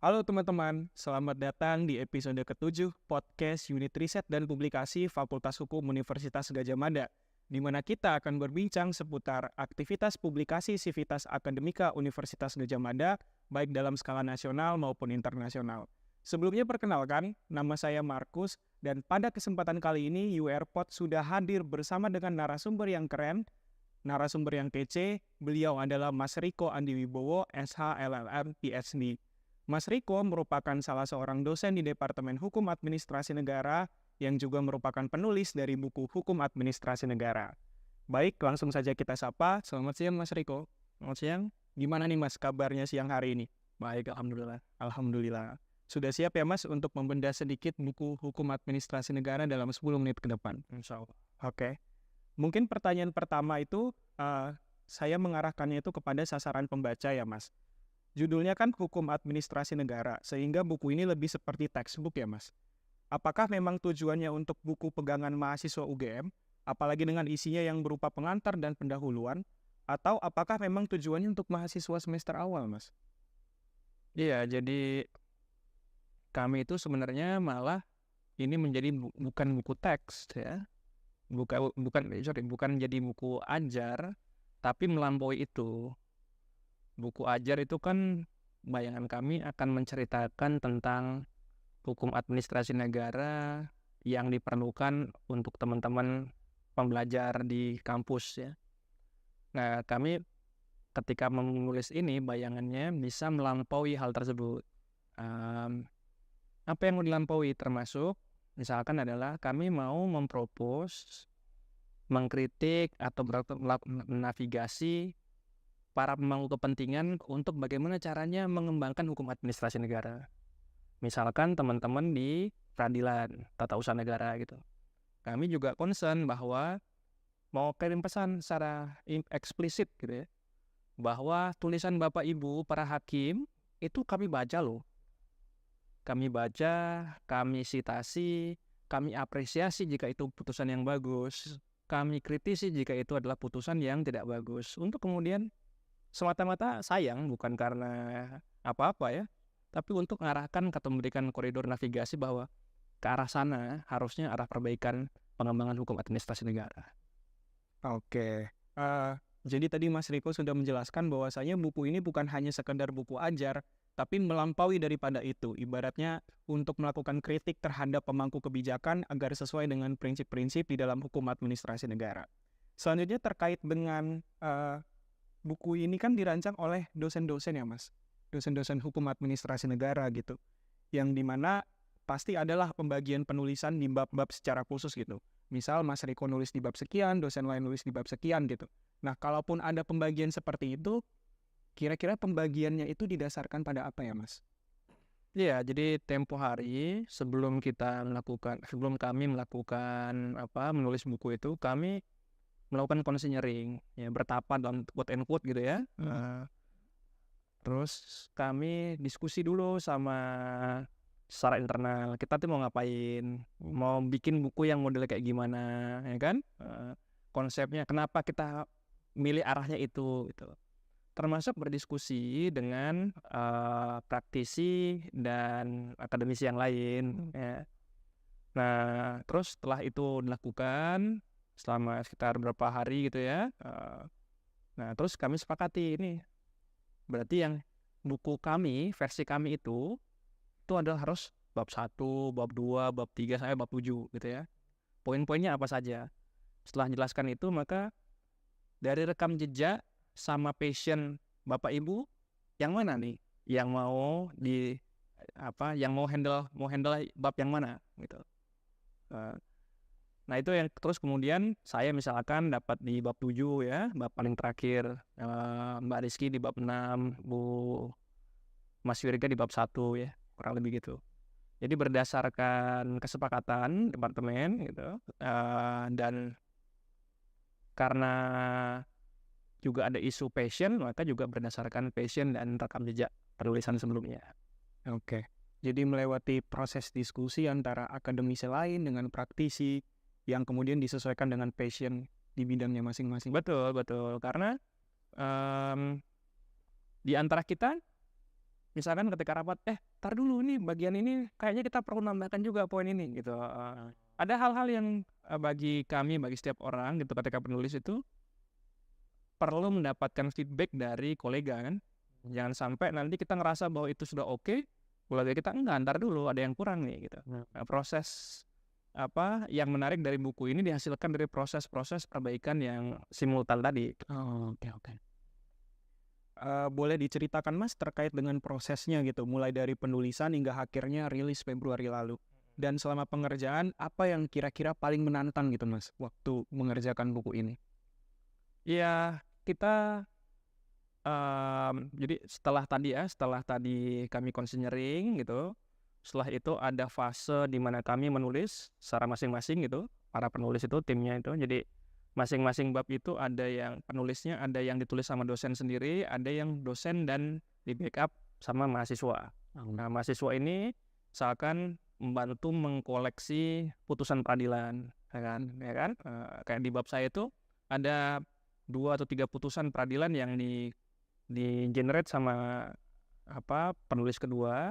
Halo teman-teman, selamat datang di episode ke-7 podcast unit Riset dan Publikasi Fakultas Hukum Universitas Gadjah Mada, di mana kita akan berbincang seputar aktivitas publikasi sivitas akademika Universitas Gadjah Mada, baik dalam skala nasional maupun internasional. Sebelumnya perkenalkan, nama saya Markus, dan pada kesempatan kali ini URPod sudah hadir bersama dengan narasumber yang keren, narasumber yang kece. Beliau adalah Mas Riko Andi Wibowo, SH LLM PhD. Mas Riko merupakan salah seorang dosen di Departemen Hukum Administrasi Negara yang juga merupakan penulis dari buku Hukum Administrasi Negara. Baik, langsung saja kita sapa. Selamat siang Mas Riko. Selamat siang. Gimana nih Mas kabarnya siang hari ini? Baik, Alhamdulillah. Alhamdulillah. Sudah siap ya Mas untuk membedah sedikit buku Hukum Administrasi Negara dalam 10 menit ke depan? Insya Allah. Oke. Mungkin pertanyaan pertama itu saya mengarahkannya itu kepada sasaran pembaca ya Mas. Judulnya kan Hukum Administrasi Negara, sehingga buku ini lebih seperti textbook ya Mas. Apakah memang tujuannya untuk buku pegangan mahasiswa UGM, apalagi dengan isinya yang berupa pengantar dan pendahuluan, atau apakah memang tujuannya untuk mahasiswa semester awal Mas? Iya, jadi kami itu sebenarnya malah ini menjadi bukan buku teks ya. Bukan jadi buku ajar, tapi melampaui itu. Buku ajar itu kan bayangan kami akan menceritakan tentang hukum administrasi negara yang diperlukan untuk teman-teman pembelajar di kampus ya. Nah, kami ketika menulis ini bayangannya bisa melampaui hal tersebut. Apa yang mau dilampaui termasuk misalkan adalah kami mau mempropos, mengkritik atau menavigasi para pemangku kepentingan untuk bagaimana caranya mengembangkan hukum administrasi negara. Misalkan teman-teman di peradilan, tata usaha negara gitu. Kami juga concern bahwa mau kirim pesan secara eksplisit gitu ya, bahwa tulisan Bapak Ibu para hakim itu kami baca loh. Kami baca, kami sitasi, kami apresiasi jika itu putusan yang bagus, kami kritisi jika itu adalah putusan yang tidak bagus. Untuk kemudian semata-mata sayang, bukan karena apa-apa ya, tapi untuk mengarahkan atau memberikan koridor navigasi bahwa ke arah sana harusnya arah perbaikan pengembangan hukum administrasi negara. Oke. Jadi tadi Mas Riko sudah menjelaskan bahwasanya buku ini bukan hanya sekedar buku ajar, tapi melampaui daripada itu. Ibaratnya untuk melakukan kritik terhadap pemangku kebijakan agar sesuai dengan prinsip-prinsip di dalam hukum administrasi negara. Selanjutnya terkait dengan buku ini kan dirancang oleh dosen-dosen ya Mas, dosen-dosen hukum administrasi negara gitu, yang dimana pasti adalah pembagian penulisan di bab-bab secara khusus gitu. Misal Mas Riko nulis di bab sekian, dosen lain nulis di bab sekian gitu. Nah, kalaupun ada pembagian seperti itu, kira-kira pembagiannya itu didasarkan pada apa ya Mas? Iya, jadi tempo hari sebelum kami melakukan menulis buku itu, kami melakukan considering ya, bertapa dalam quote and quote gitu ya. Terus kami diskusi dulu sama secara internal, kita tuh mau ngapain, mau bikin buku yang model kayak gimana ya kan, konsepnya kenapa kita milih arahnya itu gitu. Termasuk berdiskusi dengan praktisi dan akademisi yang lain ya. Nah, terus setelah itu dilakukan selama sekitar beberapa hari gitu ya. Nah, terus kami sepakati ini. Berarti yang buku kami, versi kami itu adalah harus bab 1, bab 2, bab 3, sampai bab 7 gitu ya. Poin-poinnya apa saja. Setelah menjelaskan itu, maka dari rekam jejak sama passion Bapak Ibu, yang mana nih? Yang mau yang mau handle bab yang mana gitu. Nah, itu yang terus kemudian saya misalkan dapat di bab 7 ya, bab paling terakhir, Mbak Rizky di bab 6, Mas Wirga di bab 1 ya, kurang lebih gitu. Jadi berdasarkan kesepakatan departemen gitu, dan karena juga ada isu passion, maka juga berdasarkan passion dan rekam jejak penulisan sebelumnya. Oke. Jadi melewati proses diskusi antara akademisi lain dengan praktisi, yang kemudian disesuaikan dengan passion di bidangnya masing-masing. Betul. Karena di antara kita, misalkan ketika rapat, tar dulu nih bagian ini kayaknya kita perlu nambahkan juga poin ini gitu. Ada hal-hal yang bagi kami, bagi setiap orang gitu ketika penulis itu perlu mendapatkan feedback dari kolega kan. Jangan sampai nanti kita ngerasa bahwa itu sudah oke, kolega kita enggak, ntar dulu ada yang kurang nih gitu. Nah, proses apa yang menarik dari buku ini dihasilkan dari proses-proses perbaikan yang simultan tadi. Oke. Boleh diceritakan Mas terkait dengan prosesnya gitu, mulai dari penulisan hingga akhirnya rilis Februari lalu. Dan selama pengerjaan, apa yang kira-kira paling menantang gitu Mas, waktu mengerjakan buku ini? Ya, kita jadi setelah tadi kami konseling gitu, setelah itu ada fase di mana kami menulis secara masing-masing gitu, para penulis itu, timnya itu. Jadi masing-masing bab itu ada yang penulisnya, ada yang ditulis sama dosen sendiri, ada yang dosen dan di backup sama mahasiswa. Nah, mahasiswa ini misalkan membantu mengkoleksi putusan peradilan, ya kan? Kayak di bab saya itu ada 2 atau 3 putusan peradilan yang di generate sama penulis kedua.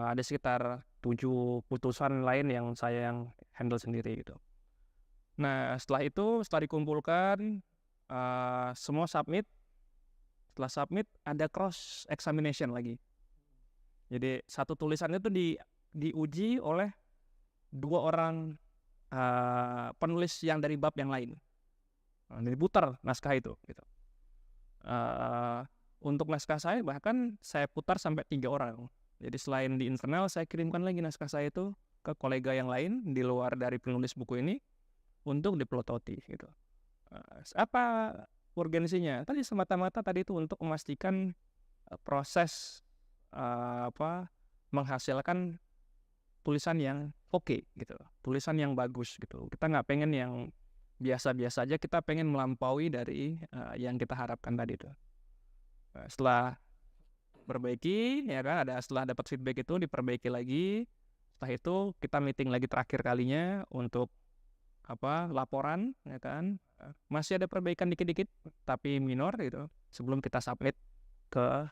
Ada sekitar 7 putusan lain yang saya yang handle sendiri gitu. Nah, setelah dikumpulkan, semua submit. Setelah submit ada cross examination lagi. Jadi satu tulisan itu diuji oleh 2 orang penulis yang dari bab yang lain. Diputar naskah itu gitu. Untuk naskah saya bahkan saya putar sampai 3 orang. Jadi selain di internal, saya kirimkan lagi naskah saya itu ke kolega yang lain di luar dari penulis buku ini untuk dipelototi gitu. Apa urgensinya? Tadi semata-mata tadi itu untuk memastikan proses menghasilkan tulisan yang oke gitu, tulisan yang bagus gitu. Kita nggak pengen yang biasa-biasa aja, kita pengen melampaui dari yang kita harapkan tadi itu. Setelah perbaiki ya kan, setelah dapat feedback itu diperbaiki lagi. Setelah itu kita meeting lagi terakhir kalinya untuk laporan ya kan. Masih ada perbaikan dikit-dikit tapi minor gitu sebelum kita submit ke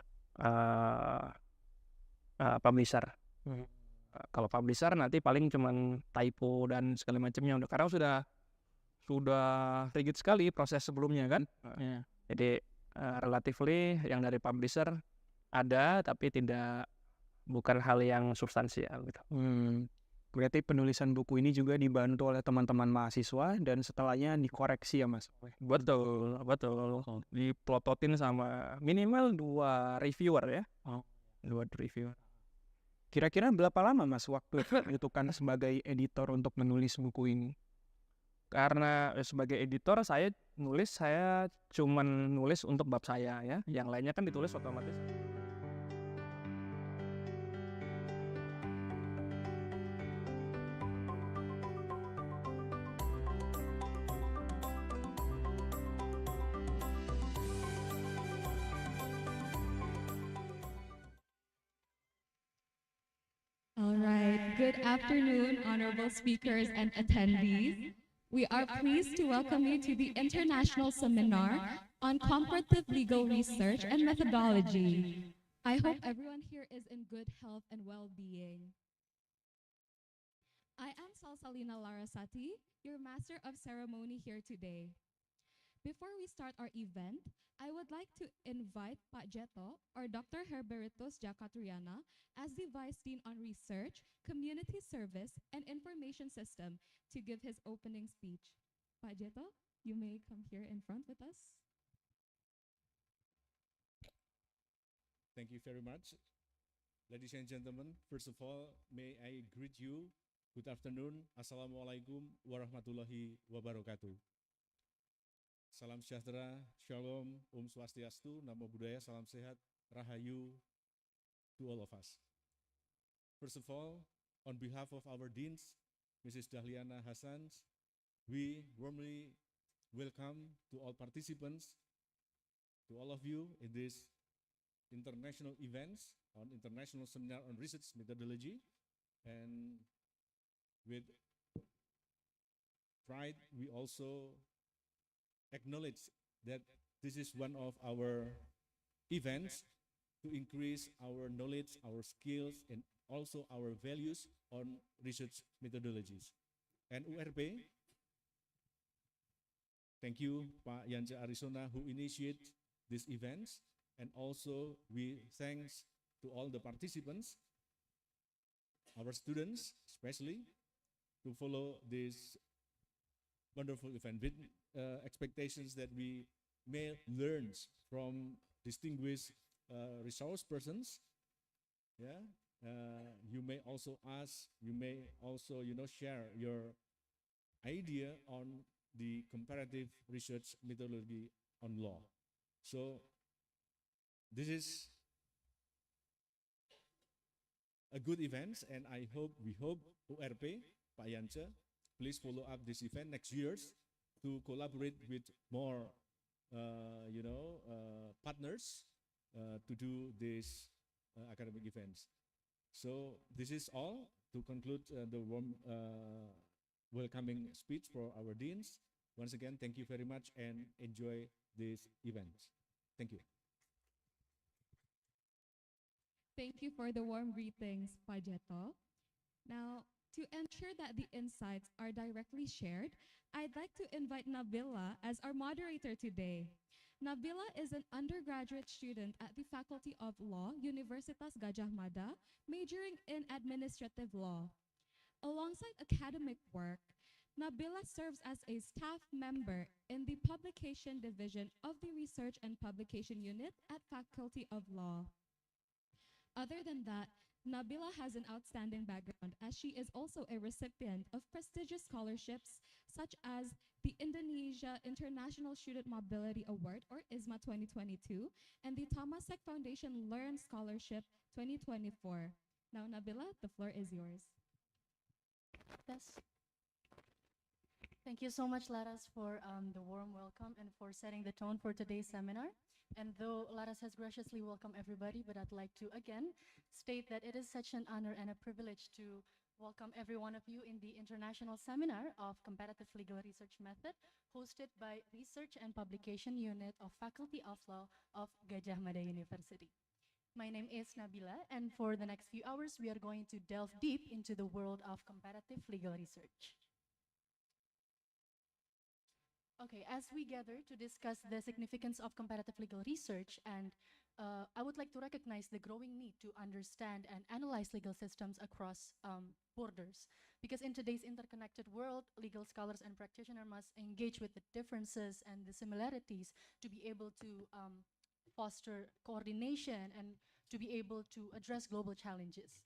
publisher. Kalau publisher nanti paling cuman typo dan segala macamnya udah, karena sudah rigid sekali proses sebelumnya kan. Jadi relatively yang dari publisher ada tapi bukan hal yang substansial gitu. Berarti penulisan buku ini juga dibantu oleh teman-teman mahasiswa dan setelahnya dikoreksi ya Mas? Betul. Dipelototin sama minimal 2 reviewer ya. 2 reviewer. Kira-kira berapa lama Mas waktu itu kan sebagai editor untuk menulis buku ini? Karena sebagai editor saya cuman nulis untuk bab saya ya. Yang lainnya kan ditulis otomatis. All right, good afternoon, honorable speakers and attendees. We are pleased to welcome you to the International Seminar on Comparative Legal Research and Methodology. I hope everyone here is in good health and well-being. I am Salsalina Larasati, your Master of Ceremony here today. Before we start our event, I would like to invite Pak Jeto or Dr. Herberitus Jakatriana as the Vice Dean on Research, Community Service, and Information System to give his opening speech. Pak Jeto, you may come here in front with us. Thank you very much. Ladies and gentlemen, first of all, may I greet you. Good afternoon. Assalamualaikum warahmatullahi wabarakatuh. Salam sejahtera, shalom, swastiastu, namo buddhaya, salam sehat, rahayu to all of us. First of all, on behalf of our deans, Mrs. Dahliana Hassans, we warmly welcome to all participants, to all of you in this international events on International Seminar on Research Methodology, and with pride we also acknowledge that this is one of our events to increase our knowledge, our skills, and also our values on research methodologies. And URP, thank you, Pak Yance Arizona, who initiate these events, and also we thanks to all the participants, our students especially, to follow this wonderful event with expectations that we may learn from distinguished resource persons. Yeah, you may also ask, you may also share your idea on the comparative research methodology on law. So this is a good event, and we hope URP, Pak Yance, please follow up this event next years to collaborate with more, partners to do these academic events. So this is all to conclude the warm welcoming speech for our deans. Once again, thank you very much and enjoy this event. Thank you. Thank you for the warm greetings, Pajeto. Now, to ensure that the insights are directly shared, I'd like to invite Nabila as our moderator today. Nabila is an undergraduate student at the Faculty of Law, Universitas Gadjah Mada, majoring in administrative law. Alongside academic work, Nabila serves as a staff member in the Publication Division of the Research and Publication Unit at Faculty of Law. Other than that, Nabila has an outstanding background as she is also a recipient of prestigious scholarships such as the Indonesia International Student Mobility Award, or ISMA 2022, and the Tamasek Foundation Learn Scholarship 2024. Now, Nabila, the floor is yours. Yes. Thank you so much, Laras, for the warm welcome and for setting the tone for today's seminar. And though Laras has graciously welcomed everybody, but I'd like to again state that it is such an honor and a privilege to welcome every one of you in the International Seminar of Comparative Legal Research Method, hosted by Research and Publication Unit of Faculty of Law of Gadjah Mada University. My name is Nabila, and for the next few hours, we are going to delve deep into the world of comparative legal research. Okay, as we gather to discuss the significance of comparative legal research, and I would like to recognize the growing need to understand and analyze legal systems across borders. Because in today's interconnected world, legal scholars and practitioners must engage with the differences and the similarities to be able to foster coordination and to be able to address global challenges.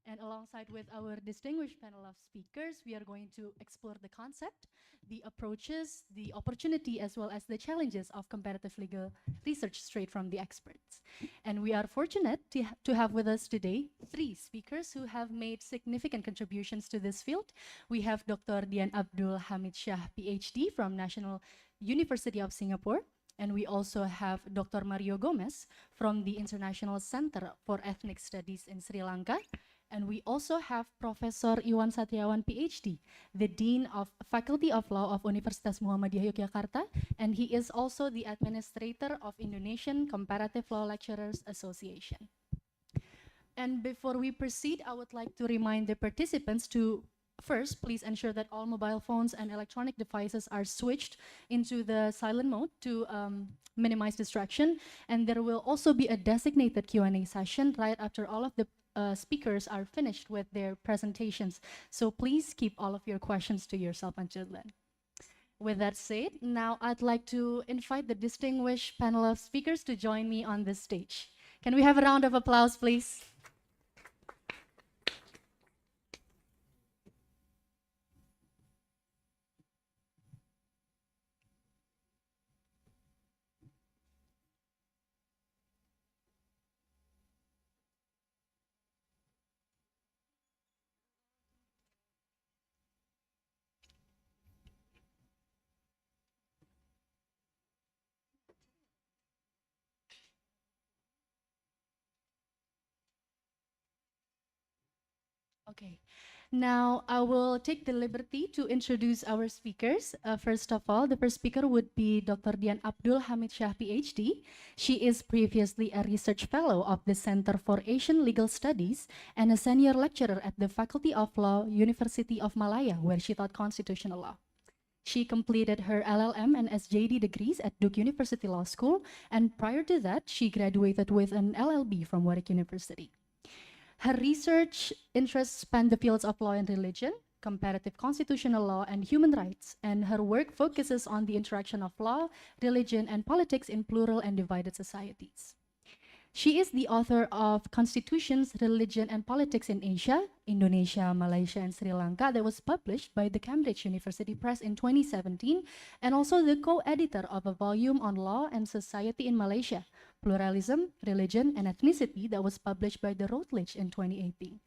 And alongside with our distinguished panel of speakers, we are going to explore the concept, the approaches, the opportunity, as well as the challenges of comparative legal research straight from the experts. And we are fortunate to have with us today 3 speakers who have made significant contributions to this field. We have Dr. Dian Abdul Hamid Shah, PhD from National University of Singapore. And we also have Dr. Mario Gomez from the International Center for Ethnic Studies in Sri Lanka. And we also have Professor Iwan Satriawan, PhD, the Dean of Faculty of Law of Universitas Muhammadiyah Yogyakarta, and he is also the Administrator of Indonesian Comparative Law Lecturers Association. And before we proceed, I would like to remind the participants to first, please ensure that all mobile phones and electronic devices are switched into the silent mode to minimize distraction. And there will also be a designated Q&A session right after all of the speakers are finished with their presentations. So please keep all of your questions to yourself until then. With that said, now I'd like to invite the distinguished panel of speakers to join me on this stage. Can we have a round of applause, please? Okay. Now, I will take the liberty to introduce our speakers. First of all, the first speaker would be Dr. Dian Abdul Hamid Shah, PhD. She is previously a research fellow of the Center for Asian Legal Studies and a senior lecturer at the Faculty of Law, University of Malaya, where she taught constitutional law. She completed her LLM and SJD degrees at Duke University Law School, and prior to that, she graduated with an LLB from Warwick University. Her research interests span the fields of law and religion, comparative constitutional law, and human rights, and her work focuses on the interaction of law, religion, and politics in plural and divided societies. She is the author of Constitutions, Religion, and Politics in Asia, Indonesia, Malaysia, and Sri Lanka that was published by the Cambridge University Press in 2017, and also the co-editor of a volume on law and society in Malaysia, Pluralism, Religion, and Ethnicity that was published by the Routledge in 2018.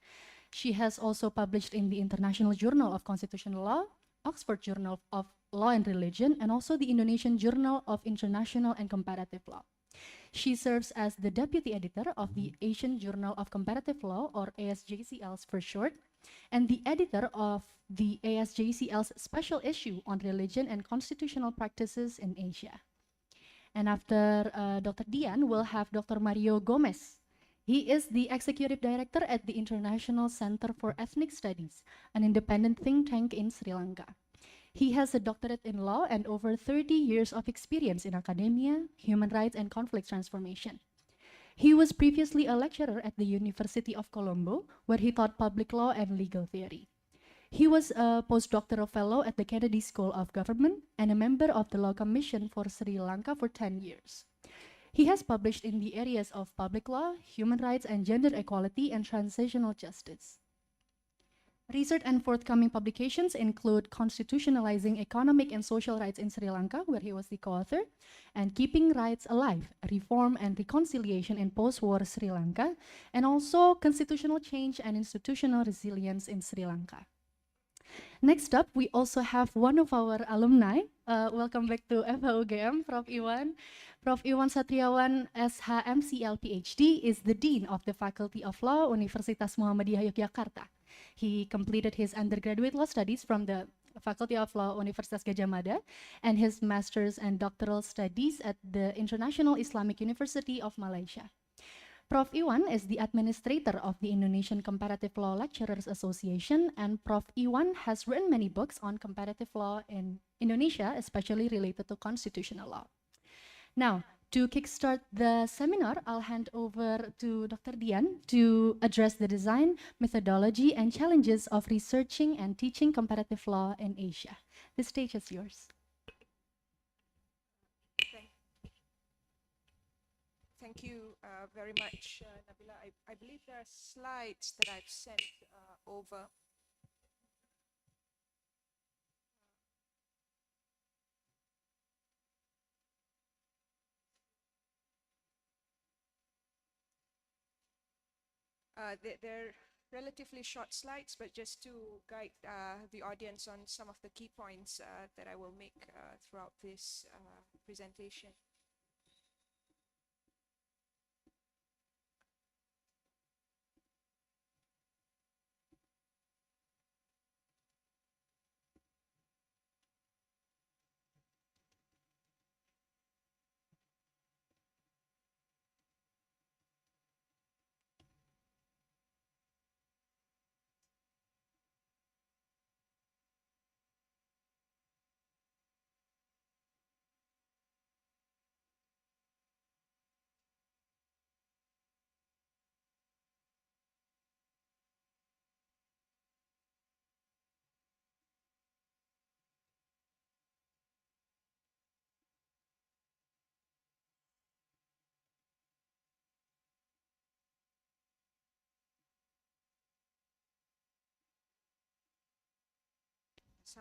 She has also published in the International Journal of Constitutional Law, Oxford Journal of Law and Religion, and also the Indonesian Journal of International and Comparative Law. She serves as the deputy editor of the Asian Journal of Comparative Law, or ASJCLs for short, and the editor of the ASJCL's special issue on religion and constitutional practices in Asia. And after Dr. Dian, we'll have Dr. Mario Gomez. He is the executive director at the International Center for Ethnic Studies, an independent think tank in Sri Lanka. He has a doctorate in law and over 30 years of experience in academia, human rights, and conflict transformation. He was previously a lecturer at the University of Colombo, where he taught public law and legal theory. He was a postdoctoral fellow at the Kennedy School of Government and a member of the Law Commission for Sri Lanka for 10 years. He has published in the areas of public law, human rights, and gender equality and transitional justice. Recent and forthcoming publications include Constitutionalizing Economic and Social Rights in Sri Lanka, where he was the co-author, and Keeping Rights Alive, Reform and Reconciliation in Post-War Sri Lanka, and also Constitutional Change and Institutional Resilience in Sri Lanka. Next up, we also have one of our alumni. Welcome back to FH UGM, Prof. Iwan. Prof. Iwan Satriawan, SHMCL PhD, is the Dean of the Faculty of Law, Universitas Muhammadiyah Yogyakarta. He completed his undergraduate law studies from the Faculty of Law, Universitas Gadjah Mada, and his master's and doctoral studies at the International Islamic University of Malaysia. Prof. Iwan is the administrator of the Indonesian Comparative Law Lecturers Association, and Prof. Iwan has written many books on comparative law in Indonesia, especially related to constitutional law. Now, to kickstart the seminar, I'll hand over to Dr. Dian to address the design, methodology, and challenges of researching and teaching comparative law in Asia. The stage is yours. Thank you very much, Nabila. I believe there are slides that I've sent over. They're relatively short slides, but just to guide the audience on some of the key points that I will make throughout this presentation.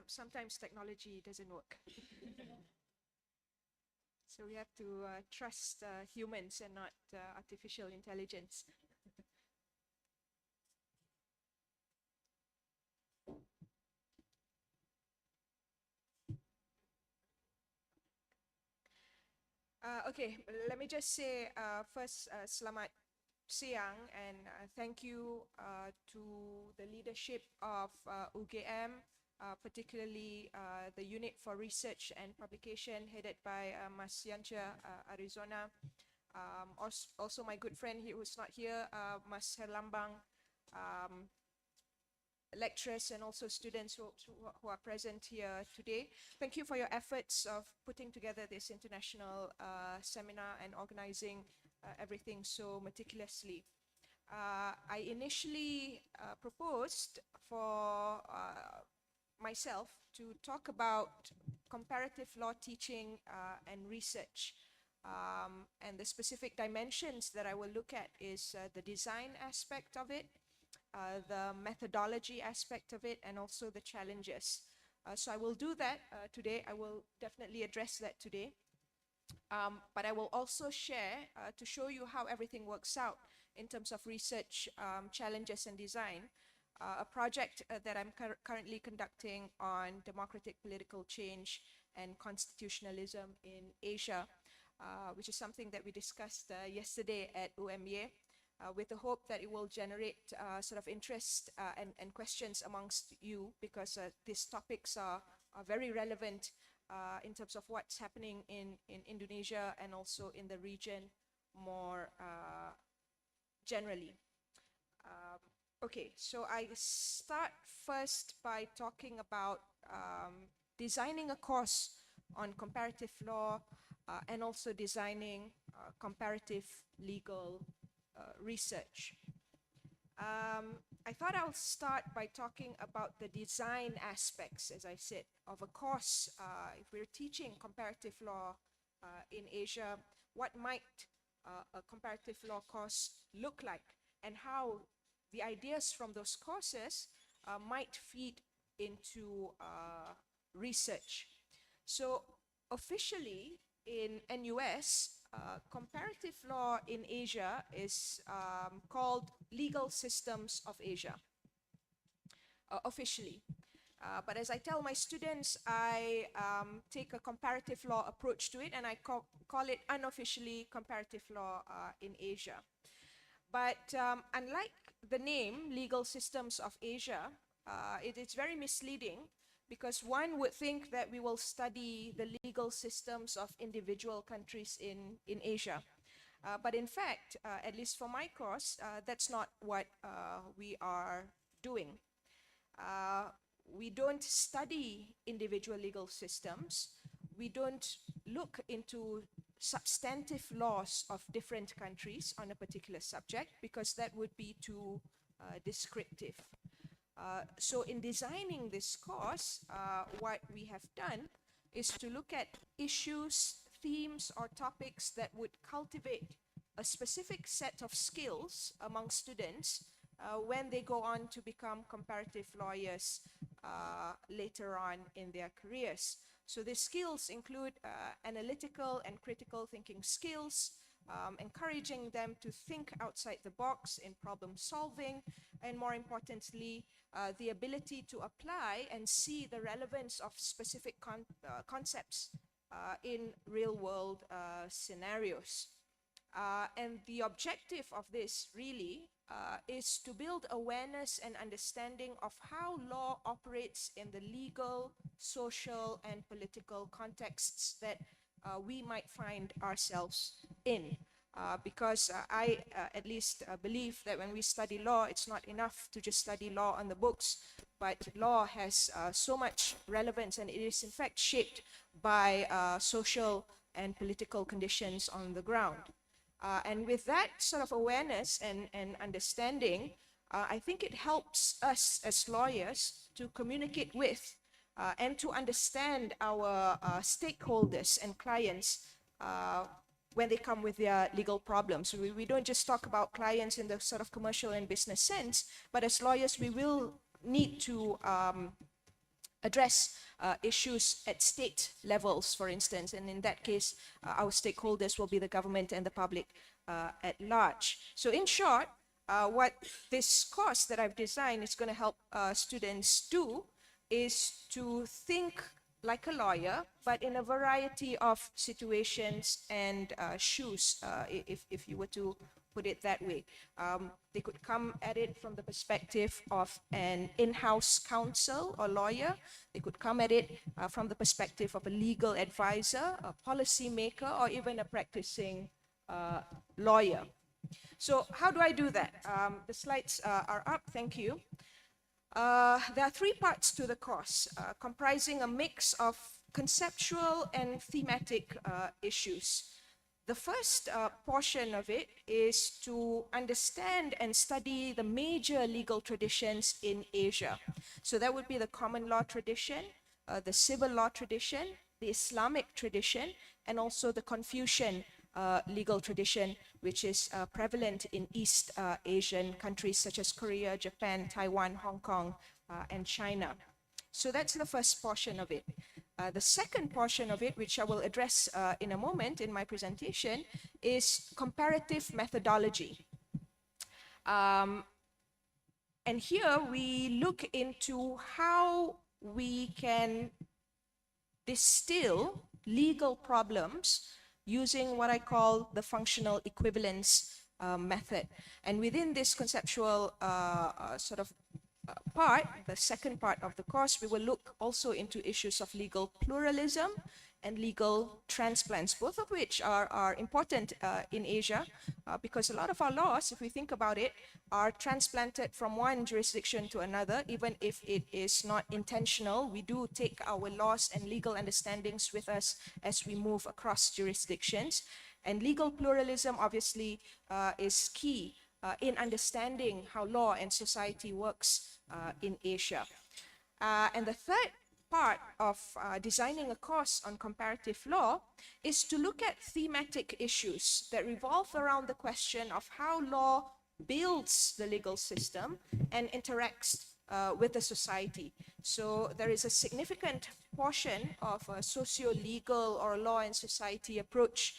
Sometimes technology doesn't work. So we have to trust humans and not artificial intelligence. Okay, let me just say first, selamat siang, and thank you to the leadership of UGM, particularly the Unit for Research and Publication headed by Mas Yancha Arizona. Also my good friend here who's not here, Mas Herlambang, lecturers and also students who are present here today. Thank you for your efforts of putting together this international seminar and organizing everything so meticulously. I initially proposed for myself to talk about comparative law teaching and research. And the specific dimensions that I will look at is the design aspect of it, the methodology aspect of it, and also the challenges. So I will do that today. I will definitely address that today. But I will also share to show you how everything works out in terms of research, challenges, and design. A project that I'm currently conducting on democratic political change and constitutionalism in Asia, which is something that we discussed yesterday at UMY. With the hope that it will generate sort of interest and questions amongst you, because these topics are very relevant in terms of what's happening in Indonesia and also in the region more generally. Okay, so I start first by talking about designing a course on comparative law and also designing comparative legal research. I thought I'll start by talking about the design aspects, as I said, of a course. If we're teaching comparative law in Asia, what might a comparative law course look like, and how the ideas from those courses might feed into research. So officially in NUS, comparative law in Asia is called Legal Systems of Asia, officially. But as I tell my students, I take a comparative law approach to it, and I call it unofficially comparative law in Asia. But unlike the name Legal Systems of Asia, it is very misleading, because one would think that we will study the legal systems of individual countries in Asia. But in fact, at least for my course, that's not what we are doing. We don't study individual legal systems. We don't look into substantive laws of different countries on a particular subject, because that would be too descriptive. So in designing this course, what we have done is to look at issues, themes, or topics that would cultivate a specific set of skills among students when they go on to become comparative lawyers later on in their careers. So these skills include analytical and critical thinking skills, encouraging them to think outside the box in problem solving, and more importantly, the ability to apply and see the relevance of specific concepts in real-world scenarios. And the objective of this really is to build awareness and understanding of how law operates in the legal, social, and political contexts that we might find ourselves in. Because I at least believe that when we study law, it's not enough to just study law on the books, but law has so much relevance, and it is in fact shaped by social and political conditions on the ground. And with that sort of awareness and understanding, I think it helps us as lawyers to communicate with and to understand our stakeholders and clients when they come with their legal problems. We don't just talk about clients in the sort of commercial and business sense, but as lawyers, we will need to address issues at state levels, for instance, and in that case, our stakeholders will be the government and the public at large. So in short, what this course that I've designed is going to help students do is to think like a lawyer, but in a variety of situations and shoes, if you were to put it that way. They could come at it from the perspective of an in-house counsel or lawyer. They could come at it from the perspective of a legal advisor, a policy maker, or even a practicing lawyer. So how do I do that? The slides are up, thank you. There are three parts to the course, comprising a mix of conceptual and thematic issues. The first portion of it is to understand and study the major legal traditions in Asia. So that would be the common law tradition, the civil law tradition, the Islamic tradition, and also the Confucian legal tradition, which is prevalent in East Asian countries such as Korea, Japan, Taiwan, Hong Kong, and China. So that's the first portion of it. The second portion of it, which I will address in a moment in my presentation, is comparative methodology. And here we look into how we can distill legal problems using what I call the functional equivalence method. And within this conceptual part, the second part of the course, we will look also into issues of legal pluralism and legal transplants, both of which are important in Asia because a lot of our laws, if we think about it, are transplanted from one jurisdiction to another, even if it is not intentional. We do take our laws and legal understandings with us as we move across jurisdictions. And legal pluralism obviously is key in understanding how law and society works in Asia. And the third part of designing a course on comparative law is to look at thematic issues that revolve around the question of how law builds the legal system and interacts with the society. So there is a significant portion of a socio-legal or law and society approach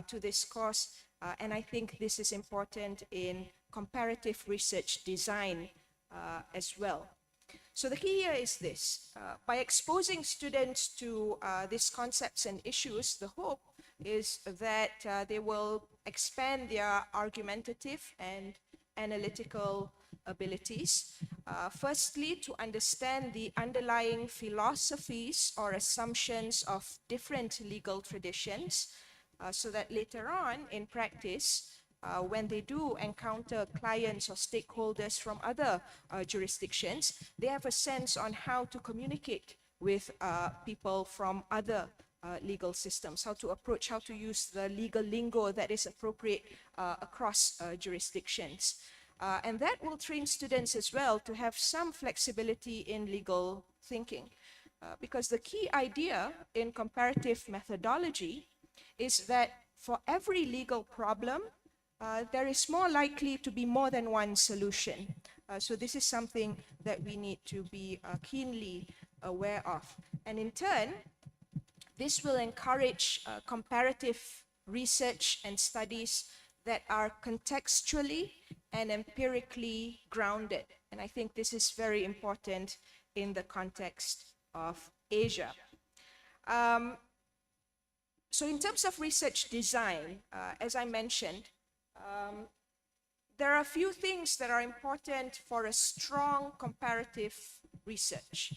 to this course, and I think this is important in comparative research design as well. So the key here is this. By exposing students to these concepts and issues, the hope is that they will expand their argumentative and analytical abilities. Firstly, to understand the underlying philosophies or assumptions of different legal traditions, so that later on in practice, when they do encounter clients or stakeholders from other jurisdictions, they have a sense on how to communicate with people from other legal systems, how to approach, how to use the legal lingo that is appropriate across jurisdictions. And that will train students as well to have some flexibility in legal thinking. Because the key idea in comparative methodology is that for every legal problem, there is more likely to be more than one solution. So this is something that we need to be keenly aware of. And in turn, this will encourage comparative research and studies that are contextually and empirically grounded. And I think this is very important in the context of Asia. So in terms of research design, as I mentioned, there are a few things that are important for a strong comparative research.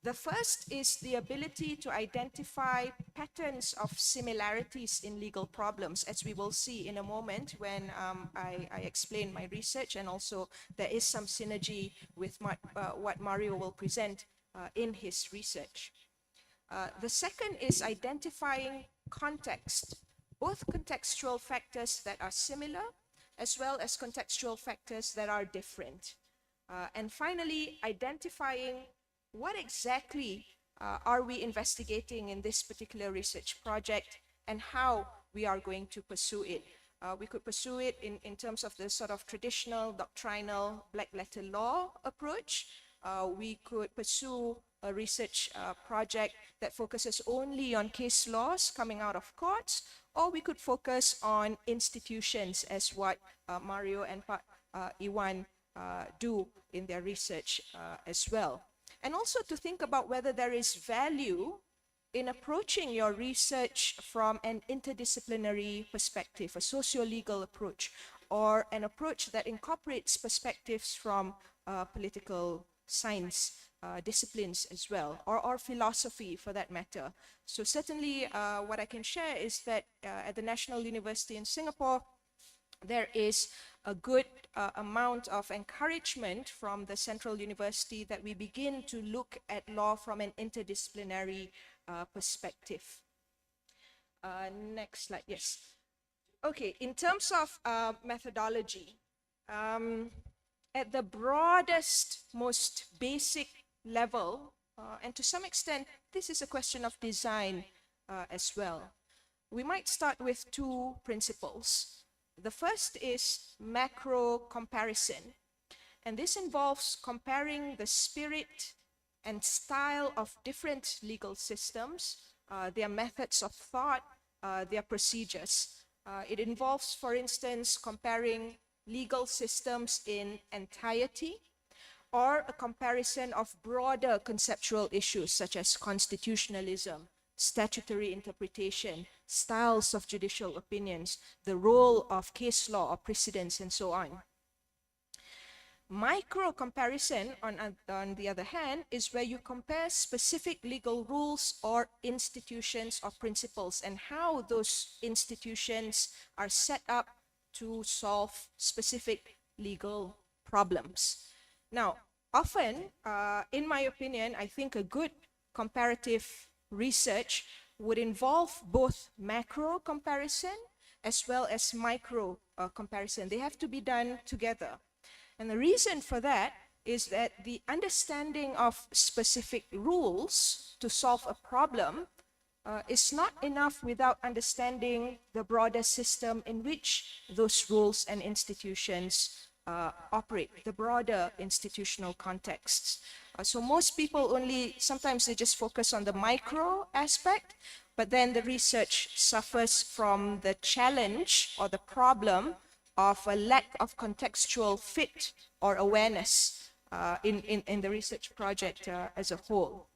The first is the ability to identify patterns of similarities in legal problems, as we will see in a moment when I explain my research, and also there is some synergy with what Mario will present in his research. The second is identifying context, both contextual factors that are similar as well as contextual factors that are different. And finally, identifying what exactly are we investigating in this particular research project and how we are going to pursue it. We could pursue it in terms of the sort of traditional doctrinal black letter law approach. We could pursue a research project that focuses only on case laws coming out of courts, or we could focus on institutions as what Mario and Pak Iwan do in their research as well. And also to think about whether there is value in approaching your research from an interdisciplinary perspective, a socio-legal approach, or an approach that incorporates perspectives from political science disciplines as well, or philosophy for that matter. So certainly what I can share is that at the National University in Singapore, there is a good amount of encouragement from the Central University that we begin to look at law from an interdisciplinary perspective. Next slide, yes. Okay, in terms of methodology, at the broadest, most basic level, and to some extent, this is a question of design as well. We might start with two principles. The first is macro comparison, and this involves comparing the spirit and style of different legal systems, their methods of thought, their procedures. It involves, for instance, comparing legal systems in entirety, or a comparison of broader conceptual issues such as constitutionalism, statutory interpretation, styles of judicial opinions, the role of case law or precedents, and so on. Micro comparison, on the other hand, is where you compare specific legal rules or institutions or principles and how those institutions are set up to solve specific legal problems. Now, often, in my opinion, I think a good comparative research would involve both macro comparison as well as micro comparison. They have to be done together. And the reason for that is that the understanding of specific rules to solve a problem is not enough without understanding the broader system in which those rules and institutions operate, the broader institutional contexts. So most people sometimes they just focus on the micro aspect, but then the research suffers from the challenge or the problem of a lack of contextual fit or awareness in the research project as a whole.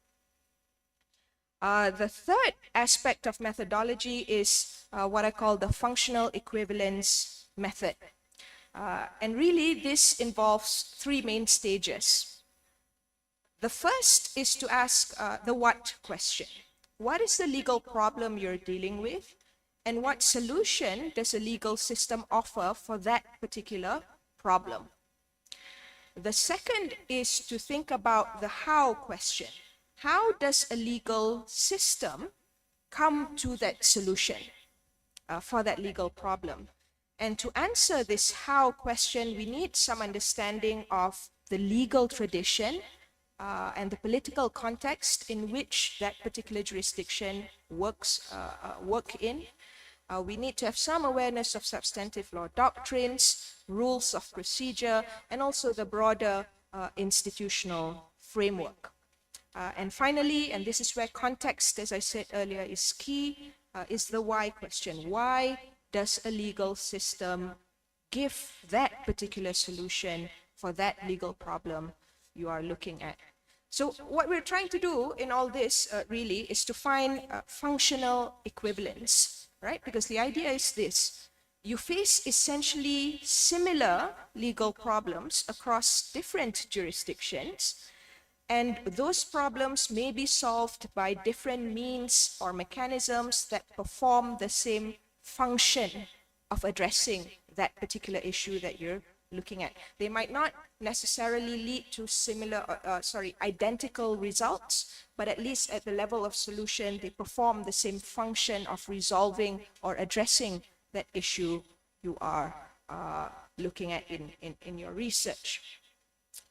The third aspect of methodology is what I call the functional equivalence method. And really, this involves three main stages. The first is to ask the what question. What is the legal problem you're dealing with? And what solution does a legal system offer for that particular problem? The second is to think about the how question. How does a legal system come to that solution for that legal problem? And to answer this how question, we need some understanding of the legal tradition and the political context in which that particular jurisdiction work in. We need to have some awareness of substantive law doctrines, rules of procedure, and also the broader institutional framework. And finally, and this is where context, as I said earlier, is key, is the why question. Why does a legal system give that particular solution for that legal problem you are looking at? So what we're trying to do in all this really is to find functional equivalence, right? Because the idea is this: you face essentially similar legal problems across different jurisdictions, and those problems may be solved by different means or mechanisms that perform the same function of addressing that particular issue that you're looking at. They might not necessarily lead to identical results, but at least at the level of solution, they perform the same function of resolving or addressing that issue you are looking at in your research.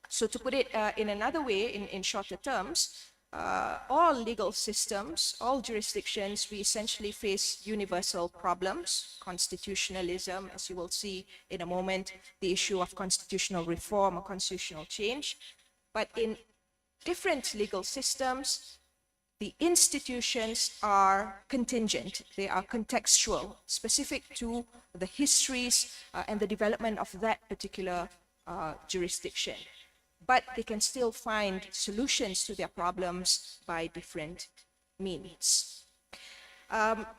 So to put it in another way, in shorter terms, all legal systems, all jurisdictions, we essentially face universal problems: constitutionalism, as you will see in a moment, the issue of constitutional reform or constitutional change. But in different legal systems, the institutions are contingent, they are contextual, specific to the histories and the development of that particular jurisdiction. But they can still find solutions to their problems by different means.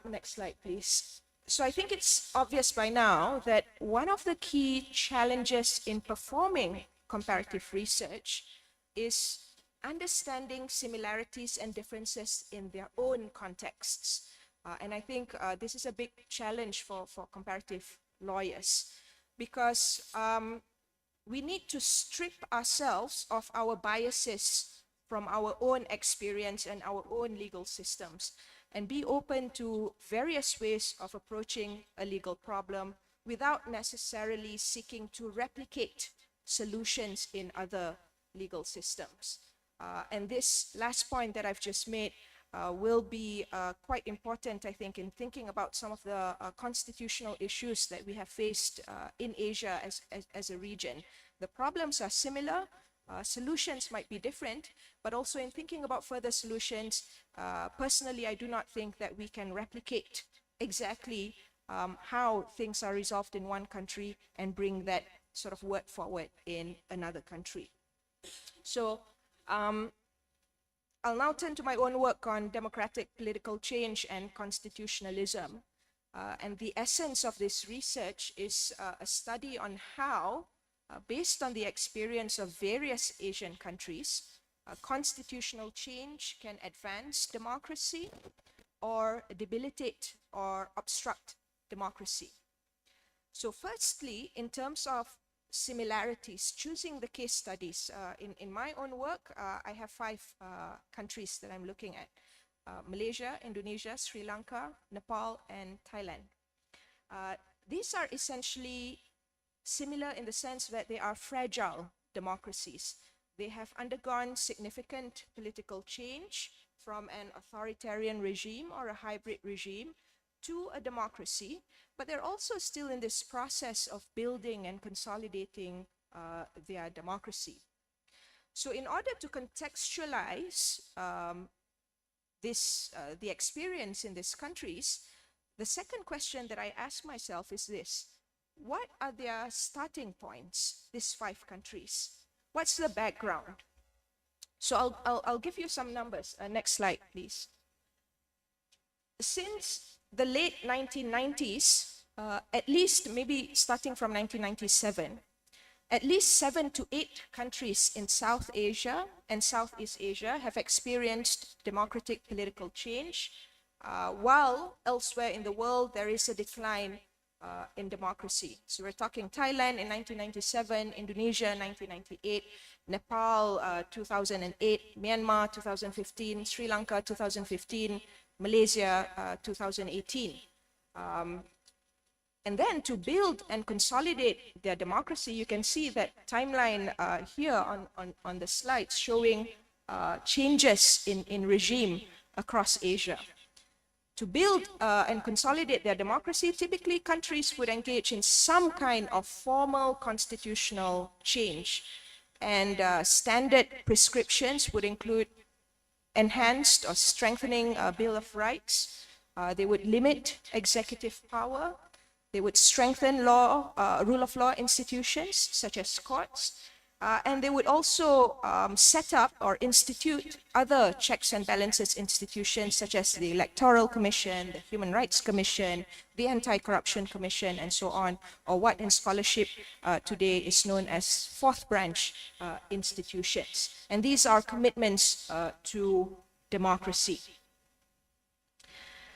Next slide, please. So I think it's obvious by now that one of the key challenges in performing comparative research is understanding similarities and differences in their own contexts. And I think this is a big challenge for comparative lawyers, because we need to strip ourselves of our biases from our own experience and our own legal systems, and be open to various ways of approaching a legal problem without necessarily seeking to replicate solutions in other legal systems. And this last point that I've just made will be quite important, I think, in thinking about some of the constitutional issues that we have faced in Asia as a region. The problems are similar, solutions might be different, but also in thinking about further solutions, personally, I do not think that we can replicate exactly how things are resolved in one country and bring that sort of word forward in another country. So I'll now turn to my own work on democratic political change and constitutionalism. And the essence of this research is a study on how, based on the experience of various Asian countries, constitutional change can advance democracy or debilitate or obstruct democracy. So firstly, in terms of similarities, choosing the case studies. In my own work, I have 5 countries that I'm looking at. Malaysia, Indonesia, Sri Lanka, Nepal, and Thailand. These are essentially similar in the sense that they are fragile democracies. They have undergone significant political change from an authoritarian regime or a hybrid regime to a democracy, but they're also still in this process of building and consolidating their democracy. So in order to contextualize the experience in these countries, the second question that I ask myself is this: what are their starting points, these 5 countries? What's the background? So I'll give you some numbers. Next slide, please. Since the late 1990s, at least maybe starting from 1997, at least 7 to 8 countries in South Asia and Southeast Asia have experienced democratic political change, while elsewhere in the world there is a decline in democracy. So we're talking Thailand in 1997, Indonesia 1998, Nepal 2008, Myanmar 2015, Sri Lanka 2015, Malaysia 2018. And then to build and consolidate their democracy, you can see that timeline here on the slides showing changes in regime across Asia. To build and consolidate their democracy, typically countries would engage in some kind of formal constitutional change. And standard prescriptions would include enhanced or strengthening a Bill of Rights. They would limit executive power. They would strengthen rule of law institutions such as courts. And they would also set up or institute other checks and balances institutions such as the Electoral Commission, the Human Rights Commission, the Anti-Corruption Commission, and so on, or what in scholarship today is known as fourth branch institutions. And these are commitments to democracy.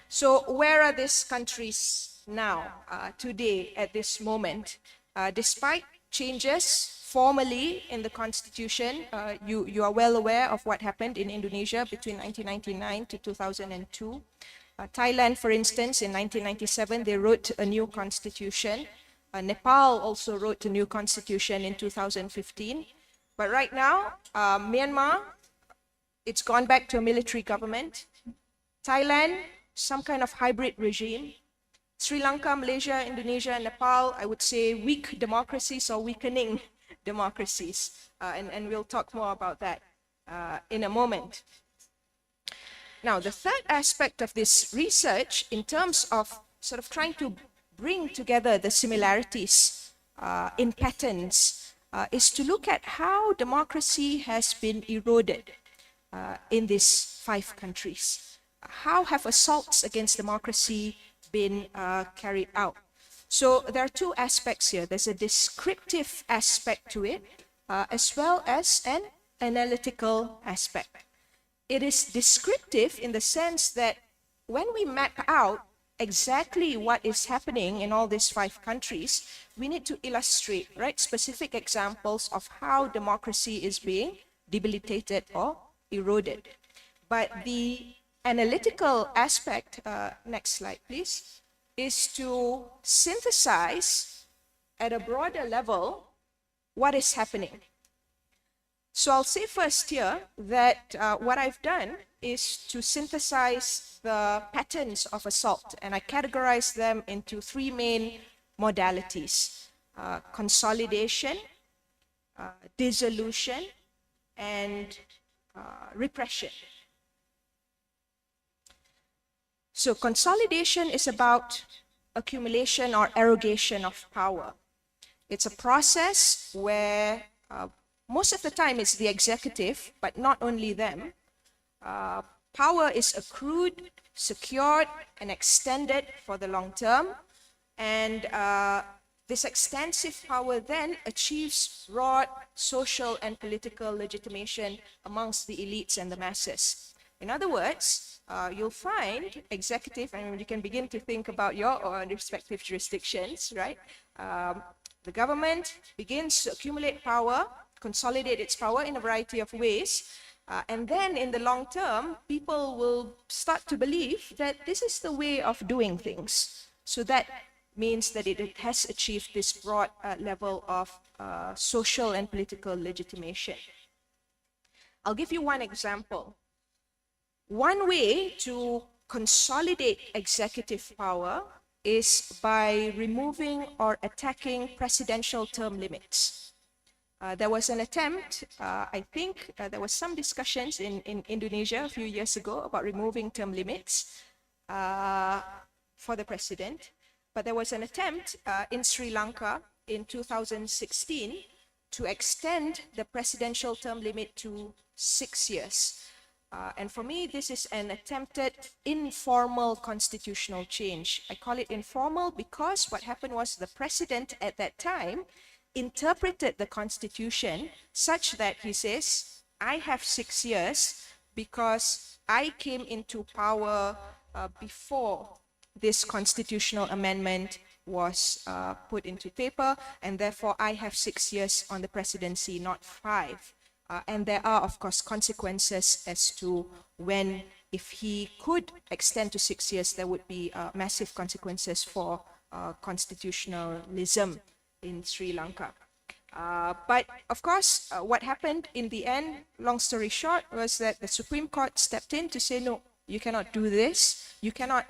So where are these countries now, today, at this moment? Despite changes formally in the constitution, you are well aware of what happened in Indonesia between 1999 to 2002. Thailand, for instance, in 1997, they wrote a new constitution. Nepal also wrote a new constitution in 2015. But right now, Myanmar, it's gone back to a military government. Thailand, some kind of hybrid regime. Sri Lanka, Malaysia, Indonesia, and Nepal, I would say weak democracies or weakening democracies. And we'll talk more about that in a moment. Now, the third aspect of this research, in terms of sort of trying to bring together the similarities in patterns, is to look at how democracy has been eroded in these 5 countries. how have assaults against democracy been carried out? So there are two aspects here. There's a descriptive aspect to it, as well as an analytical aspect. It is descriptive in the sense that when we map out exactly what is happening in all these 5 countries, we need to illustrate, right, specific examples of how democracy is being debilitated or eroded. But the analytical aspect, next slide please, is to synthesize at a broader level what is happening. So I'll say first here that what I've done is to synthesize the patterns of assault, and I categorize them into 3 main modalities: consolidation, dissolution, and repression. So consolidation is about accumulation or arrogation of power. It's a process where most of the time it's the executive, but not only them. Power is accrued, secured, and extended for the long term. And this extensive power then achieves broad social and political legitimation amongst the elites and the masses. In other words, you'll find executive, and you can begin to think about your respective jurisdictions, right? The government begins to accumulate power, consolidate its power in a variety of ways, and then in the long term, people will start to believe that this is the way of doing things. So that means that it has achieved this broad level of social and political legitimation. I'll give you one example. One way to consolidate executive power is by removing or attacking presidential term limits. There was an attempt, I think there was some discussions in Indonesia a few years ago about removing term limits for the president. But there was an attempt in Sri Lanka in 2016 to extend the presidential term limit to 6 years. And for me, this is an attempted informal constitutional change. I call it informal because what happened was the president at that time interpreted the constitution such that he says, I have 6 years because I came into power before this constitutional amendment was put into paper, and therefore I have 6 years on the presidency, not 5. And there are, of course, consequences as to when, if he could extend to 6 years, there would be massive consequences for constitutionalism in Sri Lanka. But of course, what happened in the end, long story short, was that the Supreme Court stepped in to say, no, you cannot do this. You cannot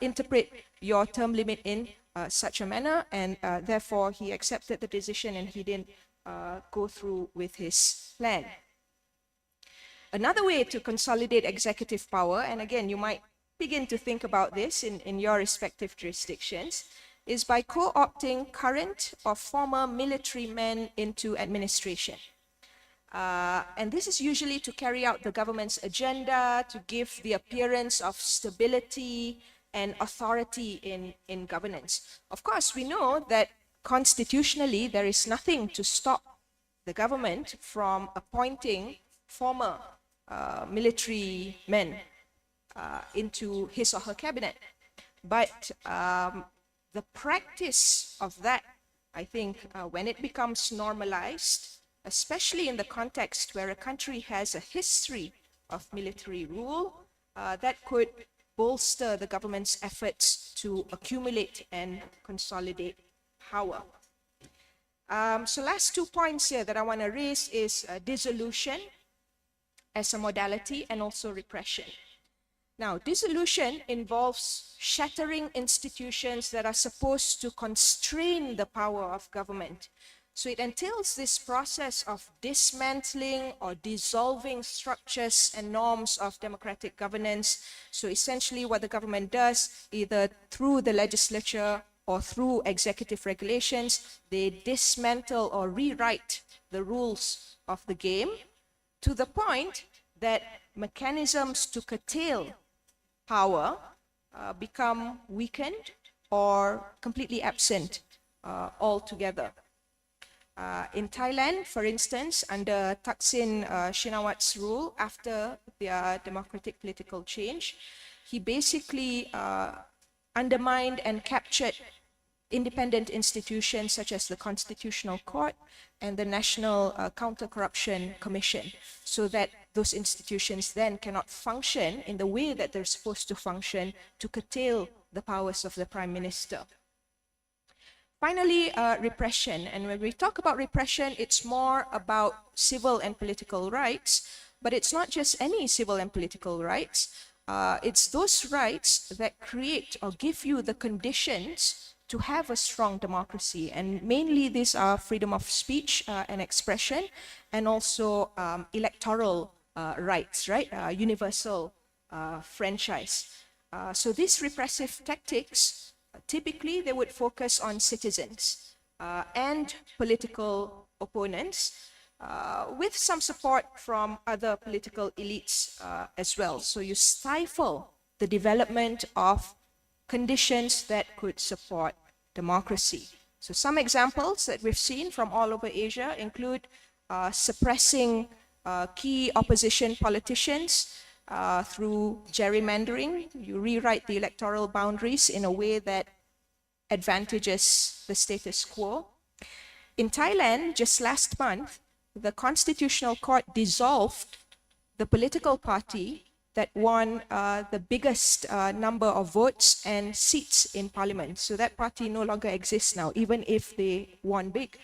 interpret your term limit in such a manner. And therefore, he accepted the decision and he didn't go through with his plan. Another way to consolidate executive power, and again, you might begin to think about this in your respective jurisdictions, is by co-opting current or former military men into administration. And this is usually to carry out the government's agenda, to give the appearance of stability and authority in governance. Of course, we know that constitutionally, there is nothing to stop the government from appointing former military men into his or her cabinet. But the practice of that, I think, when it becomes normalized, especially in the context where a country has a history of military rule, that could bolster the government's efforts to accumulate and consolidate power. So last 2 points here that I want to raise is dissolution as a modality and also repression. Now, dissolution involves shattering institutions that are supposed to constrain the power of government. So it entails this process of dismantling or dissolving structures and norms of democratic governance. So essentially what the government does, either through the legislature or through executive regulations, they dismantle or rewrite the rules of the game to the point that mechanisms to curtail power become weakened or completely absent altogether. In Thailand, for instance, under Thaksin Shinawat's rule, after their democratic political change, he basically undermined and captured independent institutions such as the Constitutional Court and the National Counter-Corruption Commission, so that those institutions then cannot function in the way that they're supposed to function to curtail the powers of the Prime Minister. Finally, repression. And when we talk about repression, it's more about civil and political rights, but it's not just any civil and political rights. It's those rights that create or give you the conditions to have a strong democracy. And mainly these are freedom of speech and expression, and also electoral rights, right? Universal franchise. So these repressive tactics, typically they would focus on citizens and political opponents, with some support from other political elites as well. So you stifle the development of conditions that could support democracy. So some examples that we've seen from all over Asia include suppressing key opposition politicians through gerrymandering. You rewrite the electoral boundaries in a way that advantages the status quo. In Thailand, just last month, the Constitutional Court dissolved the political party that won the biggest number of votes and seats in parliament. So that party no longer exists now, even if they won big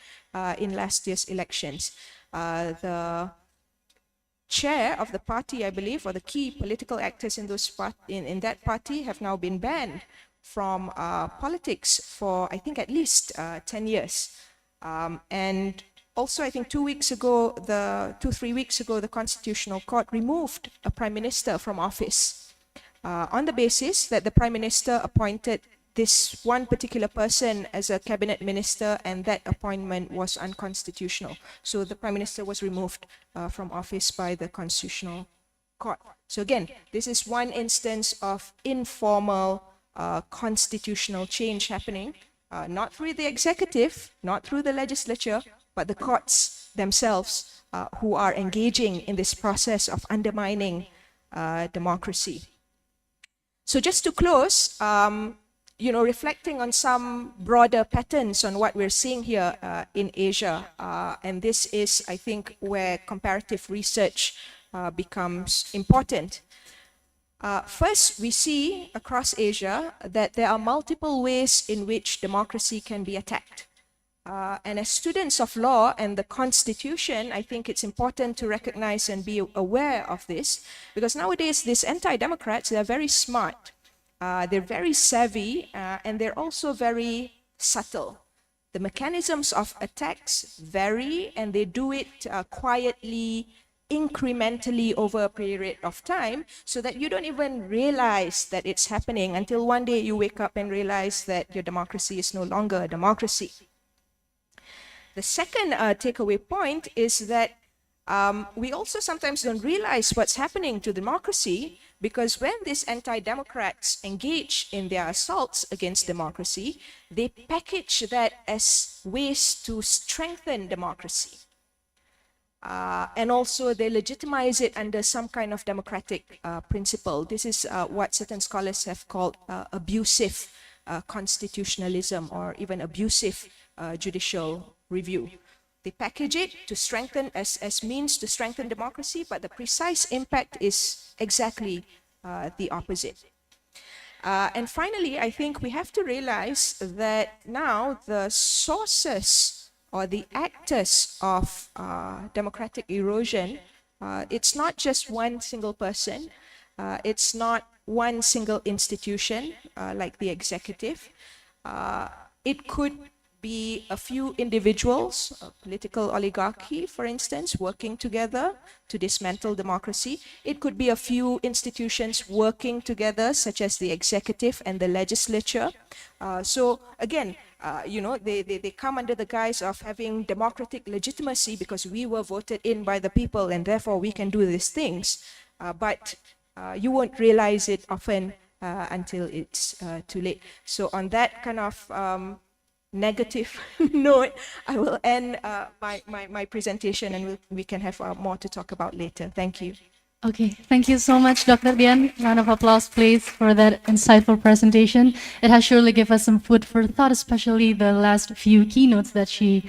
in last year's elections. The chair of the party, I believe, or the key political actors in those in that party have now been banned from politics for, I think, at least 10 years. And also, I think 3 weeks ago, the Constitutional Court removed a prime minister from office on the basis that the prime minister appointed this one particular person as a cabinet minister, and that appointment was unconstitutional. So the prime minister was removed from office by the Constitutional Court. So again, this is one instance of informal constitutional change happening, not through the executive, not through the legislature, but the courts themselves who are engaging in this process of undermining democracy. So just to close, reflecting on some broader patterns on what we're seeing here in Asia, and this is, I think, where comparative research becomes important. First, we see across Asia that there are multiple ways in which democracy can be attacked. And as students of law and the Constitution, I think it's important to recognize and be aware of this, because nowadays these anti-democrats, they're very smart. They're very savvy, and they're also very subtle. The mechanisms of attacks vary, and they do it quietly, incrementally over a period of time, so that you don't even realize that it's happening until one day you wake up and realize that your democracy is no longer a democracy. The second takeaway point is that we also sometimes don't realize what's happening to democracy, because when these anti-democrats engage in their assaults against democracy, they package that as ways to strengthen democracy. And also they legitimize it under some kind of democratic principle. This is what certain scholars have called abusive constitutionalism, or even abusive judicial review. They package it to strengthen as means to strengthen democracy, but the precise impact is exactly the opposite. And finally, I think we have to realize that now the sources or the actors of democratic erosion, it's not just one single person, it's not one single institution like the executive. It could be a few individuals, a political oligarchy, for instance, working together to dismantle democracy. It could be a few institutions working together, such as the executive and the legislature. So again, they come under the guise of having democratic legitimacy because we were voted in by the people and therefore we can do these things. But you won't realize it often until it's too late. So on that kind of negative note, I will end my presentation, and we can have more to talk about later. Thank you. Okay, thank you so much, Dr. Dian. Round of applause, please, for that insightful presentation. It has surely given us some food for thought, especially the last few keynotes that she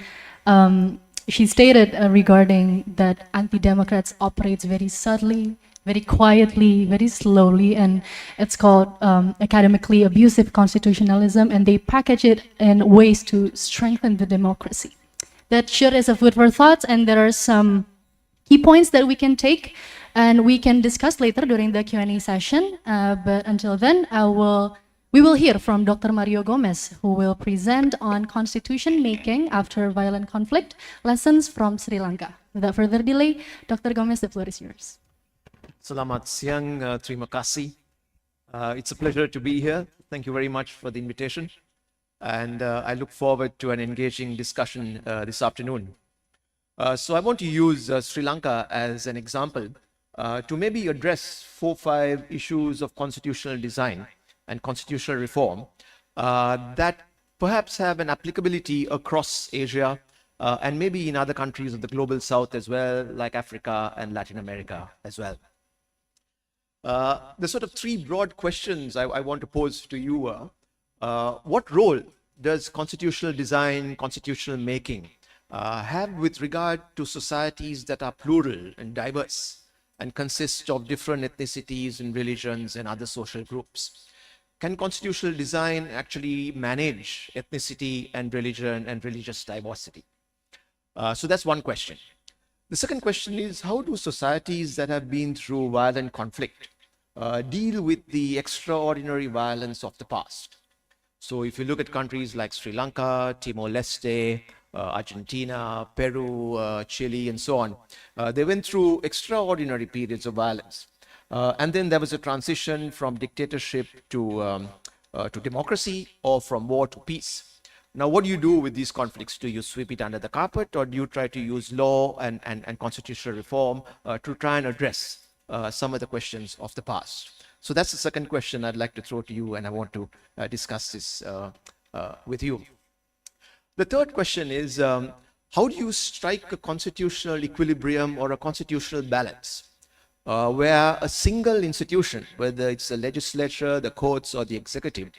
stated regarding that anti-democrats operates very subtly, very quietly, very slowly, and it's called academically abusive constitutionalism, and they package it in ways to strengthen the democracy. That sure is a food for thought, and there are some key points that we can take and we can discuss later during the Q&A session. But until then, we will hear from Dr. Mario Gomez, who will present on constitution making after violent conflict, lessons from Sri Lanka. Without further delay, Dr. Gomez, the floor is yours. Selamat siang, terima kasih. It's a pleasure to be here. Thank you very much for the invitation. And I look forward to an engaging discussion this afternoon. So I want to use Sri Lanka as an example to maybe address 4 or 5 issues of constitutional design and constitutional reform that perhaps have an applicability across Asia and maybe in other countries of the global south as well, like Africa and Latin America as well. The sort of 3 broad questions I want to pose to you are, what role does constitutional design, constitutional making have with regard to societies that are plural and diverse and consist of different ethnicities and religions and other social groups? Can constitutional design actually manage ethnicity and religion and religious diversity? So that's one question. The second question is, how do societies that have been through violent conflict deal with the extraordinary violence of the past? So if you look at countries like Sri Lanka, Timor-Leste, Argentina, Peru, Chile, and so on, they went through extraordinary periods of violence. And then there was a transition from dictatorship to democracy, or from war to peace. Now, what do you do with these conflicts? Do you sweep it under the carpet, or do you try to use law and constitutional reform to try and address some of the questions of the past? So that's the second question I'd like to throw to you, and I want to discuss this with you. The third question is, how do you strike a constitutional equilibrium or a constitutional balance where a single institution, whether it's the legislature, the courts, or the executive,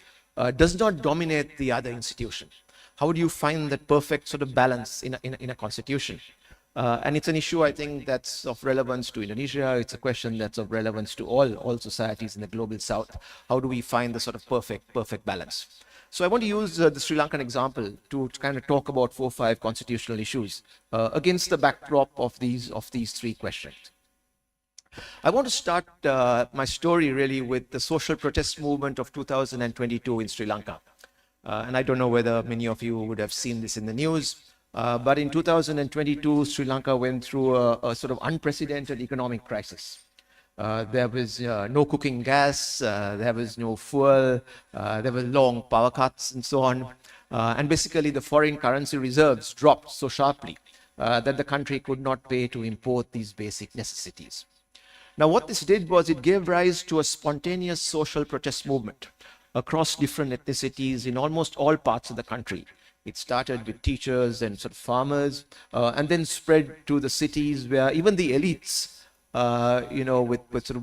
does not dominate the other institution? How do you find that perfect sort of balance in a constitution? And it's an issue, I think, that's of relevance to Indonesia. It's a question that's of relevance to all societies in the global south. How do we find the sort of perfect balance? So I want to use the Sri Lankan example to kind of talk about 4 or 5 constitutional issues against the backdrop of these 3 questions. I want to start my story really with the social protest movement of 2022 in Sri Lanka. And I don't know whether many of you would have seen this in the news, but in 2022, Sri Lanka went through a sort of unprecedented economic crisis. There was no cooking gas, there was no fuel, there were long power cuts and so on. And basically the foreign currency reserves dropped so sharply that the country could not pay to import these basic necessities. Now what this did was it gave rise to a spontaneous social protest movement across different ethnicities in almost all parts of the country. It started with teachers and sort of farmers, and then spread to the cities where even the elites, with sort of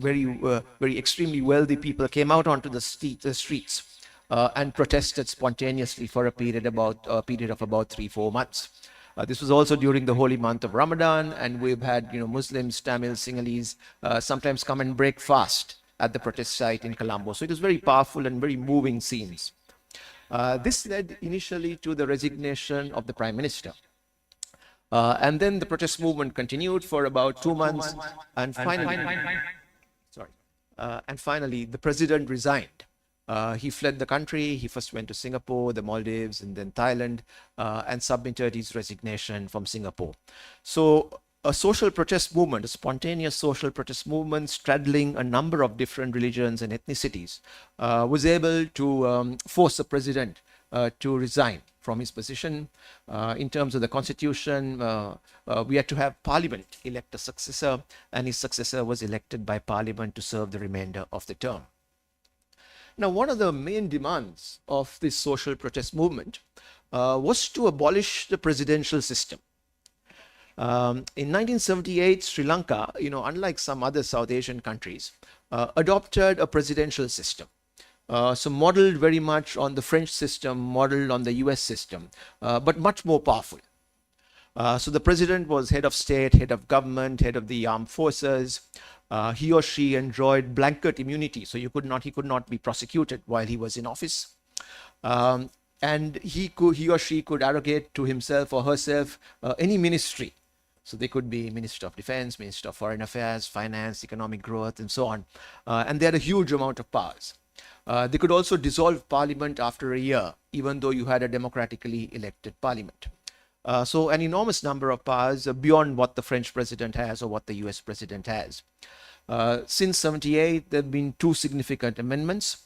very extremely wealthy people came out onto the streets and protested spontaneously for a period of about 3-4 months. This was also during the holy month of Ramadan, and we've had Muslims, Tamils, Sinhalese sometimes come and break fast at the protest site in Colombo. So it was very powerful and very moving scenes. This led initially to the resignation of the Prime Minister. And then the protest movement continued for about 2 months, and finally the president resigned. He fled the country. He first went to Singapore, the Maldives, and then Thailand, and submitted his resignation from Singapore. So a social protest movement, a spontaneous social protest movement straddling a number of different religions and ethnicities, was able to force the president to resign from his position. In terms of the constitution, we had to have parliament elect a successor, and his successor was elected by parliament to serve the remainder of the term. Now, one of the main demands of this social protest movement was to abolish the presidential system. In 1978, Sri Lanka, unlike some other South Asian countries, adopted a presidential system. So modeled very much on the French system, modeled on the US system, but much more powerful. So the president was head of state, head of government, head of the armed forces. He or she enjoyed blanket immunity, so he could not be prosecuted while he was in office. And he or she could arrogate to himself or herself any ministry. So they could be Minister of Defense, Minister of Foreign Affairs, Finance, Economic Growth, and so on. And they had a huge amount of powers. They could also dissolve parliament after a year, even though you had a democratically elected parliament. So an enormous number of powers beyond what the French president has or what the US president has. Since 78, there have been two significant amendments.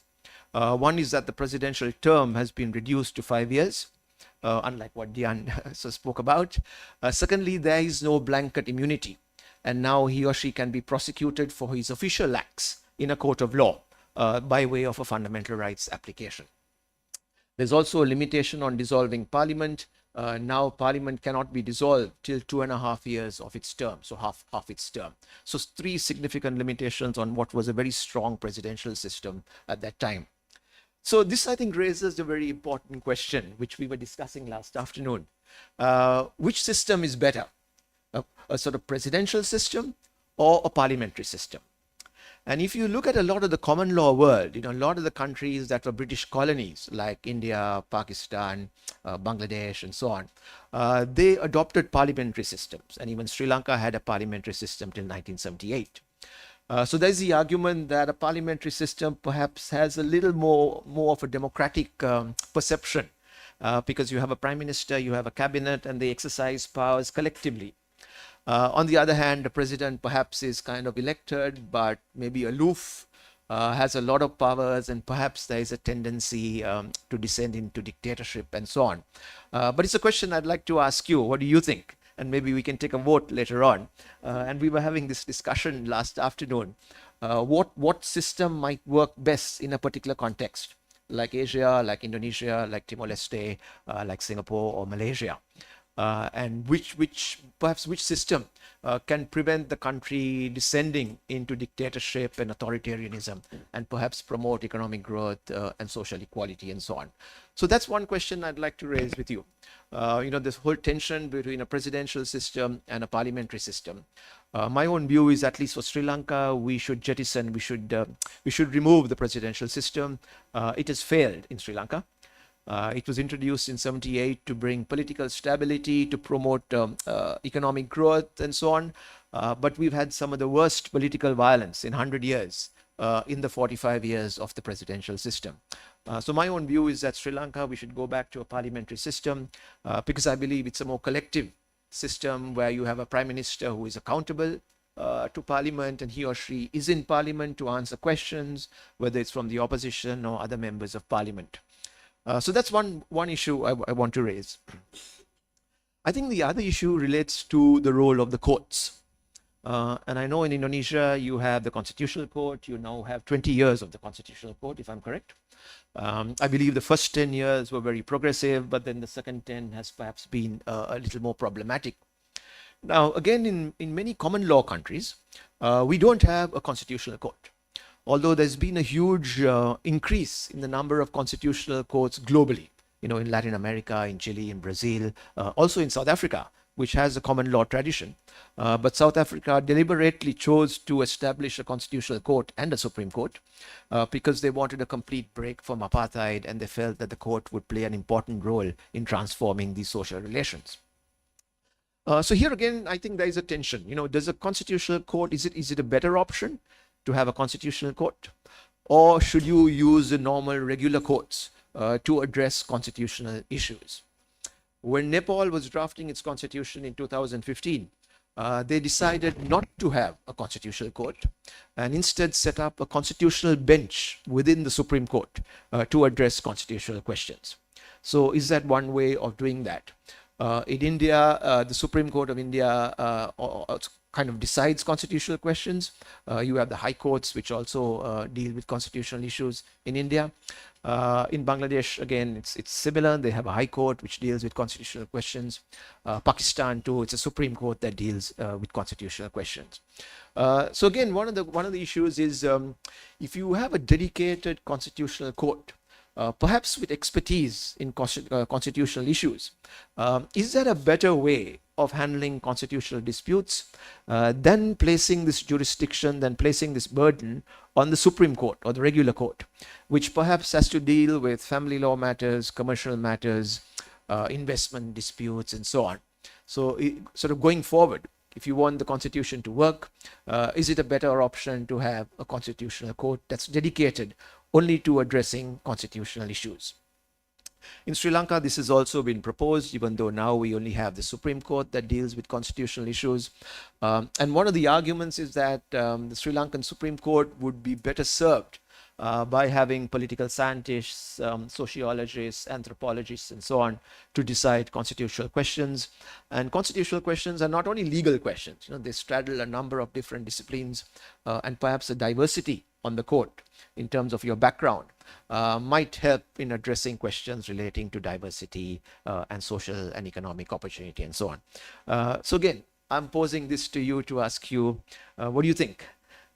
One is that the presidential term has been reduced to 5 years, unlike what Dian spoke about. Secondly, there is no blanket immunity, and now he or she can be prosecuted for his official acts in a court of law by way of a fundamental rights application. There's also a limitation on dissolving parliament. Now parliament cannot be dissolved till 2.5 years of its term, so half its term. So three significant limitations on what was a very strong presidential system at that time. So this, I think, raises a very important question, which we were discussing last afternoon. Which system is better? A sort of presidential system or a parliamentary system? And if you look at a lot of the common law world, a lot of the countries that were British colonies, like India, Pakistan, Bangladesh, and so on, they adopted parliamentary systems. And even Sri Lanka had a parliamentary system till 1978. So there's the argument that a parliamentary system perhaps has a little more of a democratic perception, because you have a prime minister, you have a cabinet, and they exercise powers collectively. On the other hand, the president perhaps is kind of elected, but maybe aloof, has a lot of powers, and perhaps there is a tendency to descend into dictatorship and so on. But it's a question I'd like to ask you. What do you think? And maybe we can take a vote later on. And we were having this discussion last afternoon. What system might work best in a particular context, like Asia, like Indonesia, like Timor-Leste, like Singapore or Malaysia? And which system can prevent the country descending into dictatorship and authoritarianism, and perhaps promote economic growth and social equality and so on. So that's one question I'd like to raise with you. This whole tension between a presidential system and a parliamentary system. My own view is, at least for Sri Lanka, we should jettison, we should remove the presidential system. It has failed in Sri Lanka. It was introduced in 78 to bring political stability, to promote economic growth and so on. But we've had some of the worst political violence in 100 years in the 45 years of the presidential system. So my own view is that Sri Lanka, we should go back to a parliamentary system because I believe it's a more collective system where you have a prime minister who is accountable to parliament, and he or she is in parliament to answer questions, whether it's from the opposition or other members of parliament. So that's one issue I want to raise. I think the other issue relates to the role of the courts. And I know in Indonesia you have the Constitutional Court. You now have 20 years of the Constitutional Court, if I'm correct. I believe the first 10 years were very progressive, but then the second 10 has perhaps been a little more problematic. Now, again, in many common law countries, we don't have a Constitutional Court. Although there's been a huge increase in the number of constitutional courts globally, in Latin America, in Chile, in Brazil, also in South Africa, which has a common law tradition. But South Africa deliberately chose to establish a constitutional court and a Supreme Court because they wanted a complete break from apartheid, and they felt that the court would play an important role in transforming these social relations. So here again, I think there is a tension. Does a constitutional court, is it a better option to have a constitutional court, or should you use the normal regular courts to address constitutional issues? When Nepal was drafting its constitution in 2015, they decided not to have a constitutional court and instead set up a constitutional bench within the Supreme Court to address constitutional questions. So is that one way of doing that? In India, the Supreme Court of India kind of decides constitutional questions. You have the high courts, which also deal with constitutional issues in India. In Bangladesh, again, it's similar. They have a high court which deals with constitutional questions. Pakistan too, it's a Supreme Court that deals with constitutional questions. So again, one of the issues is if you have a dedicated constitutional court, perhaps with expertise in constitutional issues, is there a better way of handling constitutional disputes than placing this jurisdiction, than placing this burden on the Supreme Court or the regular court, which perhaps has to deal with family law matters, commercial matters, investment disputes, and so on. So sort of going forward, if you want the constitution to work, is it a better option to have a constitutional court that's dedicated only to addressing constitutional issues? In Sri Lanka, this has also been proposed, even though now we only have the Supreme Court that deals with constitutional issues. And one of the arguments is that the Sri Lankan Supreme Court would be better served by having political scientists, sociologists, anthropologists, and so on to decide constitutional questions. And constitutional questions are not only legal questions, they straddle a number of different disciplines, and perhaps a diversity on the court in terms of your background might help in addressing questions relating to diversity and social and economic opportunity and so on. So again, I'm posing this to you to ask you, what do you think?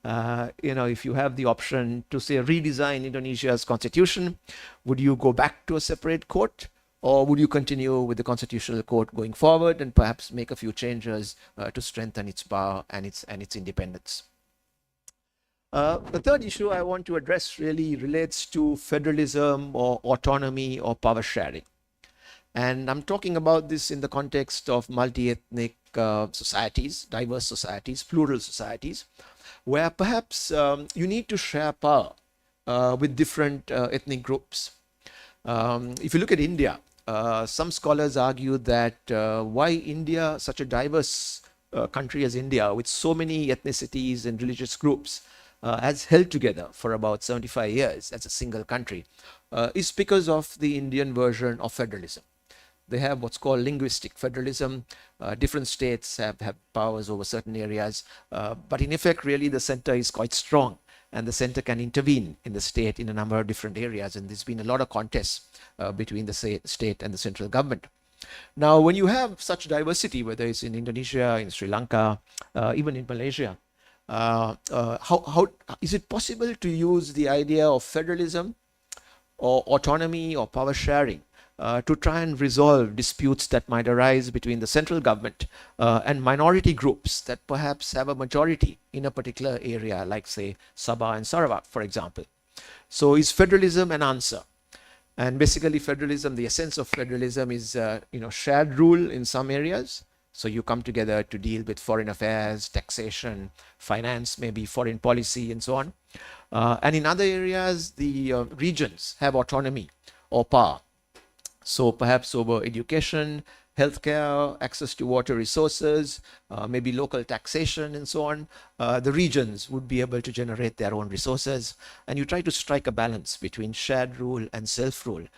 If you have the option to say redesign Indonesia's constitution, would you go back to a separate court, or would you continue with the constitutional court going forward and perhaps make a few changes to strengthen its power and its independence? The third issue I want to address really relates to federalism or autonomy or power sharing. And I'm talking about this in the context of multi-ethnic societies, diverse societies, plural societies, where perhaps you need to share power with different ethnic groups. If you look at India, some scholars argue that why India, such a diverse country as India, with so many ethnicities and religious groups, has held together for about 75 years as a single country, is because of the Indian version of federalism. They have what's called linguistic federalism. Different states have powers over certain areas, but in effect, really, the center is quite strong, and the center can intervene in the state in a number of different areas, and there's been a lot of contests between the state and the central government. Now, when you have such diversity, whether it's in Indonesia, in Sri Lanka, even in Malaysia, how is it possible to use the idea of federalism or autonomy or power sharing to try and resolve disputes that might arise between the central government and minority groups that perhaps have a majority in a particular area, like say Sabah and Sarawak, for example? So is federalism an answer? And basically federalism, the essence of federalism is shared rule in some areas. So you come together to deal with foreign affairs, taxation, finance, maybe foreign policy, and so on. And in other areas, the regions have autonomy or power. So perhaps over education, healthcare, access to water resources, maybe local taxation, and so on. The regions would be able to generate their own resources. And you try to strike a balance between shared rule and self-rule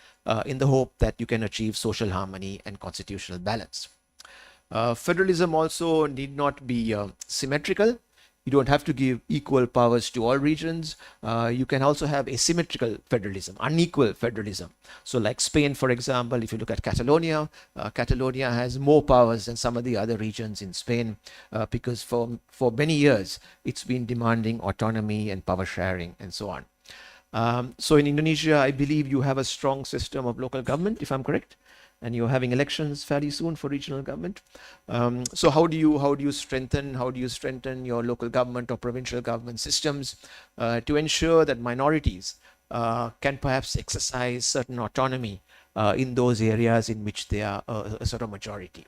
in the hope that you can achieve social harmony and constitutional balance. Federalism also need not be symmetrical. You don't have to give equal powers to all regions. You can also have asymmetrical federalism, unequal federalism. So like Spain, for example, if you look at Catalonia, Catalonia has more powers than some of the other regions in Spain because for many years, it's been demanding autonomy and power sharing and so on. So in Indonesia, I believe you have a strong system of local government, if I'm correct, and you're having elections fairly soon for regional government. So how do you strengthen your local government or provincial government systems to ensure that minorities can perhaps exercise certain autonomy in those areas in which they are a sort of majority?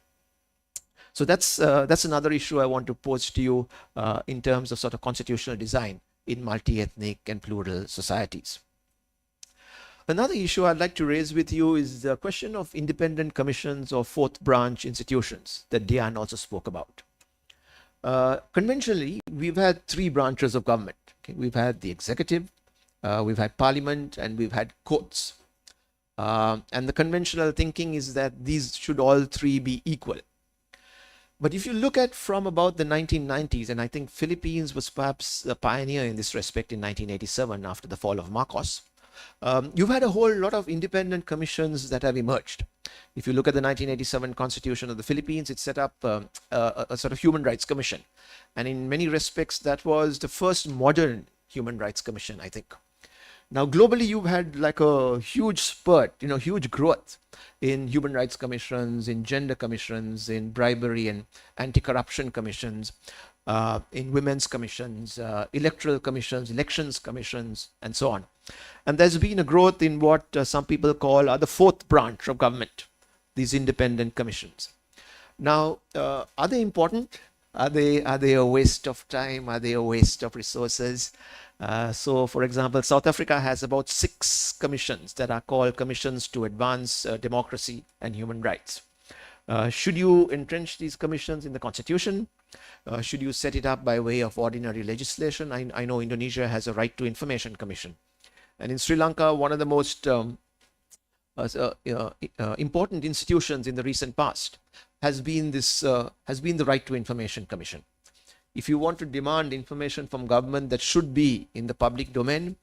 So that's another issue I want to pose to you in terms of sort of constitutional design in multi-ethnic and plural societies. Another issue I'd like to raise with you is the question of independent commissions or fourth branch institutions that Dian also spoke about. Conventionally, we've had three branches of government. Okay? We've had the executive, we've had parliament, and we've had courts. And the conventional thinking is that these should all three be equal. But if you look at from about the 1990s, and I think Philippines was perhaps a pioneer in this respect in 1987 after the fall of Marcos, you've had a whole lot of independent commissions that have emerged. If you look at the 1987 Constitution of the Philippines, it set up a sort of human rights commission. And in many respects, that was the first modern human rights commission, I think. Now, globally, you've had like a huge spurt, huge growth in human rights commissions, in gender commissions, in bribery and anti-corruption commissions, in women's commissions, electoral commissions, elections commissions, and so on. And there's been a growth in what some people call the fourth branch of government, these independent commissions. Now, are they important? Are they a waste of time? Are they a waste of resources? So, for example, South Africa has about 6 commissions that are called Commissions to Advance Democracy and Human Rights. Should you entrench these commissions in the constitution? Should you set it up by way of ordinary legislation? I know Indonesia has a Right to Information Commission. And in Sri Lanka, one of the most important institutions in the recent past has been the Right to Information Commission. If you want to demand information from government that should be in the public domain,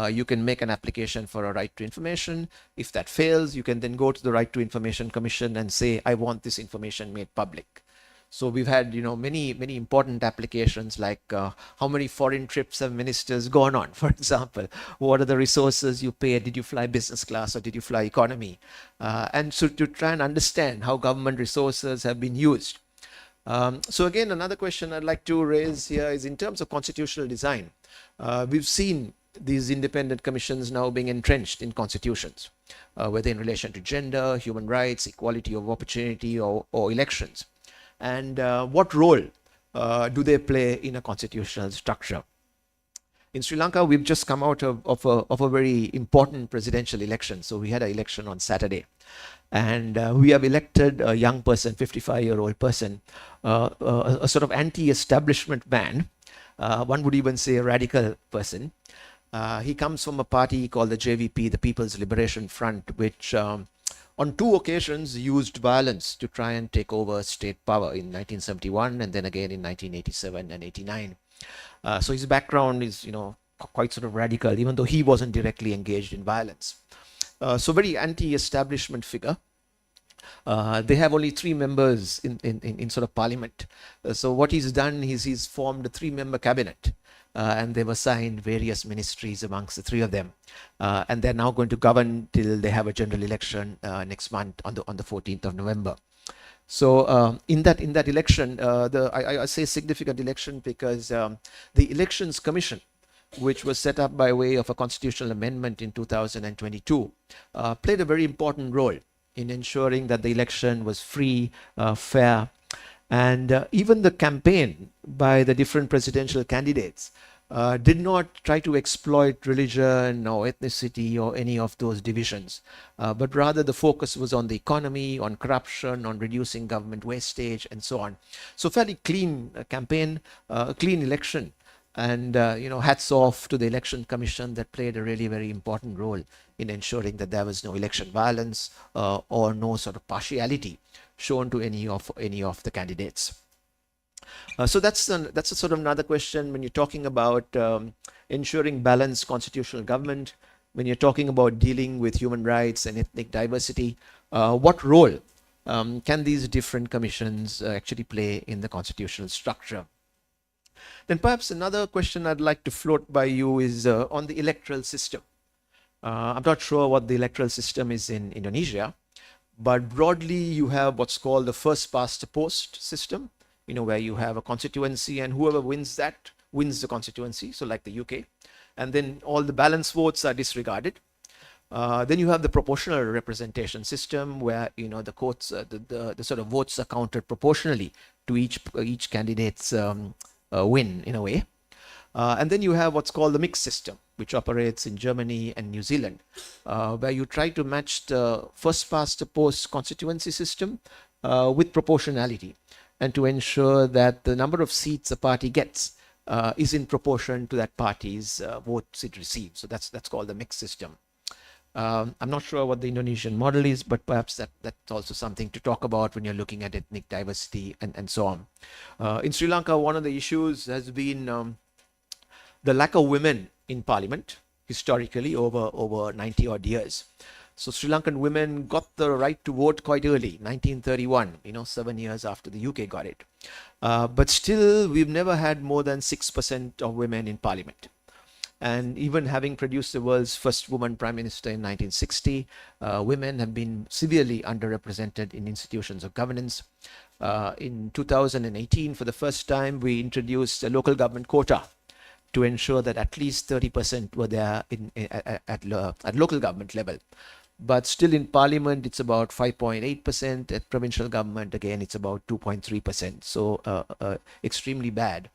you can make an application for a right to information. If that fails, you can then go to the Right to Information Commission and say, I want this information made public. So we've had, many important applications like how many foreign trips have ministers gone on, for example. What are the resources you pay? Did you fly business class or did you fly economy? And so to try and understand how government resources have been used. So again, another question I'd like to raise here is in terms of constitutional design. We've seen these independent commissions now being entrenched in constitutions, whether in relation to gender, human rights, equality of opportunity, or elections. And what role do they play in a constitutional structure? In Sri Lanka, we've just come out of a very important presidential election. So we had an election on Saturday. And we have elected a young person, 55-year-old person, a sort of anti-establishment man. One would even say a radical person. He comes from a party called the JVP, the People's Liberation Front, which on 2 occasions used violence to try and take over state power in 1971 and then again in 1987 and 89. So his background is, quite sort of radical, even though he wasn't directly engaged in violence. So very anti-establishment figure. They have only 3 members in sort of parliament. So what he's done is he's formed a 3-member cabinet. And they've assigned various ministries amongst the 3 of them. And they're now going to govern till they have a general election next month on the 14th of November. So in that election, I say significant election because the Elections Commission, which was set up by way of a constitutional amendment in 2022, played a very important role in ensuring that the election was free, fair, and even the campaign by the different presidential candidates did not try to exploit religion or ethnicity or any of those divisions, but rather the focus was on the economy, on corruption, on reducing government wastage, and so on. So fairly clean campaign, clean election. And, hats off to the Election Commission that played a really very important role in ensuring that there was no election violence or no sort of partiality shown to any of the candidates. So that's a sort of another question when you're talking about ensuring balanced constitutional government, when you're talking about dealing with human rights and ethnic diversity. What role can these different commissions actually play in the constitutional structure? Then perhaps another question I'd like to float by you is on the electoral system. I'm not sure what the electoral system is in Indonesia, but broadly you have what's called the first past the post system, where you have a constituency and whoever wins that wins the constituency, so like the UK, and then all the balance votes are disregarded. Then you have the proportional representation system where the courts, the sort of votes are counted proportionally to each candidate's win in a way. And then you have what's called the mixed system, which operates in Germany and New Zealand, where you try to match the first past the post constituency system with proportionality, and to ensure that the number of seats a party gets is in proportion to that party's votes it receives. So that's called the mixed system. I'm not sure what the Indonesian model is, but perhaps that's also something to talk about when you're looking at ethnic diversity and so on. In Sri Lanka, one of the issues has been the lack of women in parliament historically over 90 odd years. So Sri Lankan women got the right to vote quite early, 1931, 7 years after the UK got it. But still, we've never had more than 6% of women in parliament. And even having produced the world's first woman prime minister in 1960, women have been severely underrepresented in institutions of governance. In 2018, for the first time, we introduced a local government quota to ensure that at least 30% were there at local government level. But still in parliament, it's about 5.8%. At provincial government, again, it's about 2.3%. So extremely bad.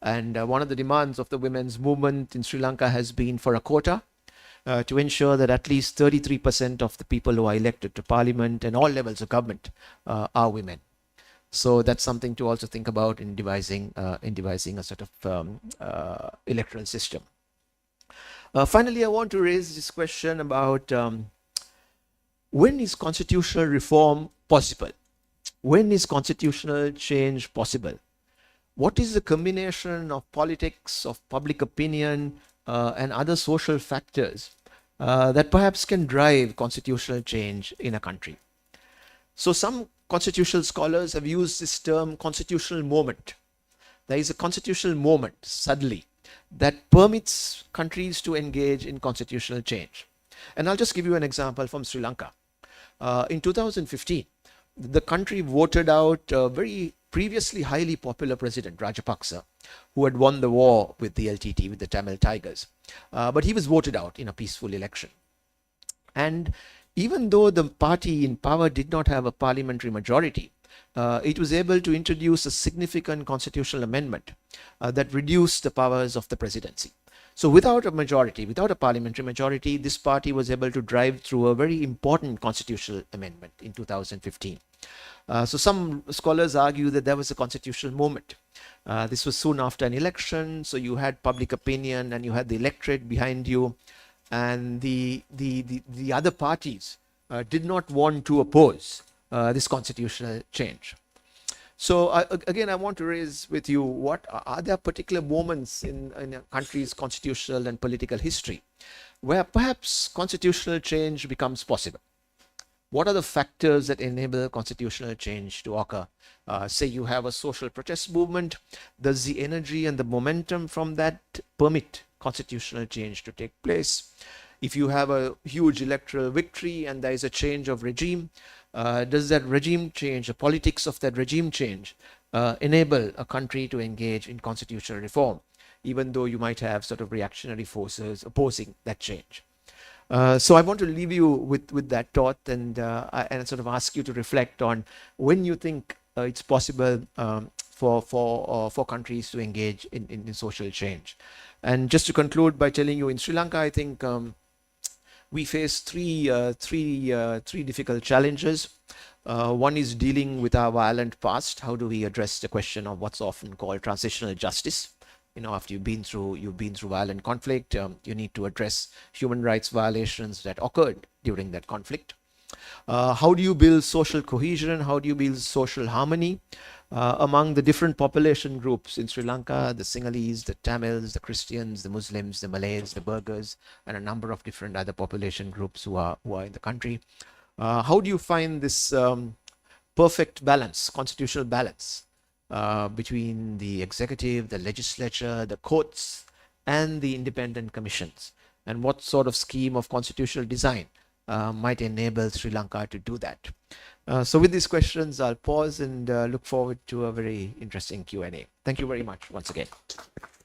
And one of the demands of the women's movement in Sri Lanka has been for a quota to ensure that at least 33% of the people who are elected to parliament and all levels of government are women. So that's something to also think about in devising a sort of electoral system. Finally, I want to raise this question about when is constitutional reform possible? When is constitutional change possible? What is the combination of politics, of public opinion, and other social factors that perhaps can drive constitutional change in a country? So some constitutional scholars have used this term constitutional moment. There is a constitutional moment, suddenly, that permits countries to engage in constitutional change. And I'll just give you an example from Sri Lanka. In 2015, the country voted out a very previously highly popular president, Rajapaksa, who had won the war with the LTT, with the Tamil Tigers. But he was voted out in a peaceful election. And even though the party in power did not have a parliamentary majority, it was able to introduce a significant constitutional amendment that reduced the powers of the presidency. So without a majority, without a parliamentary majority, this party was able to drive through a very important constitutional amendment in 2015. So some scholars argue that there was a constitutional moment. This was soon after an election, so you had public opinion and you had the electorate behind you, and the other parties did not want to oppose this constitutional change. So again, I want to raise with you, what are there particular moments in a country's constitutional and political history where perhaps constitutional change becomes possible? What are the factors that enable constitutional change to occur? Say you have a social protest movement. Does the energy and the momentum from that permit constitutional change to take place? If you have a huge electoral victory and there is a change of regime, does that regime change, the politics of that regime change, enable a country to engage in constitutional reform, even though you might have sort of reactionary forces opposing that change? So I want to leave you with that thought and sort of ask you to reflect on when you think it's possible for countries to engage in social change. And just to conclude by telling you, in Sri Lanka, I think we face three difficult challenges. One is dealing with our violent past. How do we address the question of what's often called transitional justice? After you've been through violent conflict, you need to address human rights violations that occurred during that conflict. How do you build social cohesion? How do you build social harmony among the different population groups in Sri Lanka, the Sinhalese, the Tamils, the Christians, the Muslims, the Malays, the Burghers, and a number of different other population groups who are in the country? How do you find this perfect balance, constitutional balance, between the executive, the legislature, the courts, and the independent commissions? And what sort of scheme of constitutional design might enable Sri Lanka to do that? So with these questions, I'll pause and look forward to a very interesting Q&A. Thank you very much once again.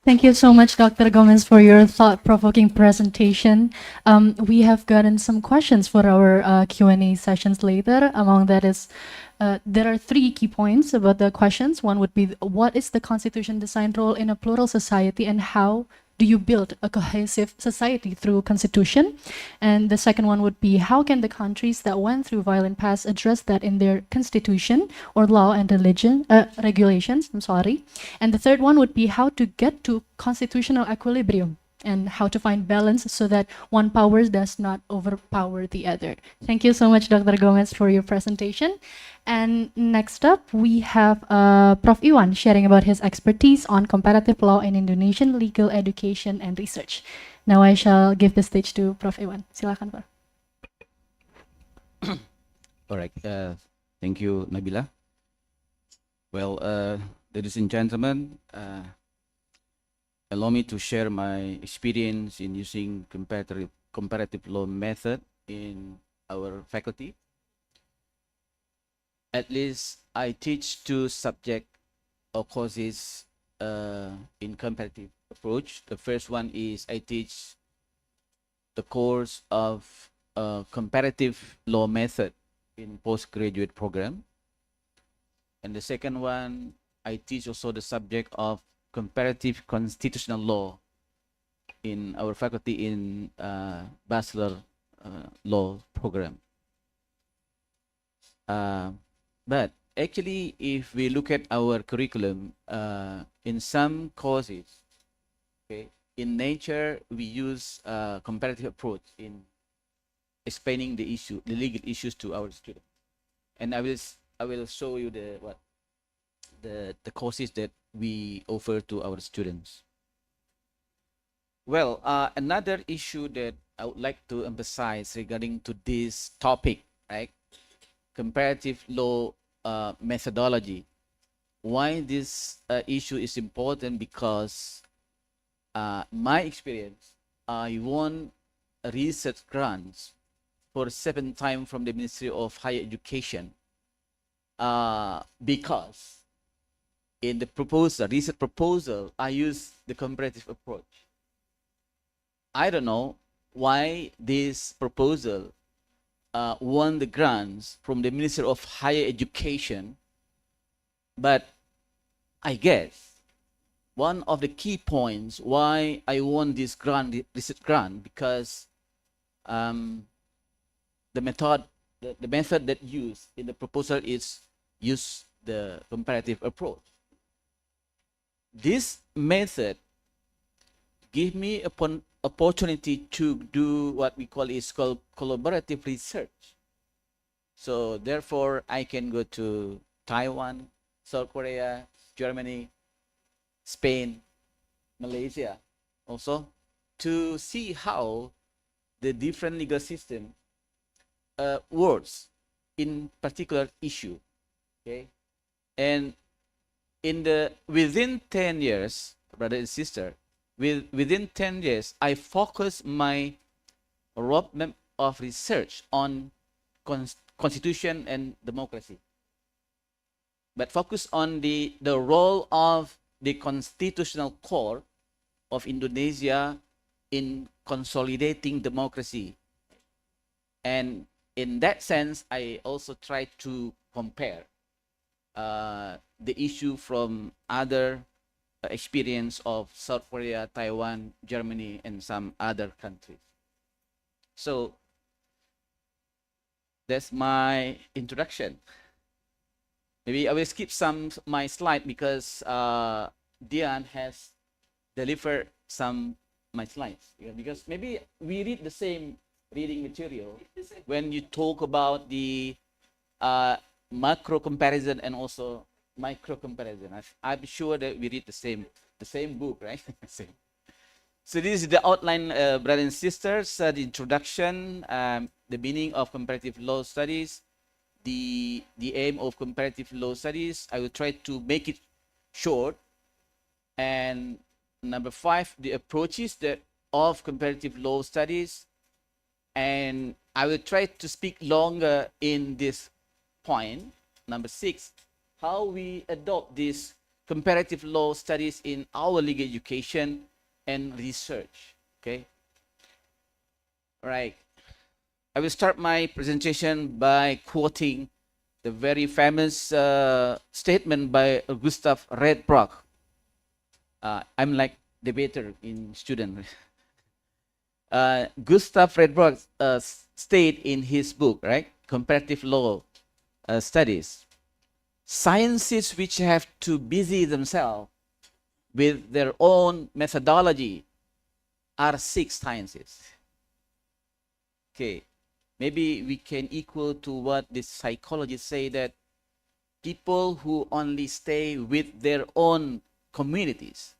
Thank you so much, Dr. Gomez, for your thought-provoking presentation. We have gotten some questions for our Q&A sessions later. Among that is, there are 3 key points about the questions. One would be, what is the Constitution design role in a plural society, and how do you build a cohesive society through Constitution? And the second one would be, how can the countries that went through violent past address that in their constitution or law and regulations? And the third one would be, how to get to constitutional equilibrium and how to find balance so that one power does not overpower the other. Thank you so much, Dr. Gomez, for your presentation. And next up, we have Prof. Iwan sharing about his expertise on comparative law in Indonesian legal education and research. Now I shall give the stage to Prof. Iwan. Silakan, Prof. All right. Thank you, Nabila. Well, ladies and gentlemen, allow me to share my experience in using comparative law method in our faculty. At least I teach 2 subject or courses in comparative approach. The first one is I teach the course of comparative law method in postgraduate program. And the second one, I teach also the subject of comparative constitutional law in our faculty in bachelor law program. But actually, if we look at our curriculum, in some courses, okay, in nature, we use comparative approach in explaining the issue, the legal issues to our students. And I will show you the courses that we offer to our students. Well, another issue that I would like to emphasize regarding to this topic, right? Comparative law methodology. Why this issue is important? Because my experience, I won research grants for 7 times from the Ministry of Higher Education because in the proposal, research proposal, I use the comparative approach. I don't know why this proposal won the grants from the Ministry of Higher Education, but I guess one of the key points why I won this grant, research grant, because the method that used in the proposal is use the comparative approach. This method give me an opportunity to do what we call collaborative research. So therefore, I can go to Taiwan, South Korea, Germany, Spain, Malaysia, also to see how the different legal system works in particular issue. Okay, and within 10 years, brother and sister, within 10 years, I focus my roadmap of research on constitution and democracy, but focus on the role of the constitutional core of Indonesia in consolidating democracy. And in that sense, I also try to compare the issue from other experience of South Korea, Taiwan, Germany, and some other countries. So that's my introduction. Maybe I will skip my slide because Dian has delivered my slides. Yeah, because maybe we read the same reading material when you talk about the macro comparison and also micro comparison. I'm sure that we read the same book, right? Same. So this is the outline, brothers and sisters, the introduction, the meaning of comparative law studies, the aim of comparative law studies. I will try to make it short. And number 5, the approaches of comparative law studies. And I will try to speak longer in this point. Number 6, how we adopt these comparative law studies in our legal education and research. Okay. All right. I will start my presentation by quoting the very famous statement by Gustav Redbrock. I'm like debater in student. Gustav Redbrock state in his book, right, Comparative Law Studies, sciences which have to busy themselves with their own methodology are 6 sciences. Okay, maybe we can equal to what the psychologists say, that people who only stay with their own communities,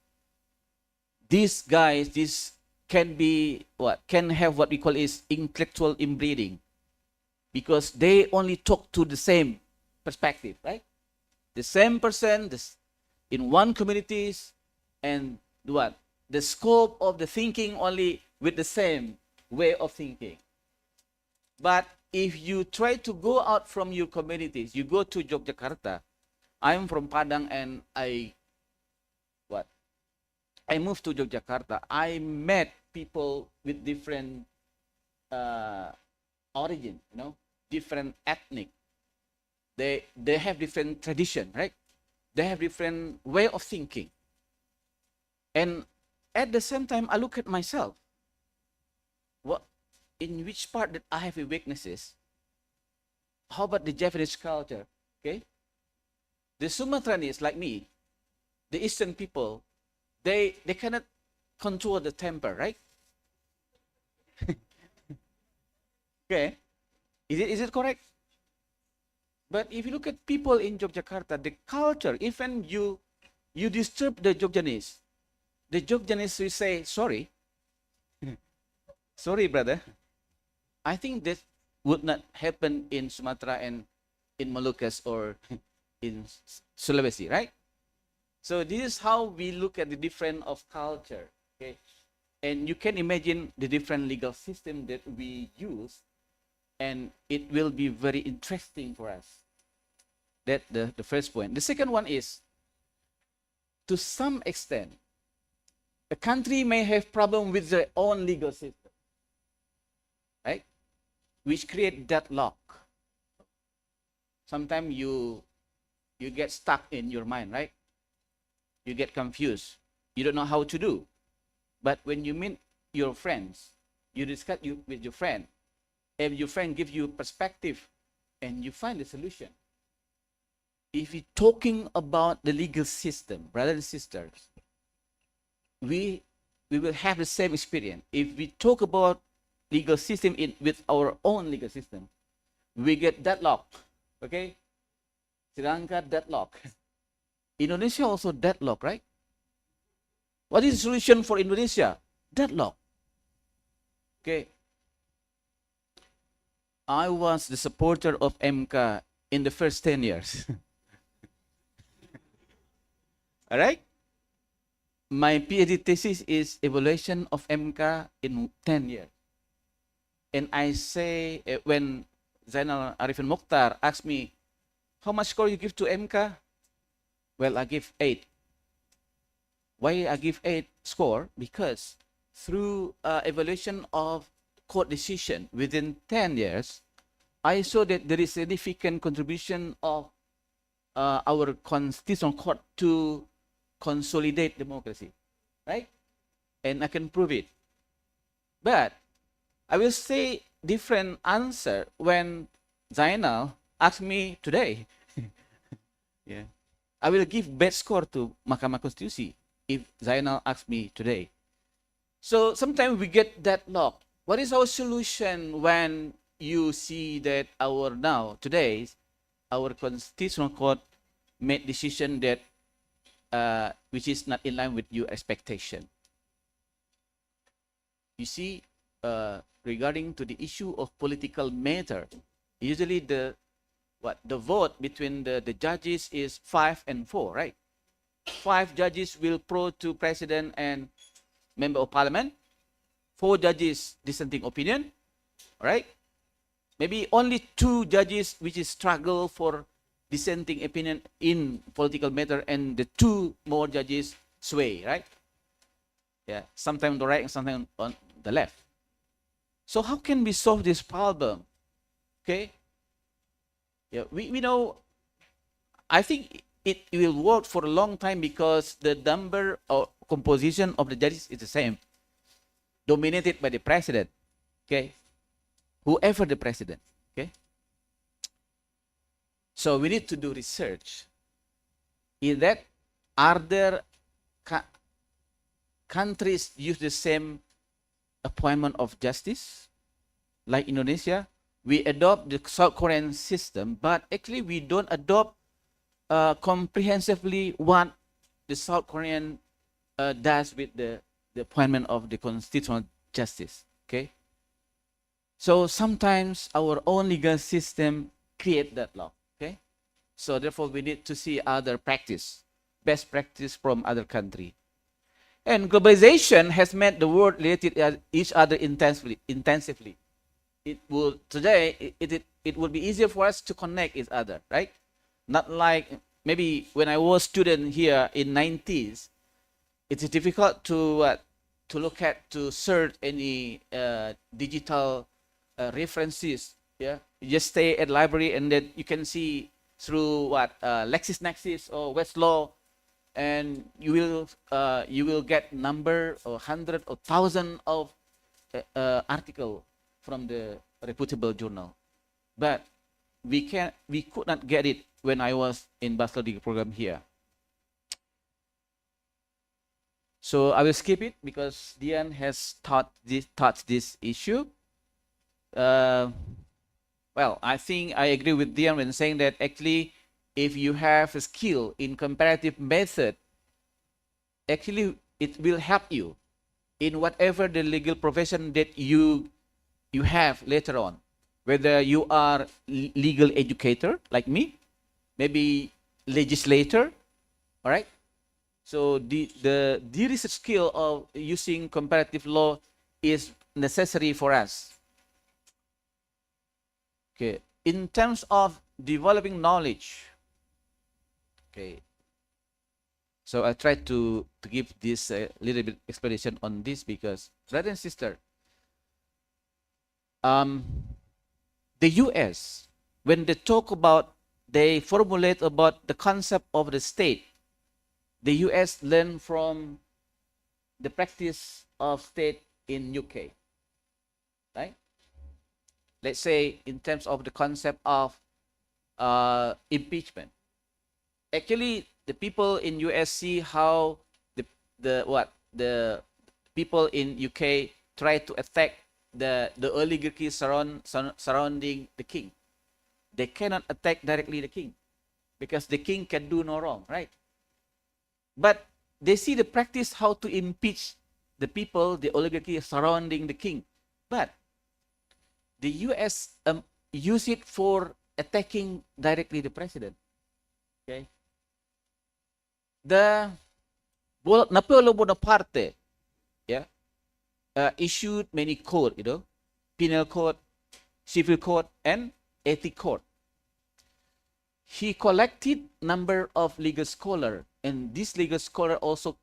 these guys, this can be can have what we call is intellectual inbreeding, because they only talk to the same perspective, right? The same person in one communities, and the scope of the thinking only with the same way of thinking. But if you try to go out from your communities, you go to Yogyakarta. I'm from Padang, and I moved to Yogyakarta. I met people with different origin, different ethnic. They have different tradition, right? They have different way of thinking. And at the same time, I look at myself. In which part that I have weaknesses? How about the Japanese culture? Okay, the Sumatranese like me, the Eastern people, they cannot control the temper, right? Okay, is it correct? But if you look at people in Yogyakarta, the culture, even you disturb the Jogjanese will say, sorry, sorry, brother. I think this would not happen in Sumatra and in Moluccas or in Sulawesi, right? So this is how we look at the difference of culture, okay? And you can imagine the different legal system that we use, and it will be very interesting for us. That's the first point. The second one is, to some extent, a country may have problem with their own legal system, right? Which create deadlock. Sometimes you get stuck in your mind, right? You get confused. You don't know how to do. But when you meet your friends, you discuss with your friend, and your friend gives you perspective, and you find a solution. If we're talking about the legal system, brothers and sisters, we will have the same experience. If we talk about legal system with our own legal system, we get deadlock. Okay? Sri Lanka deadlock. Indonesia also deadlock, right? What is the solution for Indonesia? Deadlock. Okay. I was the supporter of MK in the first 10 years. All right? My PhD thesis is evaluation of MK in 10 years. And I say, when Zainal Arifin Mokhtar asked me, how much score you give to MK? Well, I give 8. Why I give 8 score? Because through evaluation of court decision within 10 years, I saw that there is significant contribution of our constitutional court to consolidate democracy, right? And I can prove it. But I will say different answer when Zainal asked me today. Yeah, I will give bad score to Mahkamah Konstitusi if Zainal asks me today. So sometimes we get deadlocked. What is our solution when you see that today, our constitutional court made decision that which is not in line with your expectation? You see, regarding to the issue of political matter, usually the vote between the judges is 5 and 4, right? 5 judges will pro to president and member of parliament. 4 judges dissenting opinion, right? Maybe only 2 judges which is struggle for dissenting opinion in political matter, and the 2 more judges sway, right? Yeah, sometimes on the right and sometimes on the left. So how can we solve this problem? Okay. Yeah, we know, I think it will work for a long time because the number or composition of the judges is the same, dominated by the president. Okay. Whoever the president. Okay. So we need to do research. In that, are there countries use the same appointment of justice, like Indonesia, we adopt the South Korean system, but actually we don't adopt comprehensively what the South Korean does with the appointment of the constitutional justice. Okay, so sometimes our own legal system create that law. Okay, so therefore we need to see other practice, best practice from other country. And globalization has made the world related to each other intensively. It will today it would be easier for us to connect each other, right? Not like maybe when I was student here in 90s, it is difficult to look at, to search any digital references. Yeah, you just stay at library and then you can see through LexisNexis or Westlaw, and you will get number or hundred or thousand of article from the reputable journal. But we could not get it when I was in bachelor degree program here. So I will skip it because Dian has taught this issue. Well, I think I agree with Dian when saying that actually, if you have a skill in comparative method, actually it will help you in whatever the legal profession that you have later on. Whether you are legal educator like me, maybe legislator, all right? So the research skill of using comparative law is necessary for us. Okay, in terms of developing knowledge, okay, so I try to give this little bit explanation on this because, brother and sister, the US, when they talk about, they formulate about the concept of the state, the US learned from the practice of state in UK, right? Let's say in terms of the concept of impeachment. Actually, the people in US see how the people in UK try to attack the oligarchy surrounding the king. They cannot attack directly the king because the king can do no wrong, right? But they see the practice how to impeach the people, the oligarchy surrounding the king. But the US use it for attacking directly the president. Okay. The Napoleon Bonaparte, yeah, issued many code, penal code, civil code, and ethic code. He collected number of legal scholars, and this legal scholar also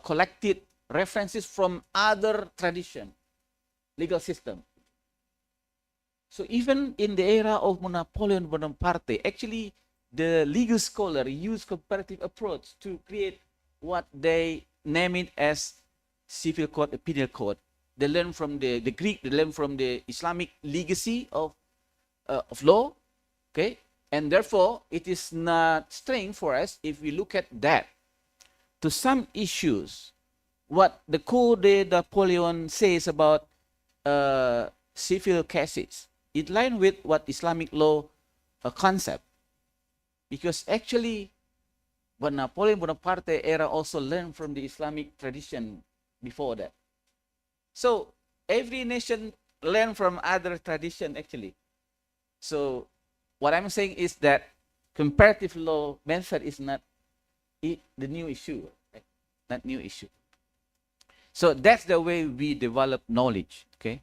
collected references from other tradition, legal system. So even in the era of Napoleon Bonaparte, actually the legal scholar used comparative approach to create what they name it as civil code, a penal code. They learn from the Greek, they learn from the Islamic legacy of law, okay? And therefore, it is not strange for us if we look at that. To some issues, what the Code de Napoleon says about civil cases, it lines with what Islamic law concept. Because actually, what Napoleon Bonaparte era also learned from the Islamic tradition before that. So every nation learn from other tradition actually. So what I'm saying is that comparative law method is not the new issue, right? Not new issue. So that's the way we develop knowledge, okay?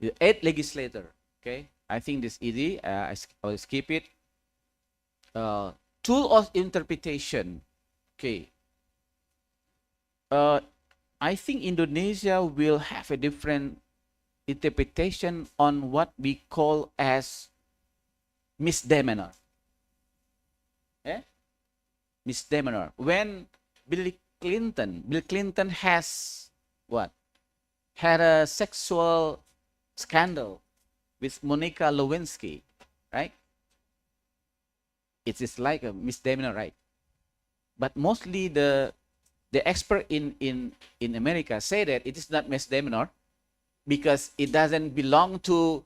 The 8th legislator, okay? I think this easy. I will skip it. Tool of interpretation, okay? I think Indonesia will have a different interpretation on what we call as misdemeanor. Misdemeanor. When Bill Clinton has what? Had a sexual scandal with Monica Lewinsky, right? It is like a misdemeanor, right? But mostly the the expert in America say that it is not misdemeanor because it doesn't belong to,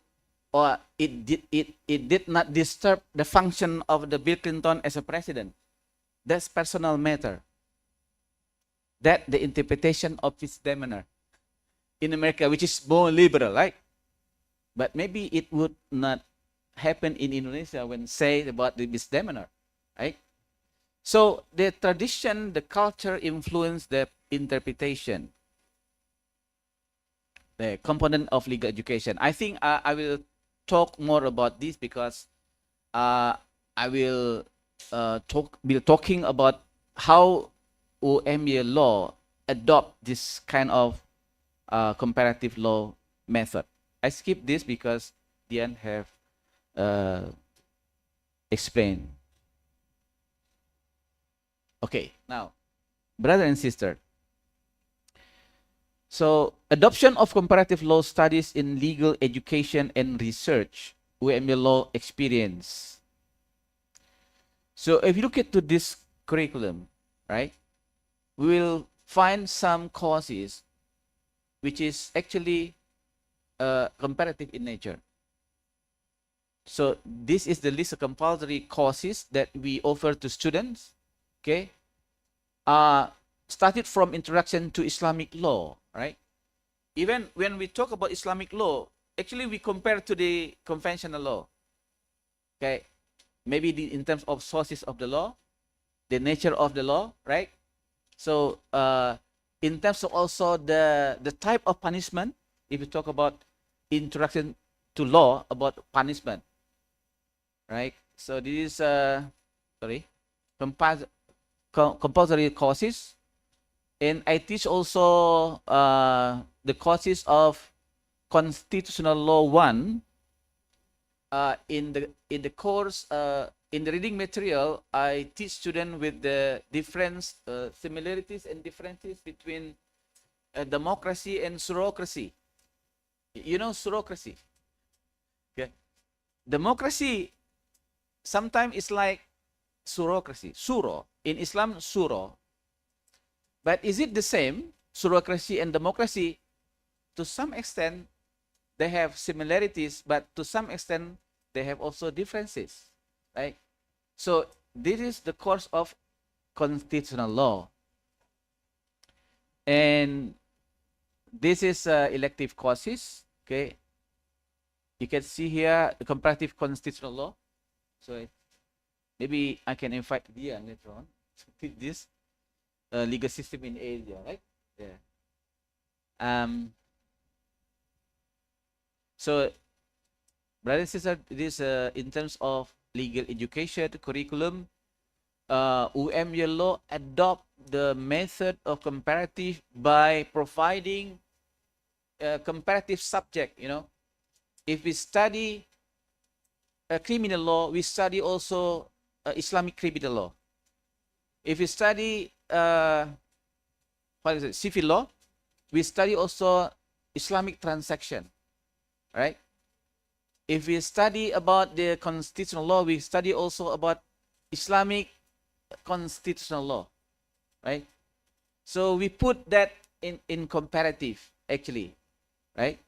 or it did not disturb the function of the Bill Clinton as a president. That's personal matter. That the interpretation of misdemeanor in America, which is more liberal, right? But maybe it would not happen in Indonesia when say about the misdemeanor, right? So the tradition, the culture influence the interpretation, the component of legal education. I think I will talk more about this because I will be talking about how UMY law adopt this kind of comparative law method. I skip this because Dian have explained. Okay, now, brother and sister. So, adoption of comparative law studies in legal education and research, UMY law experience. So, if you look at to this curriculum, right, we will find some courses which is actually comparative in nature. So, this is the list of compulsory courses that we offer to students. Okay, started from introduction to Islamic law, right? Even when we talk about Islamic law, actually we compare to the conventional law. Okay, maybe in terms of sources of the law, the nature of the law, right? So in terms of also the type of punishment, if you talk about introduction to law about punishment, right? So this is compulsory courses, and I teach also the courses of Constitutional Law 1. In the course in the reading material, I teach students with the different similarities and differences between democracy and surocracy. You know surocracy. Okay, democracy sometimes is like surocracy. Suro in Islam, suro. But is it the same, surocracy and democracy? To some extent, they have similarities, but to some extent, they have also differences, right? So this is the course of constitutional law. And this is elective courses, okay? You can see here the comparative constitutional law. So maybe I can invite Dian later on to teach this legal system in Asia, right? Yeah. So, brothers and sisters, this in terms of legal education curriculum, UMY law adopt the method of comparative by providing a comparative subject. You know, if we study criminal law, we study also Islamic criminal law. If we study civil law, we study also Islamic transaction, right? If we study about the constitutional law, we study also about Islamic constitutional law, right? So we put that in comparative, actually, right?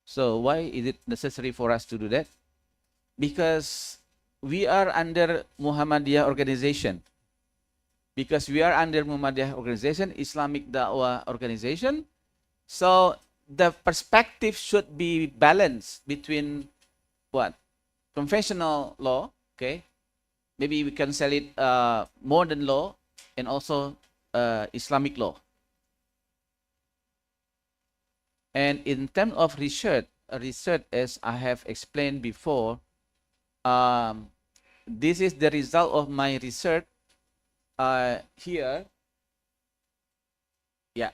So why is it necessary for us to do that? Because we are under Muhammadiyah organization. Because we are under Muhammadiyah organization, Islamic Da'wah organization. So the perspective should be balanced between what? Conventional law, okay? Maybe we can sell it modern law and also Islamic law. And in terms of research, as I have explained before, this is the result of my research here. Yeah.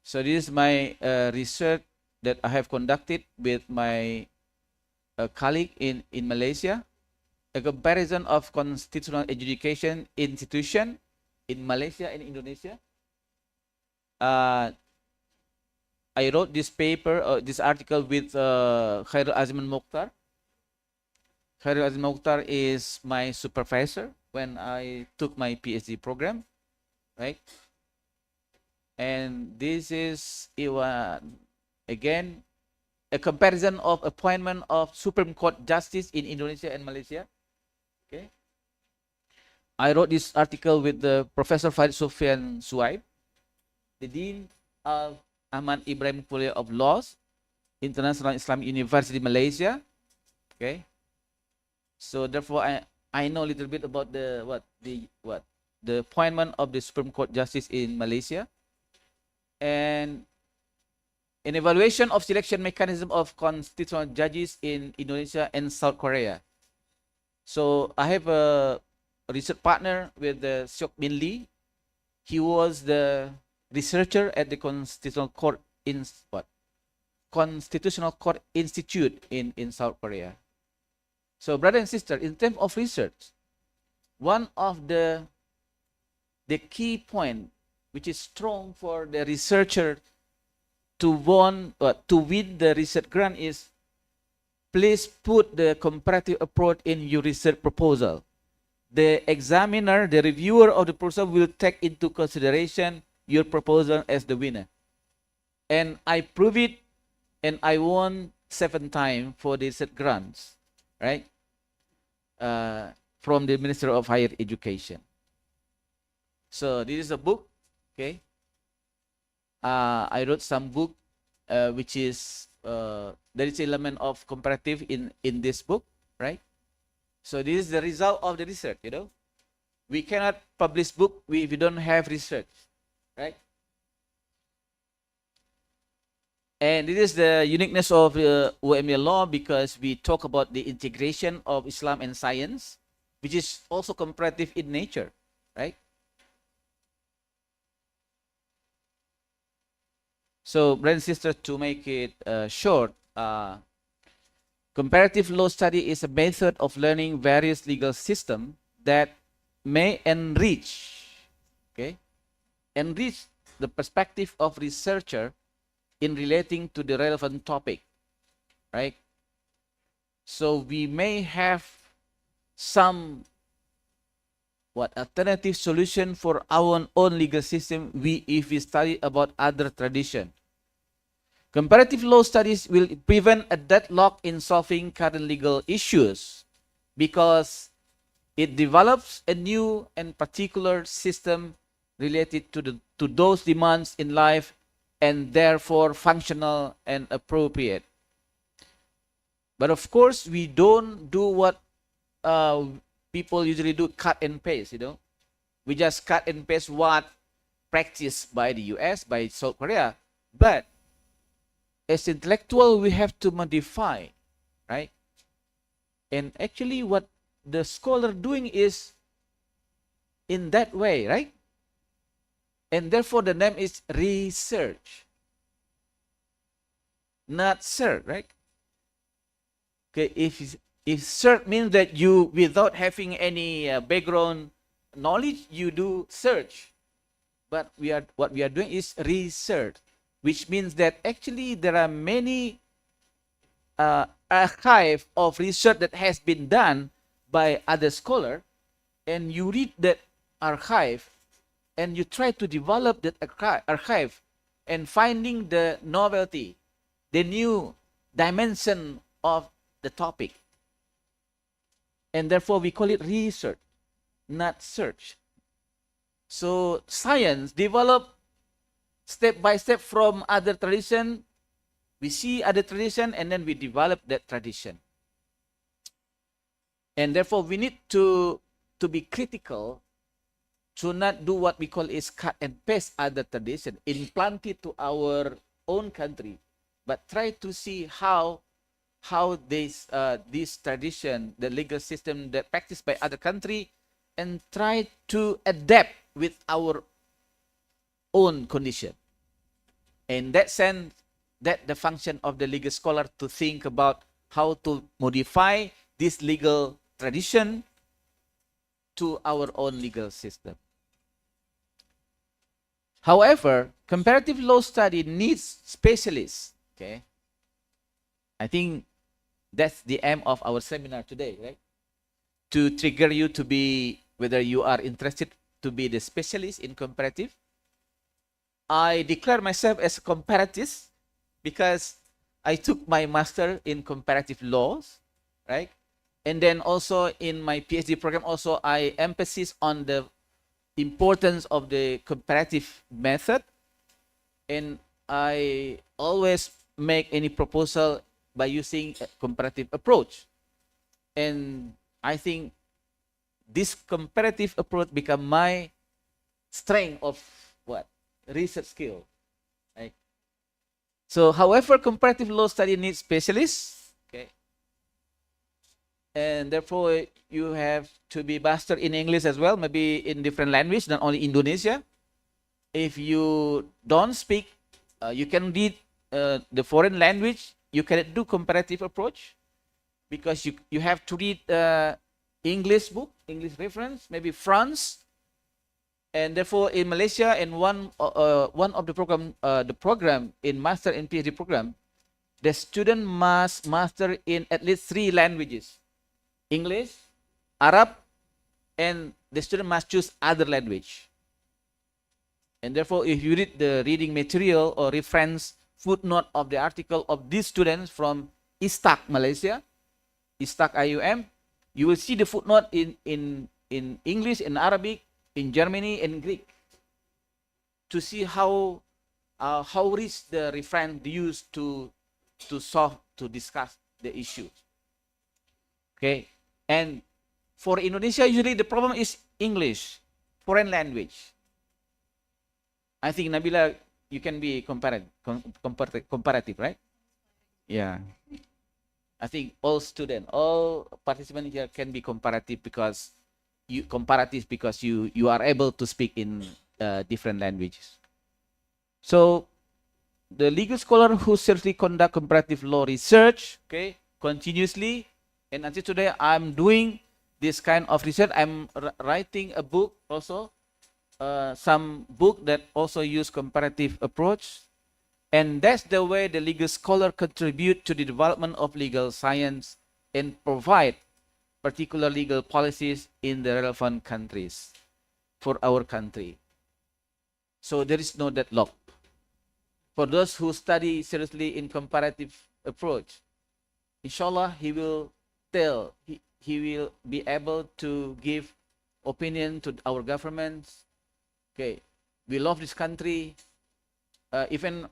So this is my research that I have conducted with my colleague in Malaysia. A comparison of constitutional education institution in Malaysia and Indonesia. I wrote this paper, this article with Khairul Azman Mokhtar. Khairul Azman Mokhtar is my supervisor when I took my PhD program, right? And this is again a comparison of appointment of Supreme Court justice in Indonesia and Malaysia. Okay, I wrote this article with the Professor Farid Sofian Suaib, the Dean of Ahmad Ibrahim College of Laws, International Islamic University, Malaysia. Okay, so therefore I know a little bit about the appointment of the Supreme Court justice in Malaysia, and an evaluation of selection mechanism of constitutional judges in Indonesia and South Korea. So I have a research partner with Seok Min Lee. He was the researcher at the Constitutional Court Institute in South Korea. So brother and sister, in terms of research, one of the key point which is strong for the researcher to win the research grant is, please put the comparative approach in your research proposal. The examiner, the reviewer of the proposal will take into consideration your proposal as the winner. And I prove it, and I won 7 times for the research grants, right? From the Ministry of Higher Education. So this is a book, okay? I wrote some book, which is there is element of comparative in this book, right? So this is the result of the research. You know, we cannot publish book if we don't have research, right? And this is the uniqueness of UML law, because we talk about the integration of Islam and science, which is also comparative in nature, right? So, brothers and sisters, to make it short, comparative law study is a method of learning various legal systems that may enrich the perspective of researcher in relating to the relevant topic, right? So we may have some alternative solution for our own legal system if we study about other tradition. Comparative law studies will prevent a deadlock in solving current legal issues, because it develops a new and particular system related to those demands in life, and therefore functional and appropriate. But of course, we don't do what people usually do, cut and paste, you know. We just cut and paste what practiced by the US, by South Korea. But as intellectual, we have to modify, right? And actually what the scholar doing is in that way, right? And therefore the name is research, not search, right? Okay, if search means that you, without having any background knowledge, you do search. But what we are doing is research, which means that actually there are many archive of research that has been done by other scholar, and you read that archive and you try to develop that archive and finding the novelty, the new dimension of the topic. And therefore we call it research, not search. So science develop step by step from other tradition. We see other tradition and then we develop that tradition. And therefore we need to be critical, to not do what we call is cut and paste other tradition, implant it to our own country, but try to see how this tradition, the legal system that practiced by other country, and try to adapt with our own condition. In that sense, that the function of the legal scholar, to think about how to modify this legal tradition to our own legal system. However, comparative law study needs specialists. Okay, I think that's the aim of our seminar today, right? To trigger you to be whether you are interested to be the specialist in comparative. I declare myself as a comparatist because I took my master in comparative laws, right? And then also in my PhD program, also I emphasis on the importance of the comparative method, and I always make any proposal by using a comparative approach. And I think this comparative approach become my strength of what? Research skill. Right? So, however, comparative law study needs specialists, okay? And therefore, you have to be master in English as well, maybe in different language, not only Indonesia. If you don't speak, you can read the foreign language, you cannot do comparative approach because you have to read English book, English reference, maybe France. And therefore, in Malaysia, in one of the program in master and PhD program, the student must master in at least 3 languages: English, Arab, and the student must choose other language. And therefore, if you read the reading material or reference footnote of the article of these students from ISTAK Malaysia, ISTAK IUM, you will see the footnote in English, in Arabic, in Germany, and Greek, to see how rich the reference used to discuss the issue. Okay, and for Indonesia, usually the problem is English, foreign language. I think Nabila, you can be comparative, right? Yeah. I think all participants here can be comparative because you are able to speak in different languages. So the legal scholar who seriously conduct comparative law research, okay, continuously, and until today I'm doing this kind of research. I'm writing a book also, some book that also use comparative approach, and that's the way the legal scholar contribute to the development of legal science and provide particular legal policies in the relevant countries for our country. So there is no deadlock. For those who study seriously in comparative approach, inshallah, he will be able to give opinion to our governments. Okay, we love this country. Even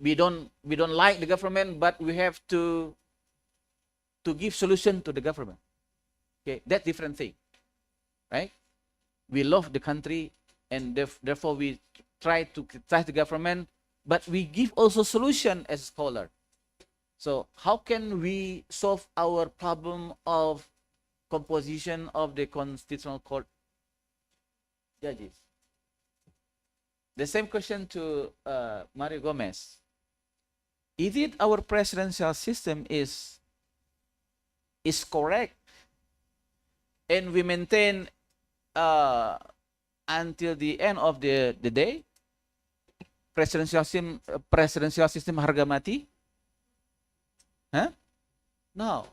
we don't like the government, but we have to give solution to the government. Okay, that's different thing, right? We love the country, and therefore we try to criticize the government, but we give also solution as a scholar. So how can we solve our problem of composition of the Constitutional Court judges? The same question to Mario Gomez. Is it our presidential system is correct, and we maintain until the end of the day presidential system harga mati? Huh? No.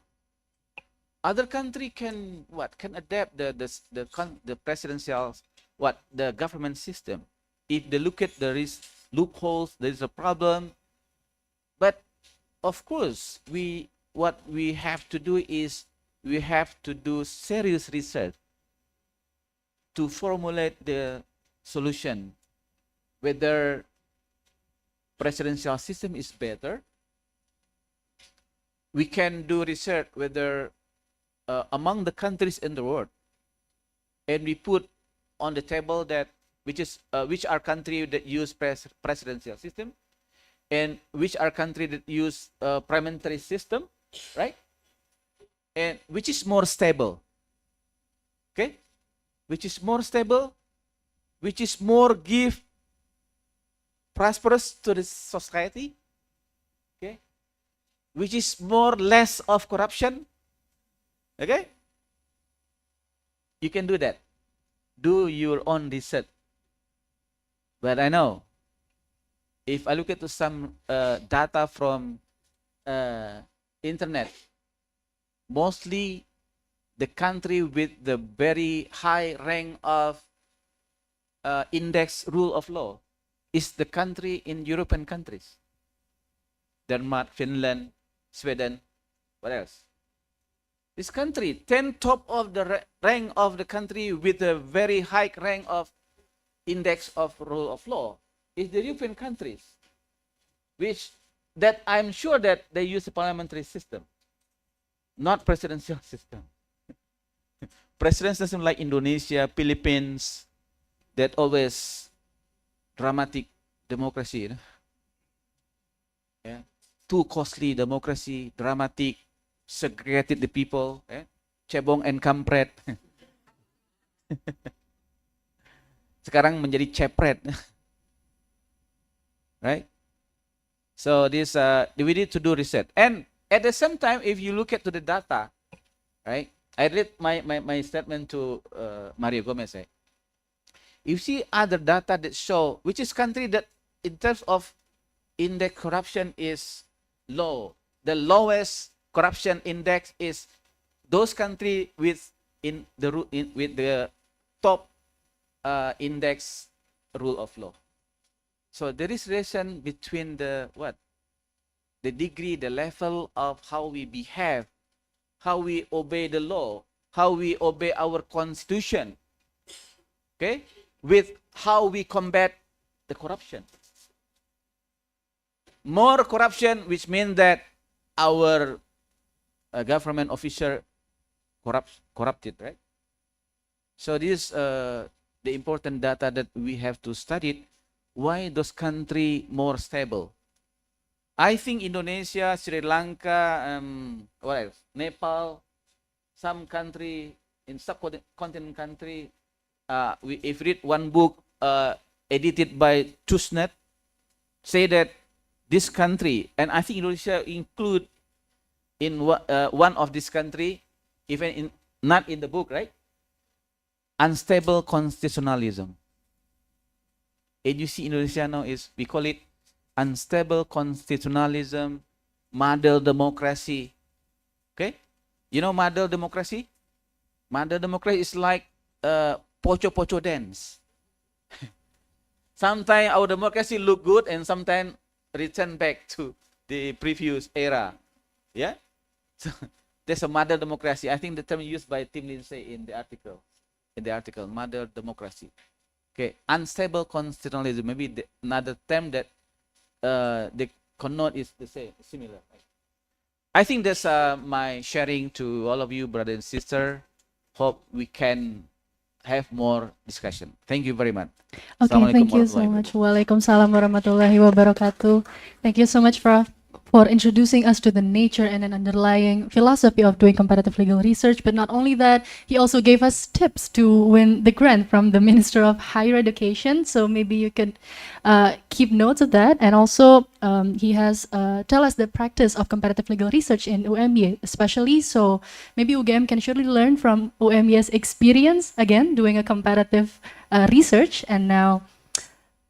Other country can adapt the presidential the government system. If they look at there is loopholes, there is a problem. But of course, what we have to do is we have to do serious research to formulate the solution, whether presidential system is better. We can do research whether among the countries in the world, and we put on the table that which are countries that use presidential system, and which are countries that use parliamentary system, right? And which is more stable? Okay, which is more stable? Which is more give prosperous to the society? Okay, which is more less of corruption? Okay, you can do that. Do your own research. But I know, if I look at some data from internet, mostly the country with the very high rank of index rule of law is the country in European countries. Denmark, Finland, Sweden, what else? This country, 10 top of the rank of the country with a very high rank of index of rule of law is the European countries, which that I'm sure that they use a parliamentary system, not presidential system. Presidential system like Indonesia, Philippines, that always dramatic democracy. You know? Yeah. Too costly democracy, dramatic, segregated the people, cebong and kampret. Sekarang menjadi cepret. Right? So this we need to do research. And at the same time, if you look at to the data, right? I read my statement to Mario Gomez. You see other data that show which is country that in terms of index corruption is low. The lowest corruption index is those country with the top index rule of law. So there is relation between the degree, the level of how we behave, how we obey the law, how we obey our constitution, okay, with how we combat the corruption. More corruption, which means that our government officer corrupted, right? So this the important data that we have to study. Why those country more stable? I think Indonesia, Sri Lanka, what else? Nepal, some country in subcontinent country. If read one book edited by Tusnet, say that this country, and I think Indonesia include in one of this country, even not in the book, right? Unstable constitutionalism. And you see Indonesia now is, we call it unstable constitutionalism, model democracy. Okay? You know model democracy? Model democracy is like pocho-pocho dance. Sometimes our democracy look good and sometimes return back to the previous era. Yeah? So there's a model democracy. I think the term used by Tim Lindsay in the article, model democracy. Okay, unstable constitutionalism, maybe another term that the connote is the same, similar. I think that's my sharing to all of you, brother and sister. Hope we can have more discussion. Thank you very much. Okay, thank you so much. Waalaikumsalam warahmatullahi wabarakatuh. Thank you so much for introducing us to the nature and an underlying philosophy of doing comparative legal research. But not only that, he also gave us tips to win the grant from the Minister of Higher Education. So maybe you could keep notes of that. And also, he has tell us the practice of comparative legal research in UMY especially. So maybe UGM can surely learn from UMY's experience, again, doing a comparative research. And now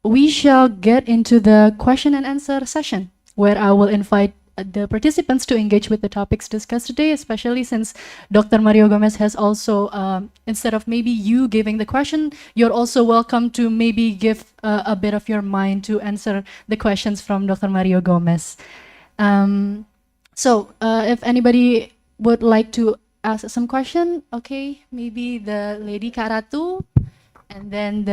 we shall get into the question and answer session, where I will invite the participants to engage with the topics discussed today, especially since Dr. Mario Gomez has also, instead of maybe you giving the question, you're also welcome to maybe give a bit of your mind to answer the questions from Dr. Mario Gomez. So if anybody would like to ask some question, okay, maybe the lady Karatu, and then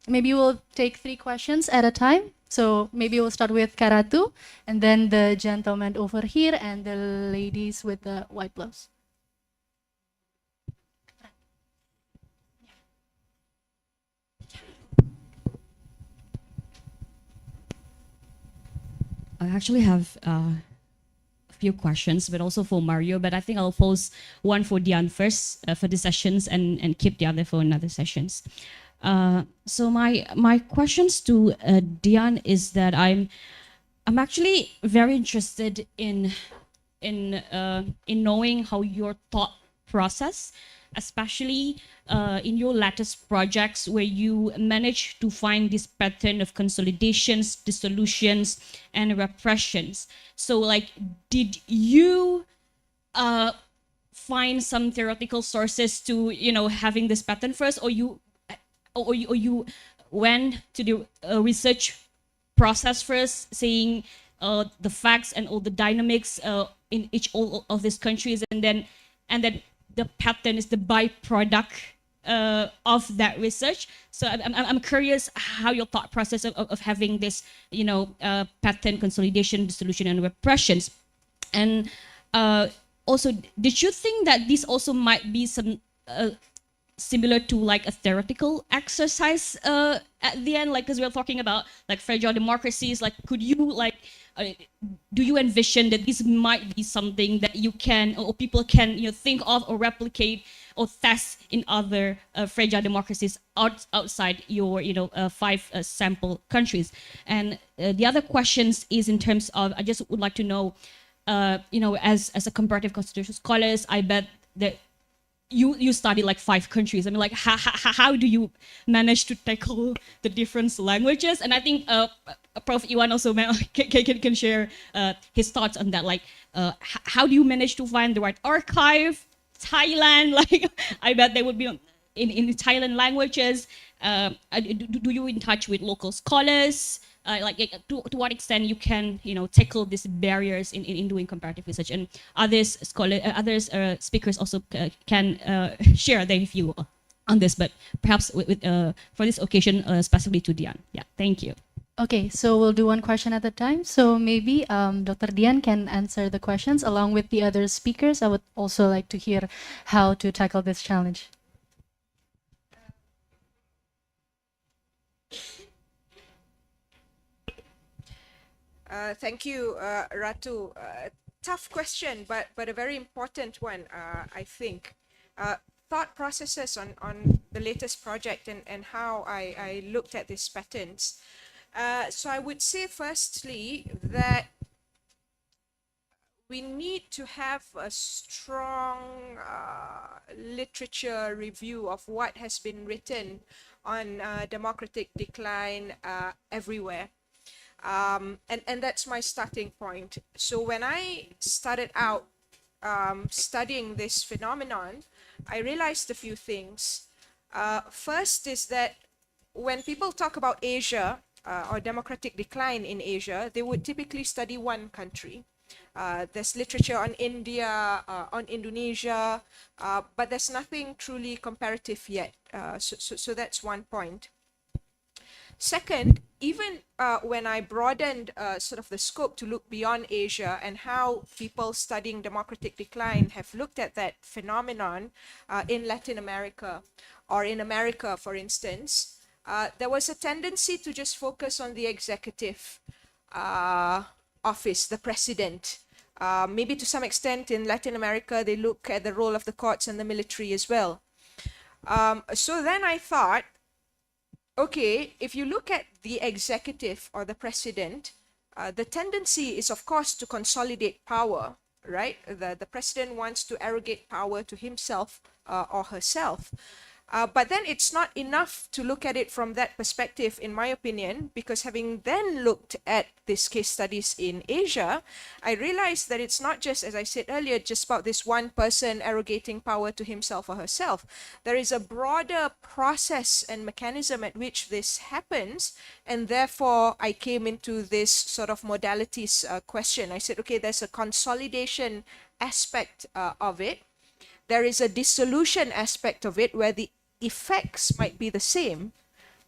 maybe we'll take 3 questions at a time. So maybe we'll start with Karatu, and then the gentleman over here, and the ladies with the white blouse. I actually have a few questions, but also for Mario, but I think I'll pose one for Dian first for the sessions and keep the other for another sessions. So my questions to Dian is that I'm actually very interested in knowing how your thought process, especially in your latest projects where you managed to find this pattern of consolidations, dissolutions, and repressions. So like, did you find some theoretical sources to, having this pattern first, or you went to the research process first, seeing the facts and all the dynamics in all of these countries, and then the pattern is the byproduct of that research. So I'm curious how your thought process of having this, pattern, consolidation, dissolution, and repressions. And also, did you think that this also might be some similar to like a theoretical exercise at the end, like, because we're talking about like fragile democracies, like, could you like do you envision that this might be something that you can, or people can, think of or replicate or test in other fragile democracies outside your, 5 sample countries? And the other questions is in terms of, I just would like to know, as a comparative constitutional scholars, I bet that you study like 5 countries. I mean, like, how do you manage to tackle the different languages? And I think Prof. Iwan also can share his thoughts on that. Like, how do you manage to find the right archive? Thailand, like, I bet they would be in Thailand languages. Do you in touch with local scholars? To what extent you can, tackle these barriers in doing comparative research, and others speakers also can share their view on this, but perhaps for this occasion specifically to Dian. Yeah, thank you. Okay, so we'll do one question at a time. So maybe Dr. Dian can answer the questions along with the other speakers. I would also like to hear how to tackle this challenge. Thank you, Ratu. Tough question, but a very important one, I think. Thought processes on the latest project and how I looked at these patterns. So I would say firstly that we need to have a strong literature review of what has been written on democratic decline everywhere. And that's my starting point. So when I started out studying this phenomenon, I realized a few things. First is that when people talk about Asia or democratic decline in Asia, they would typically study one country. There's literature on India, on Indonesia, but there's nothing truly comparative yet. So that's one point. Second, even when I broadened sort of the scope to look beyond Asia and how people studying democratic decline have looked at that phenomenon in Latin America or in America, for instance, there was a tendency to just focus on the executive office, the president. Maybe to some extent in Latin America, they look at the role of the courts and the military as well. So then I thought, okay, if you look at the executive or the president, the tendency is, of course, to consolidate power, right? The president wants to arrogate power to himself or herself. But then it's not enough to look at it from that perspective, in my opinion, because having then looked at these case studies in Asia, I realized that it's not just, as I said earlier, just about this one person arrogating power to himself or herself. There is a broader process and mechanism at which this happens, and therefore I came into this sort of modalities question. I said, okay, there's a consolidation aspect of it. There is a dissolution aspect of it where the effects might be the same,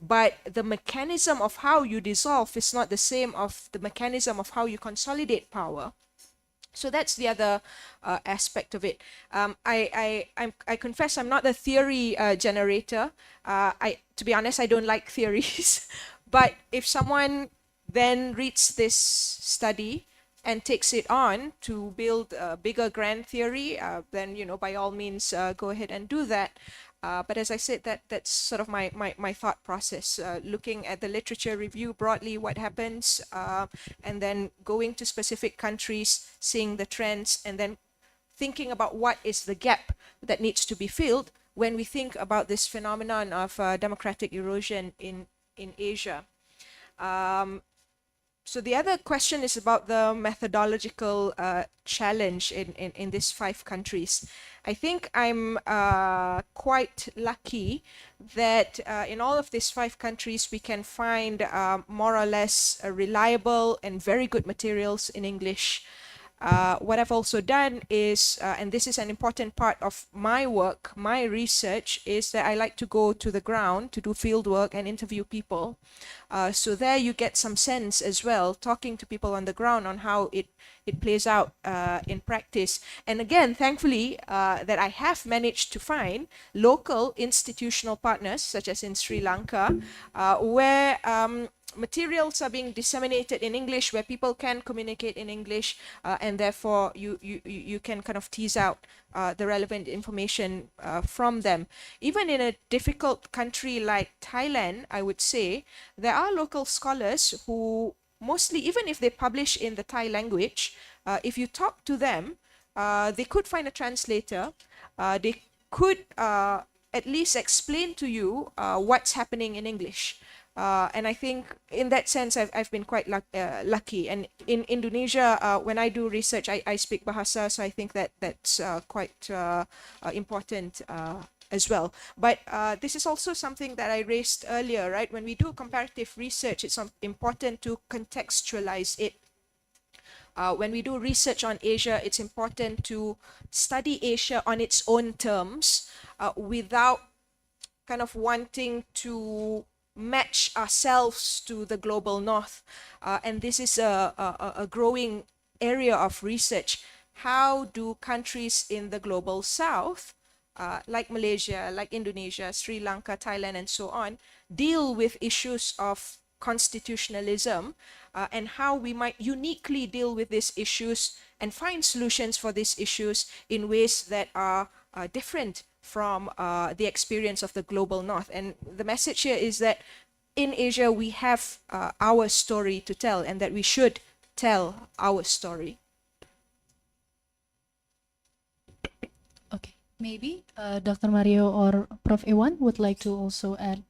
but the mechanism of how you dissolve is not the same of the mechanism of how you consolidate power. So that's the other aspect of it. I confess I'm not the theory generator. To be honest, I don't like theories. But if someone then reads this study and takes it on to build a bigger grand theory, then, by all means, go ahead and do that. But as I said, that's sort of my thought process, looking at the literature review broadly, what happens, and then going to specific countries, seeing the trends, and then thinking about what is the gap that needs to be filled when we think about this phenomenon of democratic erosion in Asia. So the other question is about the methodological challenge in these 5 countries. I think I'm quite lucky that in all of these 5 countries we can find more or less reliable and very good materials in English. What I've also done is, and this is an important part of my work, my research, is that I like to go to the ground to do field work and interview people. So there you get some sense as well, talking to people on the ground on how it plays out in practice. And again, thankfully, that I have managed to find local institutional partners, such as in Sri Lanka, where materials are being disseminated in English, where people can communicate in English, and therefore you can kind of tease out the relevant information from them. Even in a difficult country like Thailand, I would say, there are local scholars who mostly, even if they publish in the Thai language, if you talk to them, they could find a translator, they could at least explain to you what's happening in English. And I think in that sense, I've been quite lucky. And in Indonesia, when I do research, I speak Bahasa, so I think that's quite important as well. But this is also something that I raised earlier, right? When we do comparative research, it's important to contextualize it. When we do research on Asia, it's important to study Asia on its own terms without kind of wanting to match ourselves to the global north. And this is a growing area of research. How do countries in the global south, like Malaysia, like Indonesia, Sri Lanka, Thailand, and so on, deal with issues of constitutionalism, and how we might uniquely deal with these issues and find solutions for these issues in ways that are different from the experience of the global north. And the message here is that in Asia we have our story to tell, and that we should tell our story. Okay, maybe Dr. Mario or Prof. Iwan would like to also add.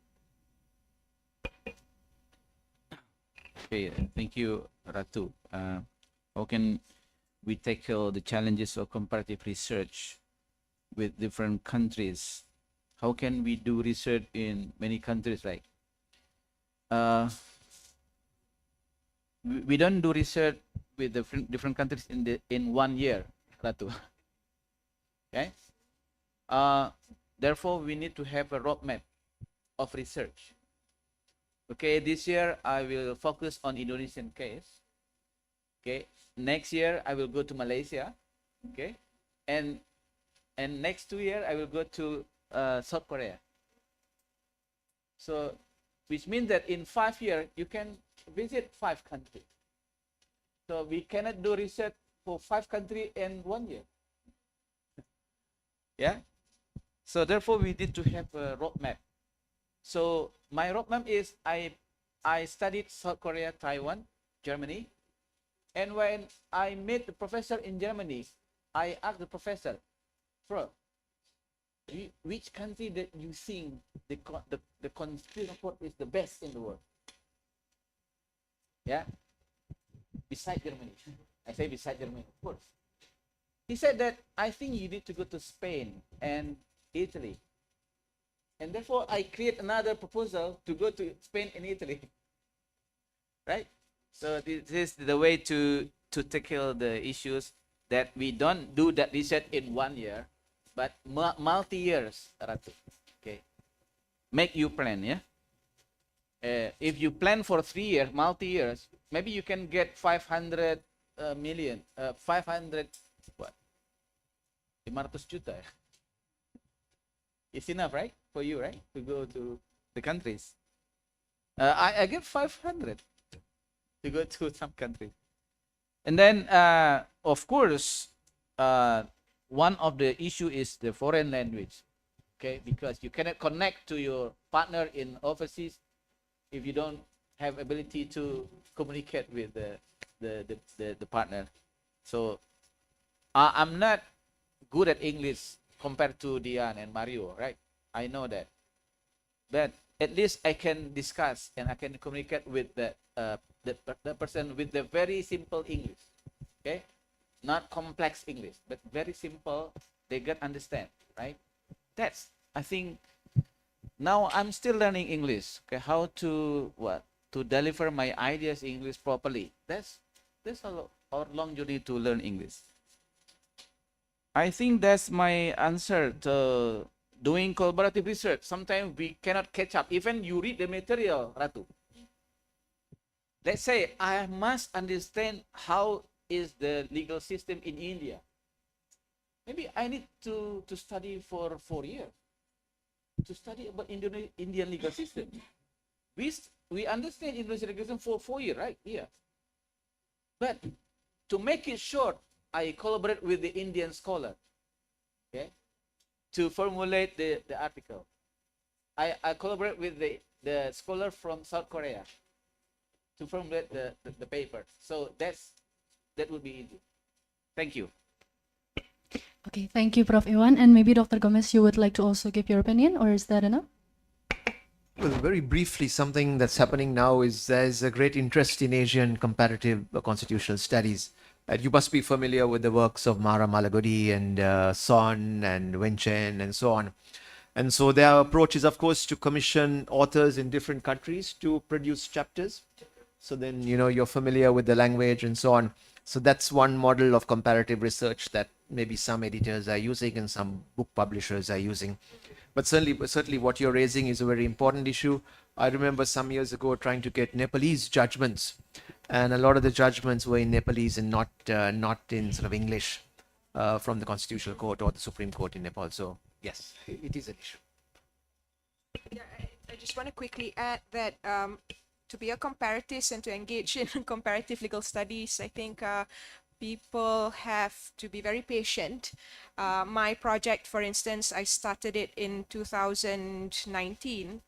Okay, thank you, Ratu. How can we tackle the challenges of comparative research with different countries? How can we do research in many countries? Like, we don't do research with different countries in 1 year, Ratu. Okay. Therefore, we need to have a roadmap of research. Okay, this year I will focus on Indonesian case. Okay, next year I will go to Malaysia. Okay, and next 2 years I will go to South Korea. So, which means that in 5 years you can visit 5 countries. So we cannot do research for 5 countries in 1 year. Yeah. So therefore we need to have a roadmap. So my roadmap is I studied South Korea, Taiwan, Germany, and when I met the professor in Germany, I asked the professor, "Bro, which country that you think the constitutional court is the best in the world?" Yeah, beside Germany. I say beside Germany, of course. He said that I think you need to go to Spain and Italy. And therefore, I create another proposal to go to Spain and Italy. Right? So this is the way to tackle the issues, that we don't do that research in 1 year, but multi-years, Ratu. Okay. Make you plan, yeah? If you plan for 3 years, multi-years, maybe you can get 500 million, 500, what? 500 juta. It's enough, right? For you, right? To go to the countries. I get 500 to go to some countries. And then, of course, one of the issue is the foreign language. Okay, because you cannot connect to your partner in overseas if you don't have ability to communicate with the partner. So I'm not good at English compared to Dian and Mario, right? I know that, but at least I can discuss and I can communicate with the the person with the very simple English, okay, not complex English, but very simple. They can understand, right? That's, I think, now I'm still learning English. Okay, how to deliver my ideas in English properly. That's our long journey to learn English. I think that's my answer to doing collaborative research. Sometimes we cannot catch up. Even you read the material, Ratu. Let's say I must understand how is the legal system in India. Maybe I need to study for 4 years to study about Indian legal system. We understand Indonesian legal system for 4 years, right? Yeah. But to make it short, I collaborate with the Indian scholar, okay, to formulate the article. I collaborate with the scholar from South Korea to formulate the paper. So that would be easy. Thank you. Okay, thank you, Prof. Iwan. And maybe Dr. Gomez, you would like to also give your opinion, or is that enough? Well, very briefly, something that's happening now is there's a great interest in Asian comparative constitutional studies. You must be familiar with the works of Mara Malagodi and Son and Wen Chen and so on. And so their approach is, of course, to commission authors in different countries to produce chapters. So then, you're familiar with the language and so on. So that's one model of comparative research that maybe some editors are using and some book publishers are using. But certainly what you're raising is a very important issue. I remember some years ago trying to get Nepalese judgments, and a lot of the judgments were in Nepalese and not in sort of English from the Constitutional Court or the Supreme Court in Nepal. So yes, it is an issue. Yeah, I just want to quickly add that to be a comparatist and to engage in comparative legal studies, I think people have to be very patient. My project, for instance, I started it in 2019.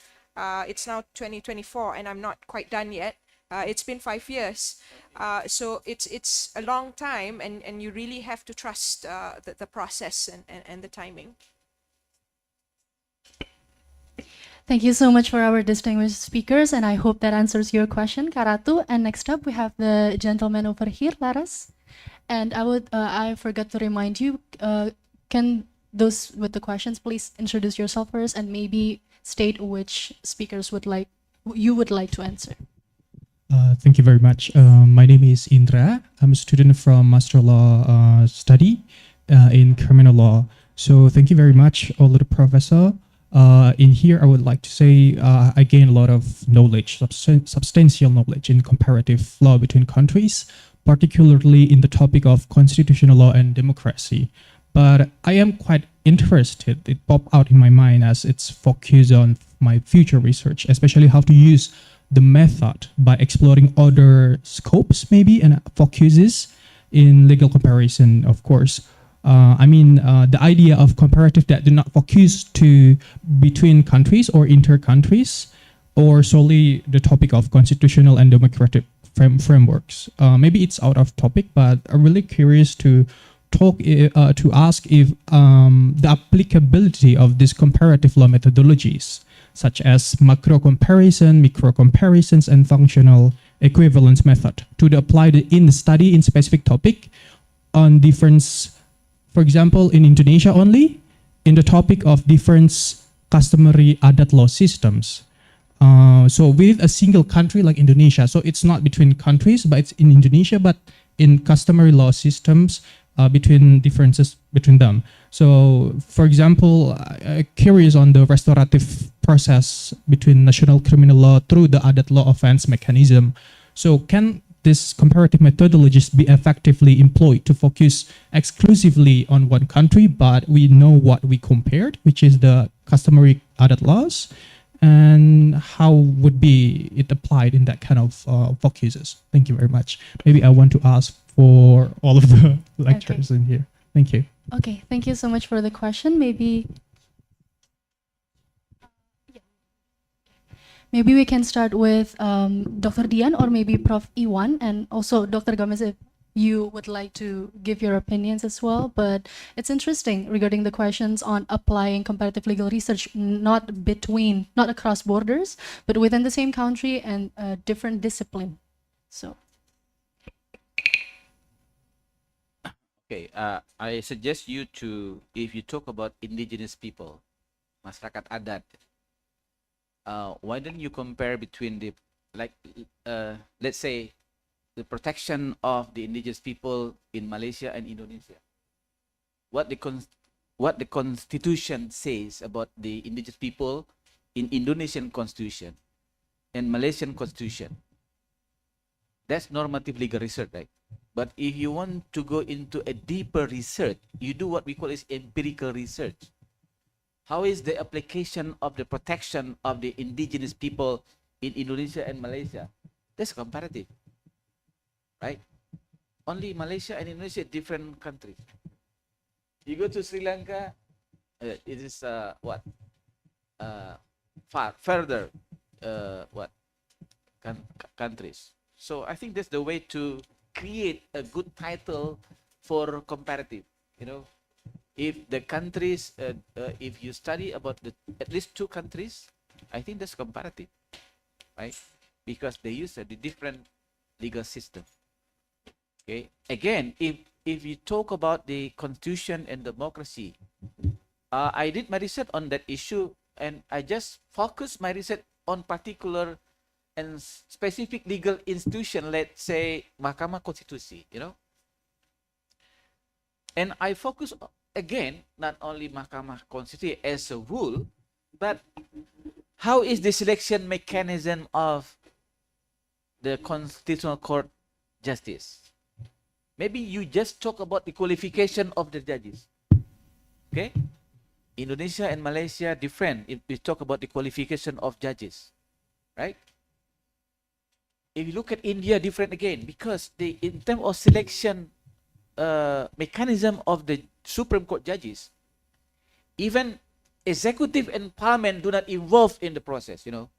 It's now 2024 and I'm not quite done yet. It's been 5 years. So it's a long time, and you really have to trust the process and the timing. Thank you so much for our distinguished speakers, and I hope that answers your question, Karatu. And next up, we have the gentleman over here, Laras. And I forgot to remind you, can those with the questions please introduce yourself first and maybe state which speakers you would like to answer. Thank you very much. My name is Indra. I'm a student from Master Law study in criminal law. So thank you very much, all of the professor. In here, I would like to say I gained a lot of knowledge, substantial knowledge in comparative law between countries, particularly in the topic of constitutional law and democracy. But I am quite interested, it popped out in my mind as it's focused on my future research, especially how to use the method by exploring other scopes maybe and focuses in legal comparison, of course. The idea of comparative that do not focus to between countries or inter-countries or solely the topic of constitutional and democratic frameworks. Maybe it's out of topic, but I'm really curious to ask if the applicability of these comparative law methodologies, such as macro comparison, micro comparisons, and functional equivalence method, to be applied in the study in specific topic on difference, for example, in Indonesia only, in the topic of different customary adat law systems. So with a single country like Indonesia, so it's not between countries, but it's in Indonesia, but in customary law systems between differences between them. So, for example, curious on the restorative process between national criminal law through the adat law offense mechanism. So can this comparative methodologies be effectively employed to focus exclusively on one country, but we know what we compared, which is the customary adat laws, and how would be it applied in that kind of focuses? Thank you very much. Maybe I want to ask for all of the lecturers in here. Thank you. Okay, thank you so much for the question. Maybe we can start with Dr. Dian or maybe Prof. Iwan, and also Dr. Gomez if you would like to give your opinions as well. But it's interesting regarding the questions on applying comparative legal research not across borders, but within the same country and a different discipline. So, Okay, I suggest you to, if you talk about indigenous people, masyarakat adat, why don't you compare between the, like, let's say, the protection of the indigenous people in Malaysia and Indonesia? What the constitution says about the indigenous people in Indonesian constitution and Malaysian constitution. That's normative legal research, right? But if you want to go into a deeper research, you do what we call is empirical research. How is the application of the protection of the indigenous people in Indonesia and Malaysia? That's comparative, right? Only Malaysia and Indonesia are different countries. You go to Sri Lanka, it is further countries. So I think that's the way to create a good title for comparative. You know, if the countries, if you study about at least two countries, I think that's comparative, right? Because they use the different legal system. Okay. Again, if you talk about the constitution and democracy, I did my research on that issue, and I just focused my research on particular and specific legal institution, let's say Mahkamah Konstitusi, you know. And I focus again, not only Mahkamah Konstitusi as a rule, but how is the selection mechanism of the Constitutional Court justice? Maybe you just talk about the qualification of the judges. Okay? Indonesia and Malaysia different if we talk about the qualification of judges, right? If you look at India, different again, because in terms of selection mechanism of the Supreme Court judges, even executive and parliament do not involve in the process, you know.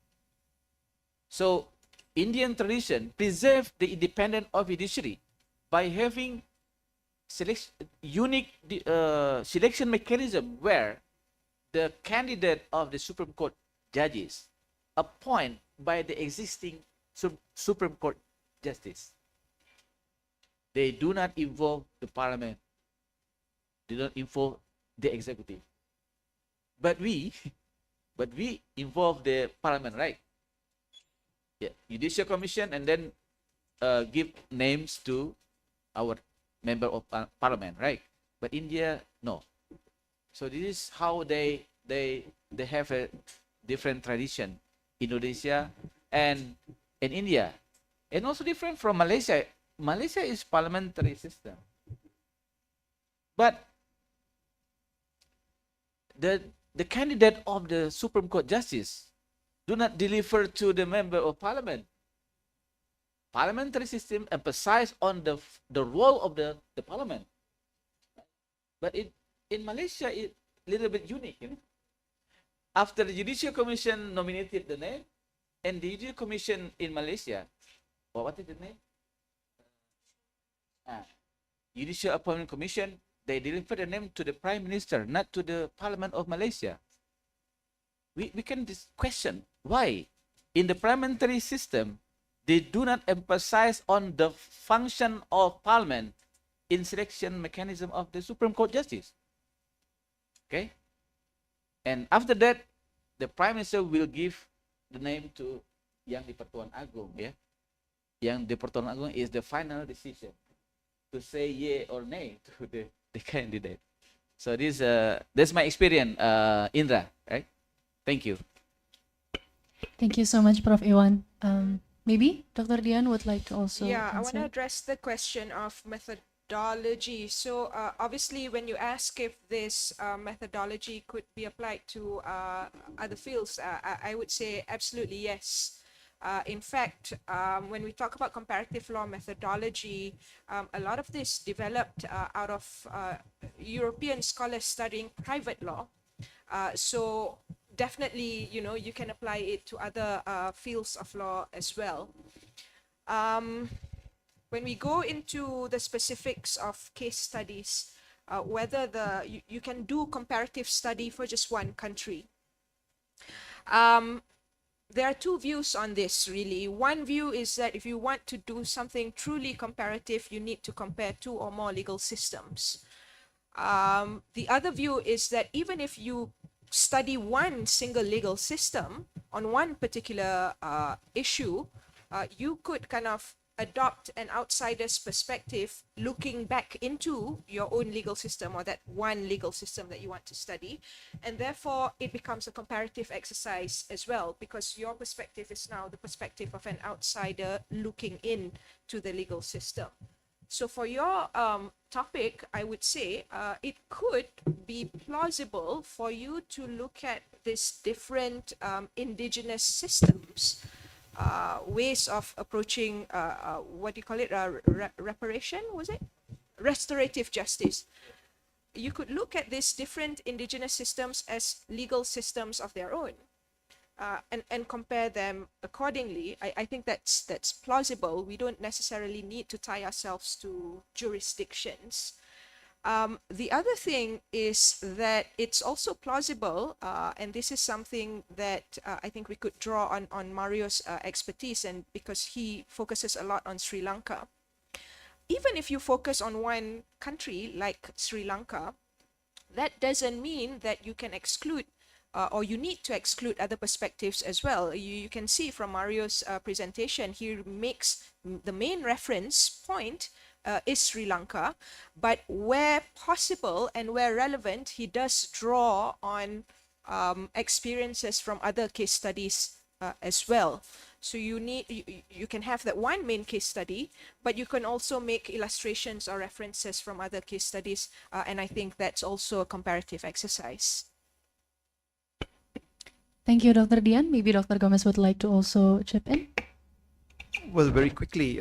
So Indian tradition preserve the independence of judiciary by having unique selection mechanism where the candidate of the Supreme Court judges appointed by the existing Supreme Court justice. They do not involve the parliament. They don't involve the executive. But we involve the parliament, right? Yeah, Judicial Commission, and then give names to our member of parliament, right? But India, no. So this is how they have a different tradition. Indonesia and India, and also different from Malaysia. Malaysia is parliamentary system, but the candidate of the Supreme Court justice do not deliver to the member of parliament. Parliamentary system emphasize on the role of the parliament, but in Malaysia it's a little bit unique, you know? After the Judicial Commission nominated the name, and the Judicial Commission in Malaysia, what is the name? Judicial Appointment Commission, they deliver the name to the Prime Minister, not to the Parliament of Malaysia. We can question why in the parliamentary system they do not emphasize on the function of Parliament in selection mechanism of the Supreme Court justice. Okay, and after that, the Prime Minister will give the name to Yang di-Pertuan Agong, ya. Yang di-Pertuan Agong is the final decision to say yay or nay to the candidate. So that's my experience, Indra, right? Thank you. thank you so much, Prof. Iwan. Maybe Dr. Dian would like to also Yeah, I want to answer. address the question of methodology. So obviously, when you ask if this methodology could be applied to other fields, I would say absolutely yes. In fact, when we talk about comparative law methodology, a lot of this developed out of European scholars studying private law. So definitely, you know, you can apply it to other fields of law as well. When we go into the specifics of case studies, whether you can do comparative study for just one country. there are two views on this, really. One view is that if you want to do something truly comparative, you need to compare two or more legal systems. The other view is that even if you study one single legal system on one particular issue, you could kind of adopt an outsider's perspective looking back into your own legal system or that one legal system that you want to study. And therefore, it becomes a comparative exercise as well, because your perspective is now the perspective of an outsider looking in to the legal system. So for your topic, I would say it could be plausible for you to look at these different indigenous systems, ways of approaching, what do you call it, reparation, was it? Restorative justice. You could look at these different indigenous systems as legal systems of their own. And compare them accordingly. I think that's plausible. We don't necessarily need to tie ourselves to jurisdictions. The other thing is that it's also plausible, and this is something that I think we could draw on Mario's expertise, and because he focuses a lot on Sri Lanka. Even if you focus on one country like Sri Lanka, that doesn't mean that you can exclude or you need to exclude other perspectives as well. You can see from Mario's presentation, he makes the main reference point is Sri Lanka, but where possible and where relevant, he does draw on experiences from other case studies as well. So you can have that one main case study, but you can also make illustrations or references from other case studies, and I think that's also a comparative exercise. Thank you, Dr. Dian. Maybe Dr. Gomez would like to also chip in. Well, very quickly,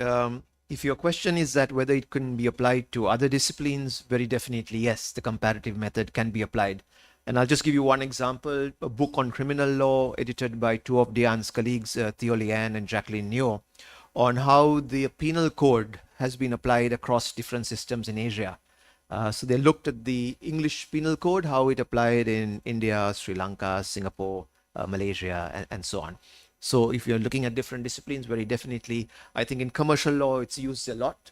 if your question is that whether it can be applied to other disciplines, very definitely yes, the comparative method can be applied. And I'll just give you one example, a book on criminal law edited by two of Dian's colleagues, Theo Lian and Jacqueline Neo, on how the penal code has been applied across different systems in Asia. So they looked at the English penal code, how it applied in India, Sri Lanka, Singapore, Malaysia, and so on. So if you're looking at different disciplines, very definitely, I think in commercial law, it's used a lot,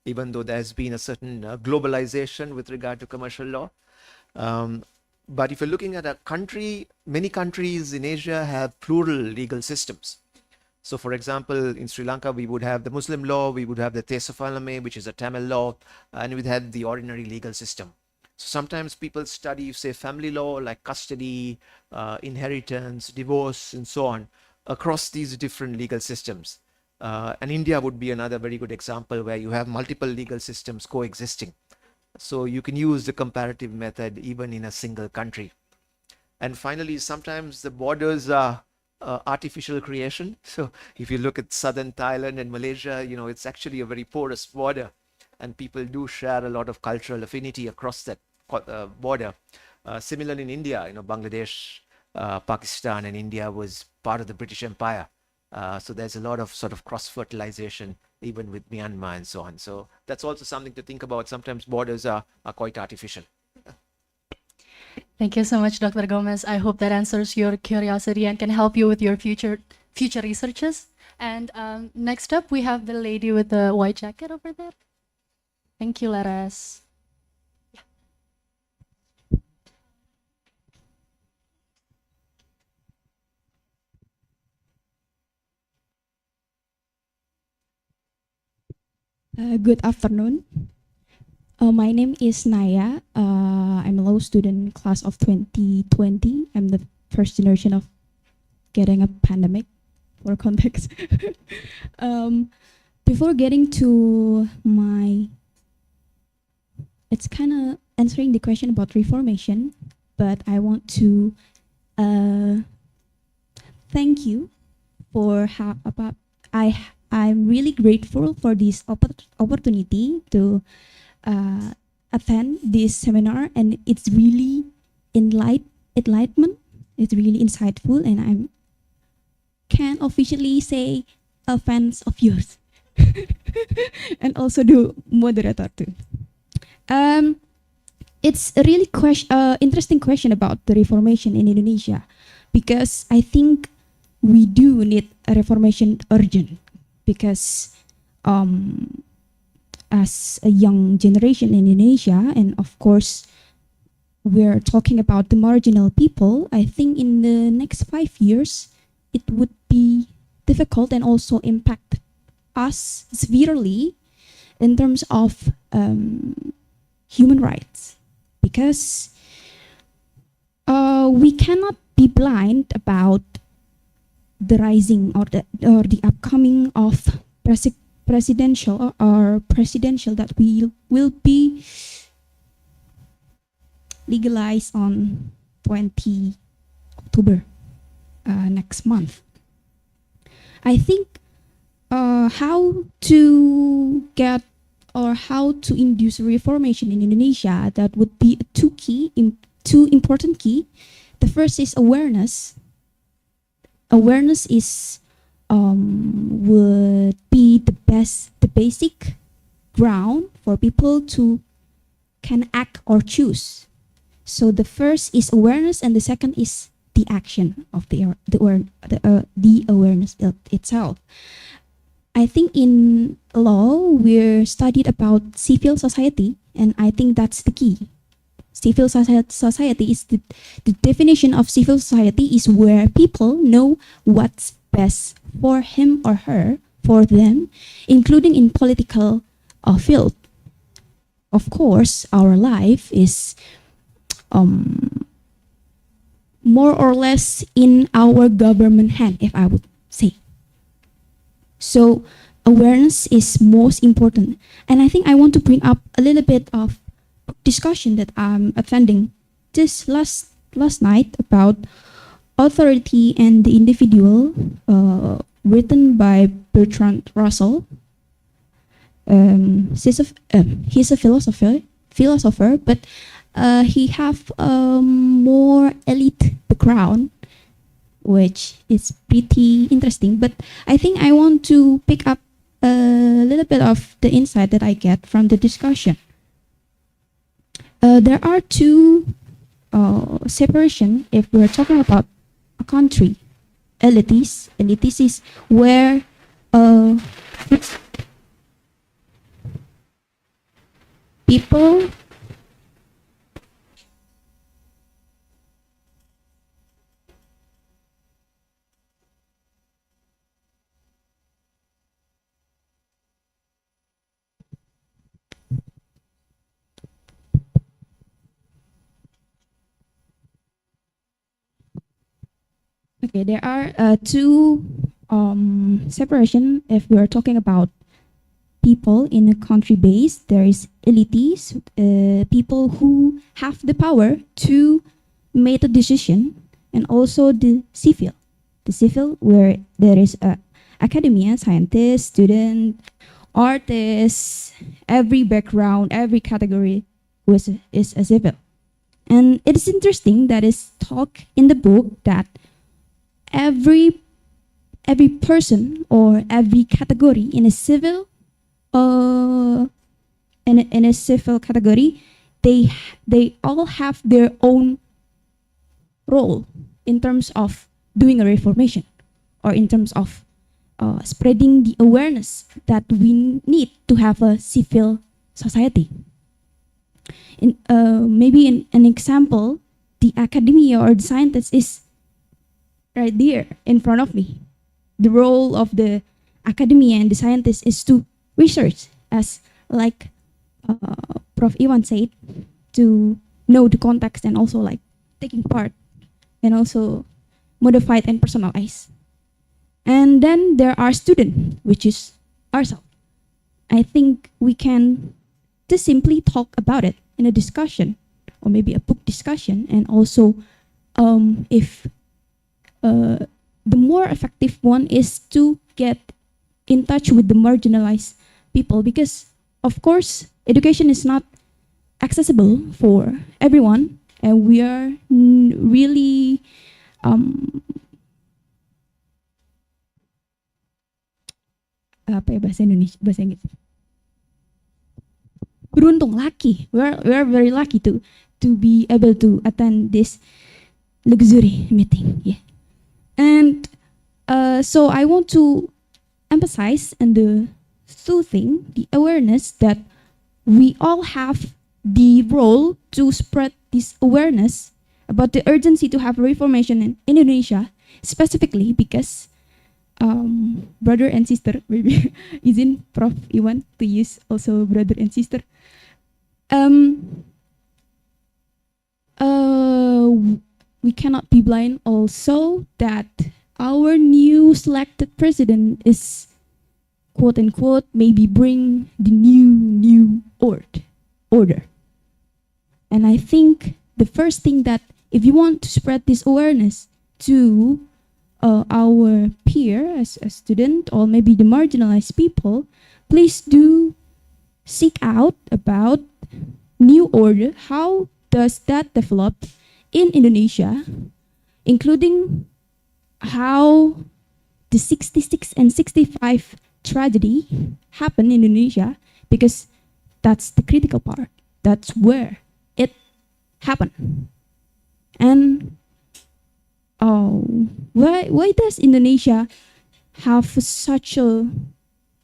even though there's been a certain globalization with regard to commercial law. But if you're looking at a country, many countries in Asia have plural legal systems. So for example, in Sri Lanka, we would have the Muslim law, we would have the Tesafalame, which is a Tamil law, and we'd have the ordinary legal system. So sometimes people study, say, family law, like custody, inheritance, divorce, and so on, across these different legal systems. And India would be another very good example where you have multiple legal systems coexisting. So you can use the comparative method even in a single country. And finally, sometimes the borders are artificial creation. So if you look at southern Thailand and Malaysia, you know, it's actually a very porous border, and people do share a lot of cultural affinity across that border. Similarly in India, you know, Bangladesh, Pakistan and India was part of the British Empire. So there's a lot of sort of cross-fertilization even with Myanmar and so on. So that's also something to think about. Sometimes borders are quite artificial. Thank you so much, Dr. Gomez. I hope that answers your curiosity and can help you with your future researches. And next up, we have the lady with the white jacket over there. Thank you, Laras. Good afternoon. My name is Naya. I'm a law student class of 2020. I'm the first generation of getting a pandemic for context. Before getting to it's kind of answering the question about reformation, but I want to thank you for I'm really grateful for this opportunity to attend this seminar, and it's really enlightenment. It's really insightful, and I can officially say a fan of yours, and also the moderator too. It's a really interesting question about the Reformation in Indonesia, because I think we do need a reformation urgent, because as a young generation in Indonesia, and of course we're talking about the marginal people, I think in the next 5 years it would be difficult and also impact us severely in terms of human rights, because we cannot be blind about the rising or the upcoming of presidential that will be legalized on 20 October next month. I think how to get or how to induce reformation in Indonesia, that would be two important key. The first is awareness. Awareness is would be the basic ground for people to can act or choose. So the first is awareness, and the second is the action of the awareness itself. I think in law we're studied about civil society, and I think that's the key. Civil society is the definition of civil society is where people know what's best for him or her, for them, including in political field. Of course, our life is more or less in our government hand, if I would say. So awareness is most important. And I think I want to bring up a little bit of discussion that I'm attending just last night about authority and the individual, written by Bertrand Russell. He's a philosopher, but he have a more elite background, which is pretty interesting. But I think I want to pick up a little bit of the insight that I get from the discussion. There are two separation if we're talking about a country. Elites is where people Okay, there are two separation if we are talking about people in a country base. There is elites, people who have the power to make a decision, and also the civil. The civil where there is academia, scientist, student, artist, every background, every category is a civil. And it is interesting that is talk in the book that every person or every category in a civil in a civil category, they all have their own role in terms of doing a reformation, or in terms of spreading the awareness that we need to have a civil society. Maybe an example, the academia or the scientist is right there in front of me. The role of the academia and the scientist is to research, as like Prof. Iwan said, to know the context and also like taking part and also modified and personalized. And then there are students, which is ourselves. I think we can just simply talk about it in a discussion, or maybe a book discussion, and also if the more effective one is to get in touch with the marginalized people, because of course education is not accessible for everyone, and we are really apa ya bahasa Indonesia, bahasa Inggris, beruntung, lucky. We are very lucky to be able to attend this luxury meeting. Yeah. And So I want to emphasize on the soothing, the awareness that we all have the role to spread this awareness about the urgency to have reformation in Indonesia, specifically because brother and sister, maybe izin Prof. Iwan to use also brother and sister. We cannot be blind also that our new selected president is quote unquote maybe bring the new order. And I think the first thing that if you want to spread this awareness to our peer as a student or maybe the marginalized people, please do seek out about new order. How does that develop in Indonesia, including how the 66 and 65 tragedy happened in Indonesia, because that's the critical part. That's where it happened. And why does Indonesia have such a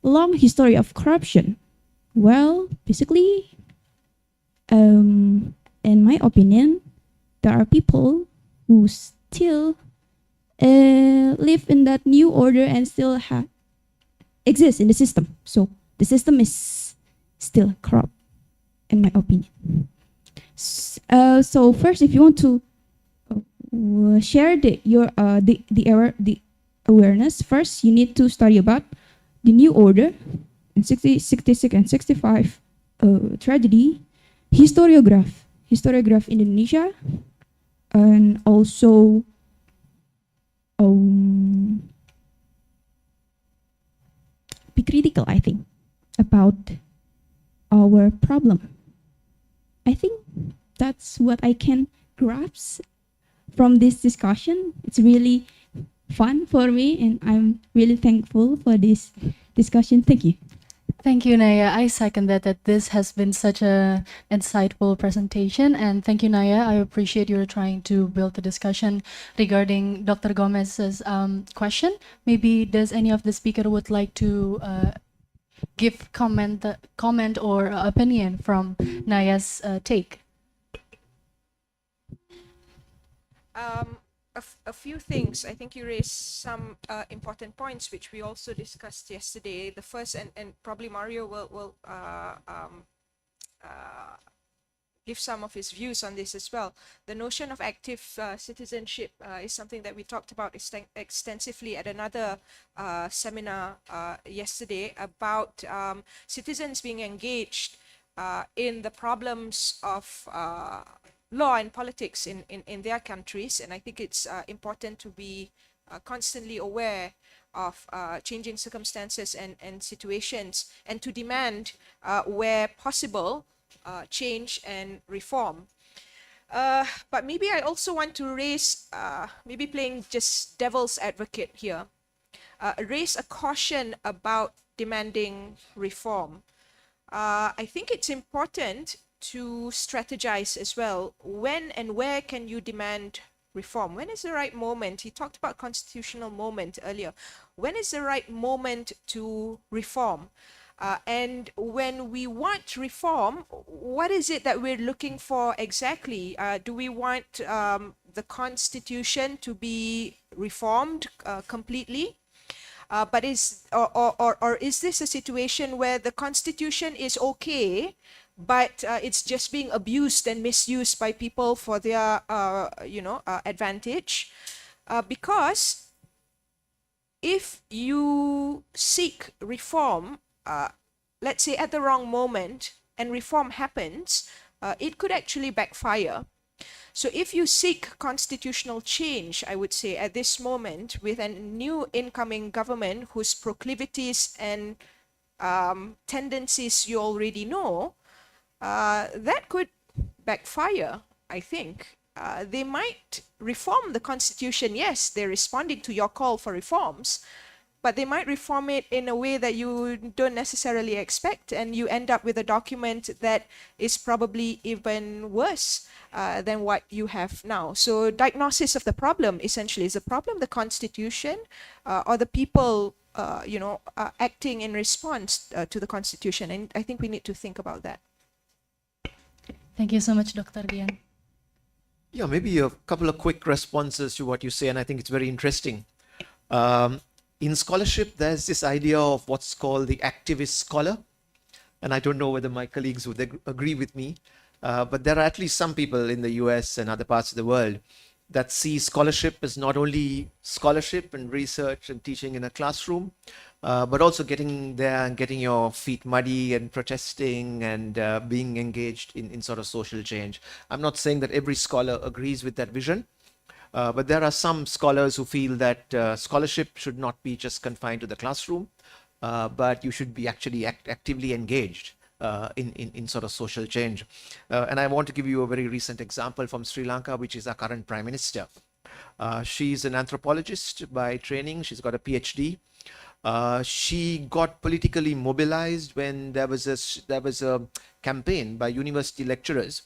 long history of corruption? Well, basically, in my opinion, there are people who still live in that new order and still exist in the system. So the system is still corrupt, in my opinion. So first, if you want to share the awareness, first you need to study about the new order in 66 and 65 tragedy, historiograph Indonesia, and also be critical, I think, about our problem. I think that's what I can grasp from this discussion. It's really fun for me, and I'm really thankful for this discussion. Thank you. Thank you, Naya. I second that this has been such a insightful presentation, and thank you, Naya. I appreciate you trying to build the discussion regarding Dr. Gomez's question. Maybe does any of the speaker would like to give comment or opinion from Naya's take? A few things. I think you raised some important points which we also discussed yesterday. The first, and probably Mario will give some of his views on this as well. The notion of active citizenship is something that we talked about extensively at another seminar yesterday about citizens being engaged in the problems of law and politics in their countries. And I think it's important to be constantly aware of changing circumstances and situations, and to demand where possible change and reform. But maybe I also want to raise, maybe playing just devil's advocate here, raise a caution about demanding reform. I think it's important to strategize as well. When and where can you demand reform? When is the right moment? He talked about constitutional moment earlier. When is the right moment to reform? And when we want reform, what is it that we're looking for exactly? Do we want the constitution to be reformed completely? But is this a situation where the constitution is okay, but it's just being abused and misused by people for their advantage? Because if you seek reform, let's say at the wrong moment, and reform happens, it could actually backfire. So if you seek constitutional change, I would say at this moment, with a new incoming government whose proclivities and tendencies you already know, that could backfire, I think. They might reform the constitution. Yes, they're responding to your call for reforms, but they might reform it in a way that you don't necessarily expect, and you end up with a document that is probably even worse than what you have now. So diagnosis of the problem essentially, is the problem the constitution or the people acting in response to the constitution? And I think we need to think about that. Thank you so much, Dr. Dian. Yeah, maybe a couple of quick responses to what you say, and I think it's very interesting. In scholarship, there's this idea of what's called the activist scholar, and I don't know whether my colleagues would agree with me, but there are at least some people in the US and other parts of the world that see scholarship as not only scholarship and research and teaching in a classroom, but also getting there and getting your feet muddy and protesting and being engaged in sort of social change. I'm not saying that every scholar agrees with that vision, but there are some scholars who feel that scholarship should not be just confined to the classroom, but you should be actually actively engaged in sort of social change. And I want to give you a very recent example from Sri Lanka, which is our current Prime Minister. She's an anthropologist by training. She's got a PhD. She got politically mobilized when there was a campaign by university lecturers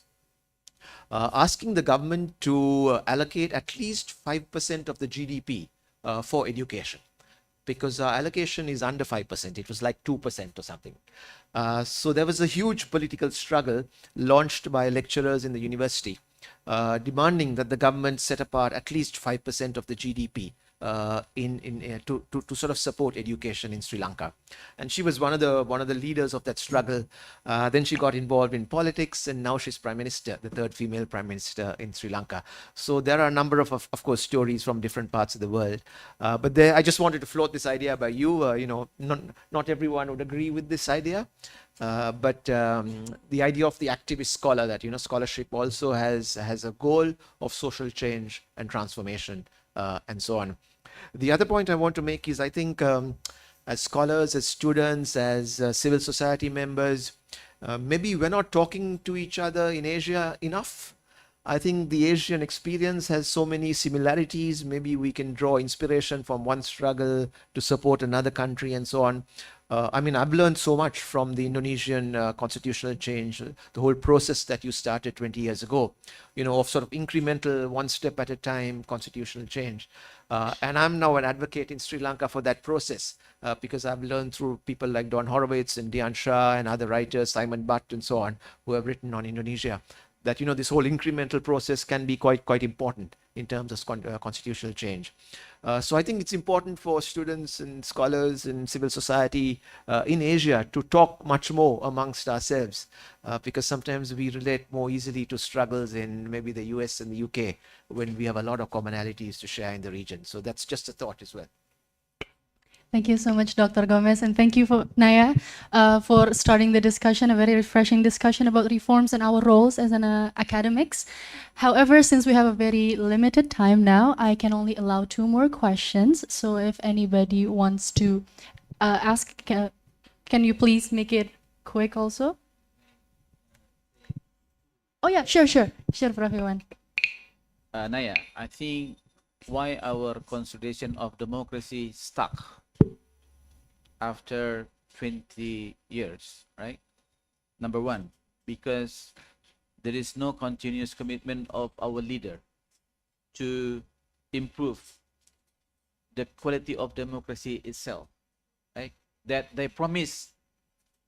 asking the government to allocate at least 5% of the GDP for education, because our allocation is under 5%. It was like 2% or something. So there was a huge political struggle launched by lecturers in the university, demanding that the government set apart at least 5% of the GDP to sort of support education in Sri Lanka. And she was one of the leaders of that struggle. Then she got involved in politics, and now she's Prime Minister, the third female Prime Minister in Sri Lanka. So there are a number of course, stories from different parts of the world. But I just wanted to float this idea by you. Not everyone would agree with this idea. But the idea of the activist scholar, that scholarship also has a goal of social change and transformation, and so on. The other point I want to make is, I think as scholars, as students, as civil society members, maybe we're not talking to each other in Asia enough. I think the Asian experience has so many similarities. Maybe we can draw inspiration from one struggle to support another country and so on. I've learned so much from the Indonesian constitutional change, the whole process that you started 20 years ago, of sort of incremental, one step at a time constitutional change. And I'm now an advocate in Sri Lanka for that process, because I've learned through people like Don Horowitz and Dian Shah and other writers, Simon Butt and so on, who have written on Indonesia, that this whole incremental process can be quite important in terms of constitutional change. So I think it's important for students and scholars and civil society in Asia to talk much more amongst ourselves, because sometimes we relate more easily to struggles in maybe the US and the UK when we have a lot of commonalities to share in the region. So that's just a thought as well. Thank you so much, Dr. Gomez, and thank you for Naya for starting the discussion, a very refreshing discussion about reforms and our roles as academics. However, since we have a very limited time now, I can only allow 2 more questions. So if anybody wants to ask, can you please make it quick also? Oh yeah, sure, Prof. Iwan. Naya, I think why our consolidation of democracy stuck after 20 years, right? Number 1, because there is no continuous commitment of our leader to improve the quality of democracy itself, right? That they promised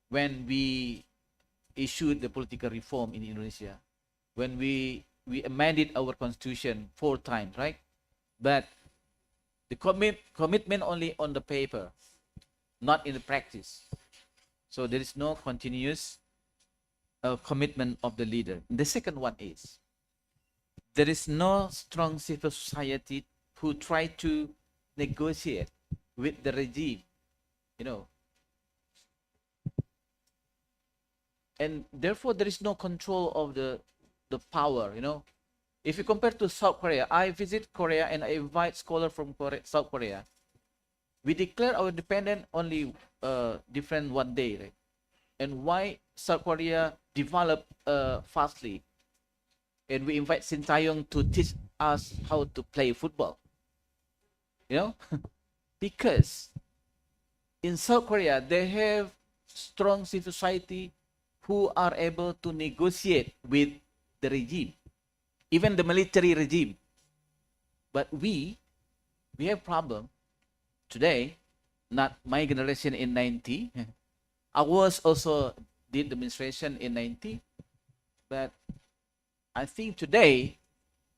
when we issued the political reform in Indonesia, when we amended our constitution 4 times, right? But the commitment only on the paper, not in the practice. So there is no continuous commitment of the leader. The second one is, there is no strong civil society who try to negotiate with the regime, and therefore there is no control of the power. If you compare to South Korea, I visit Korea and I invite scholars from South Korea. We declare our independence only different one day, right? And why South Korea developed fastly, and we invite Sintayong to teach us how to play football, because in South Korea, they have strong civil society who are able to negotiate with the regime, even the military regime. But we have problem today. Not my generation in 90. I was also did demonstration in 90, but I think today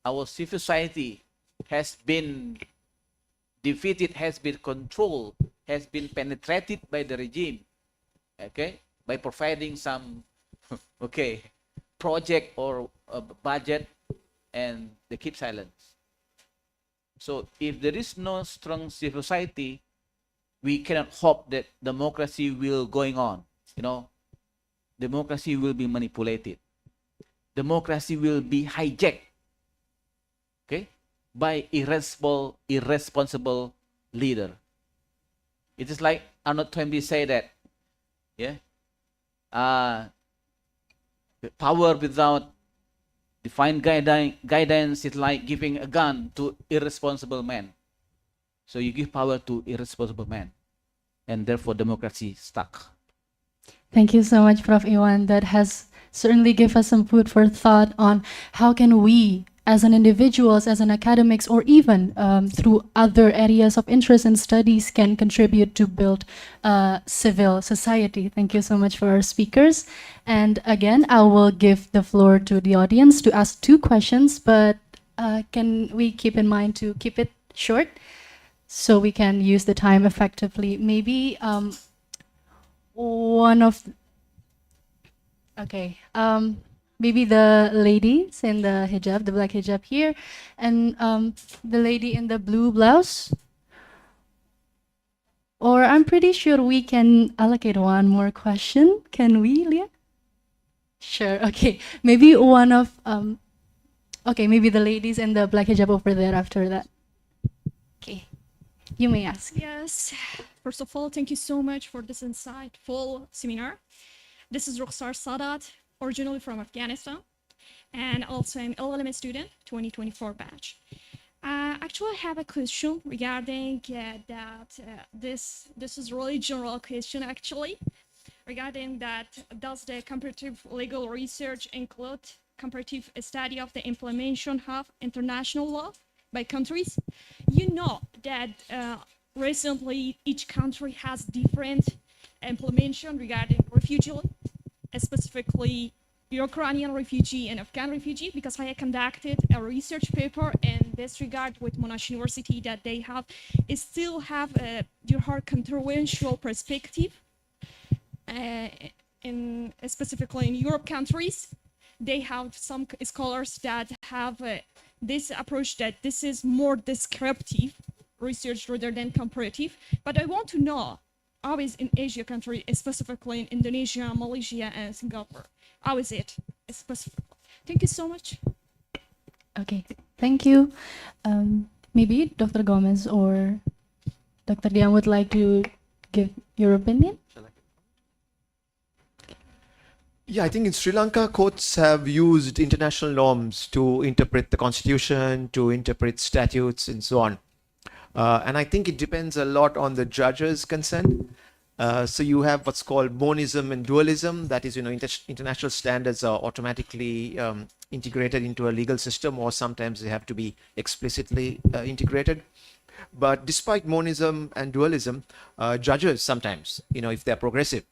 our civil society has been defeated, has been controlled, has been penetrated by the regime, okay, by providing some okay project or a budget, and they keep silence. So if there is no strong civil society, we cannot hope that democracy will going on. You know, democracy will be manipulated. Democracy will be hijacked, okay, by irresponsible leader. It is like Arnold Toynbee say that, yeah, power without defined guidance is like giving a gun to irresponsible man. So you give power to irresponsible man, and therefore democracy stuck. Thank you so much, Prof. Iwan. That has certainly given us some food for thought on how can we, as an individuals, as an academics, or even through other areas of interest and studies, can contribute to build civil society. Thank you so much for our speakers. And again, I will give the floor to the audience to ask 2 questions, but can we keep in mind to keep it short so we can use the time effectively? Maybe one of... Okay. Maybe the ladies in the hijab, the black hijab here, and the lady in the blue blouse. Or I'm pretty sure we can allocate one more question. Can we, Leah? Sure. Okay. Maybe one of okay, maybe the ladies in the black hijab over there after that. Okay. You may ask. Yes. First of all, thank you so much for this insightful seminar. This is Rukhsar Sadat, originally from Afghanistan, and also I'm LLM student, 2024 batch. Actually, I have a question regarding this is really general question actually, regarding that does the comparative legal research include comparative study of the implementation of international law by countries? You know that recently each country has different implementation regarding refugee, specifically Ukrainian refugee and Afghan refugee, because I conducted a research paper in this regard with Monash University that they still have a controversial perspective specifically in Europe countries. They have some scholars that have this approach that this is more descriptive research rather than comparative. But I want to know, always in Asia country, specifically in Indonesia, Malaysia, and Singapore, how is it specifically? Thank you so much. Okay, thank you. Maybe Dr. Gomez or Dr. Dian would like to give your opinion? Yeah, I think in Sri Lanka, courts have used international norms to interpret the constitution, to interpret statutes, and so on. And I think it depends a lot on the judge's consent. So you have what's called monism and dualism. That is, international standards are automatically integrated into a legal system, or sometimes they have to be explicitly integrated. But despite monism and dualism, judges sometimes, if they're progressive,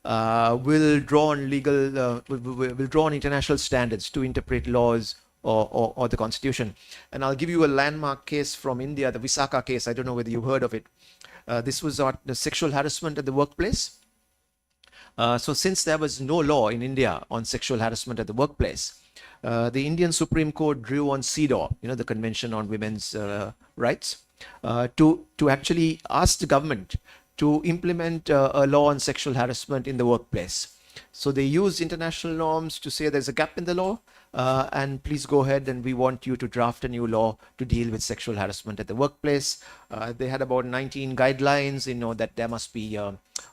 will draw on will draw on international standards to interpret laws or the constitution. And I'll give you a landmark case from India, the Visakha case. I don't know whether you've heard of it. This was on the sexual harassment at the workplace. So since there was no law in India on sexual harassment at the workplace, the Indian Supreme Court drew on CEDAW, the Convention on Women's Rights, to actually ask the government to implement a law on sexual harassment in the workplace. So they used international norms to say there's a gap in the law, and please go ahead and we want you to draft a new law to deal with sexual harassment at the workplace. They had about 19 guidelines, that there must be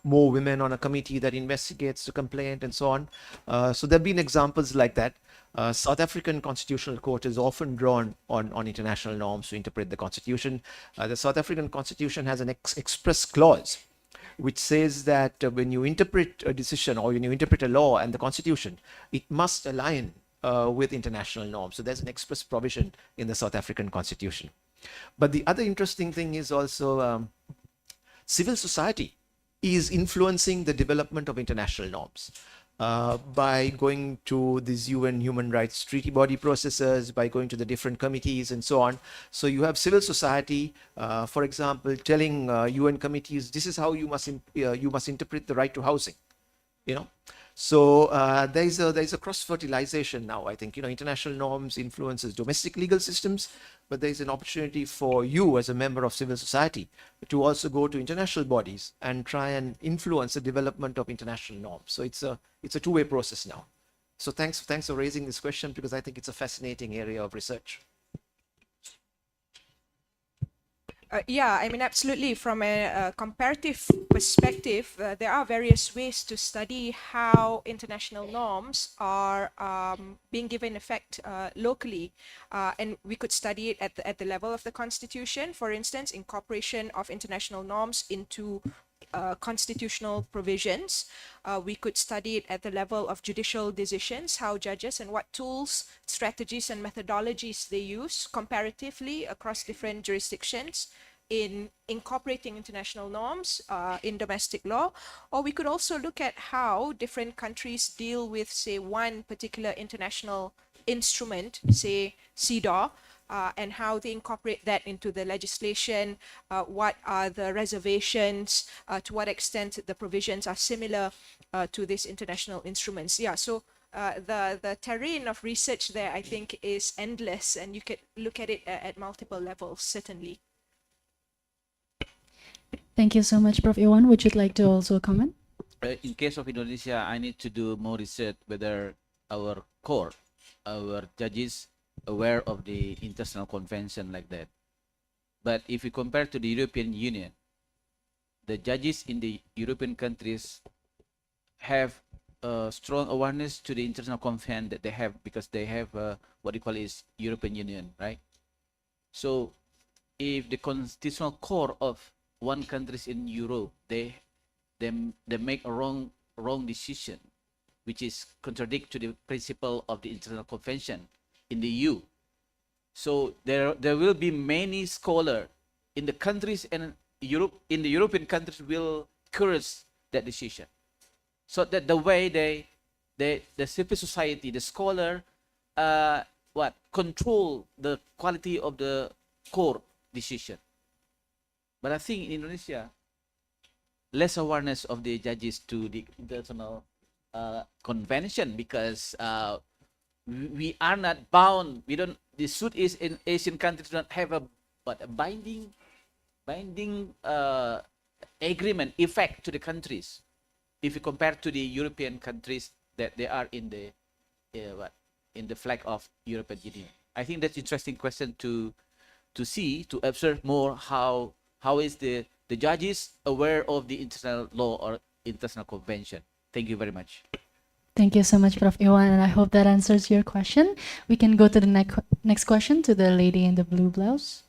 more women on a committee that investigates the complaint and so on. So there have been examples like that. South African Constitutional Court is often drawn on international norms to interpret the constitution. The South African Constitution has an express clause which says that when you interpret a decision or when you interpret a law and the constitution, it must align with international norms. So there's an express provision in the South African constitution. But the other interesting thing is also civil society is influencing the development of international norms. By going to these UN human rights treaty body processes, by going to the different committees and so on. So you have civil society, for example, telling UN committees, this is how you must interpret the right to housing, So there is a cross-fertilization now. I think international norms influences domestic legal systems, but there is an opportunity for you as a member of civil society to also go to international bodies and try and influence the development of international norms. So it's a two-way process now. So thanks for raising this question, because I think it's a fascinating area of research. Yeah, I mean, absolutely. From a comparative perspective, there are various ways to study how international norms are being given effect locally. And we could study it at the level of the Constitution, for instance, incorporation of international norms into constitutional provisions. We could study it at the level of judicial decisions, how judges and what tools, strategies, and methodologies they use comparatively across different jurisdictions in incorporating international norms in domestic law. Or we could also look at how different countries deal with, say, one particular international instrument, say CEDAW, and how they incorporate that into the legislation, what are the reservations, to what extent the provisions are similar to these international instruments. Yeah, so the terrain of research there, I think, is endless, and you could look at it at multiple levels, certainly. Thank you so much, Prof. Iwan. Would you like to also comment? In case of Indonesia, I need to do more research whether our court, our judges, aware of the international convention like that. But if we compare to the European Union, the judges in the European countries have a strong awareness to the international convention that they have, because they have what you call is European Union, right? So if the constitutional court of one country in Europe, they make a wrong decision, which is contradict to the principle of the international convention in the EU. So there will be many scholars in the countries and Europe, in the European countries, will curse that decision. So that the way the civil society, the scholar, control the quality of the court decision. But I think in Indonesia, less awareness of the judges to the international convention, because we are not bound. We don't. The Southeast Asian countries don't have a binding agreement effect to the countries. If you compare to the European countries that they are in the flag of European Union, I think that's interesting question to observe more how is the judges aware of the international law or international convention. Thank you very much. Thank you so much, Prof. Iwan, and I hope that answers your question. We can go to the next question, to the lady in the blue blouse.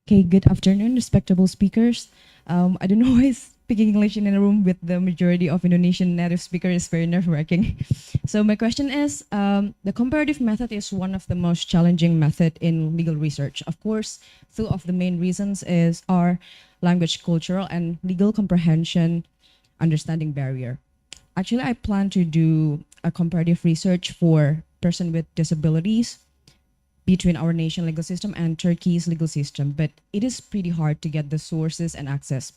Okay, good afternoon, respectable speakers. I don't know why speaking English in a room with the majority of Indonesian native speakers is very nerve-wracking. So my question is, the comparative method is one of the most challenging method in legal research. Of course, two of the main reasons are language, cultural, and legal comprehension understanding barrier. Actually, I plan to do a comparative research for person with disabilities between our nation legal system and Turkey's legal system, but it is pretty hard to get the sources and access.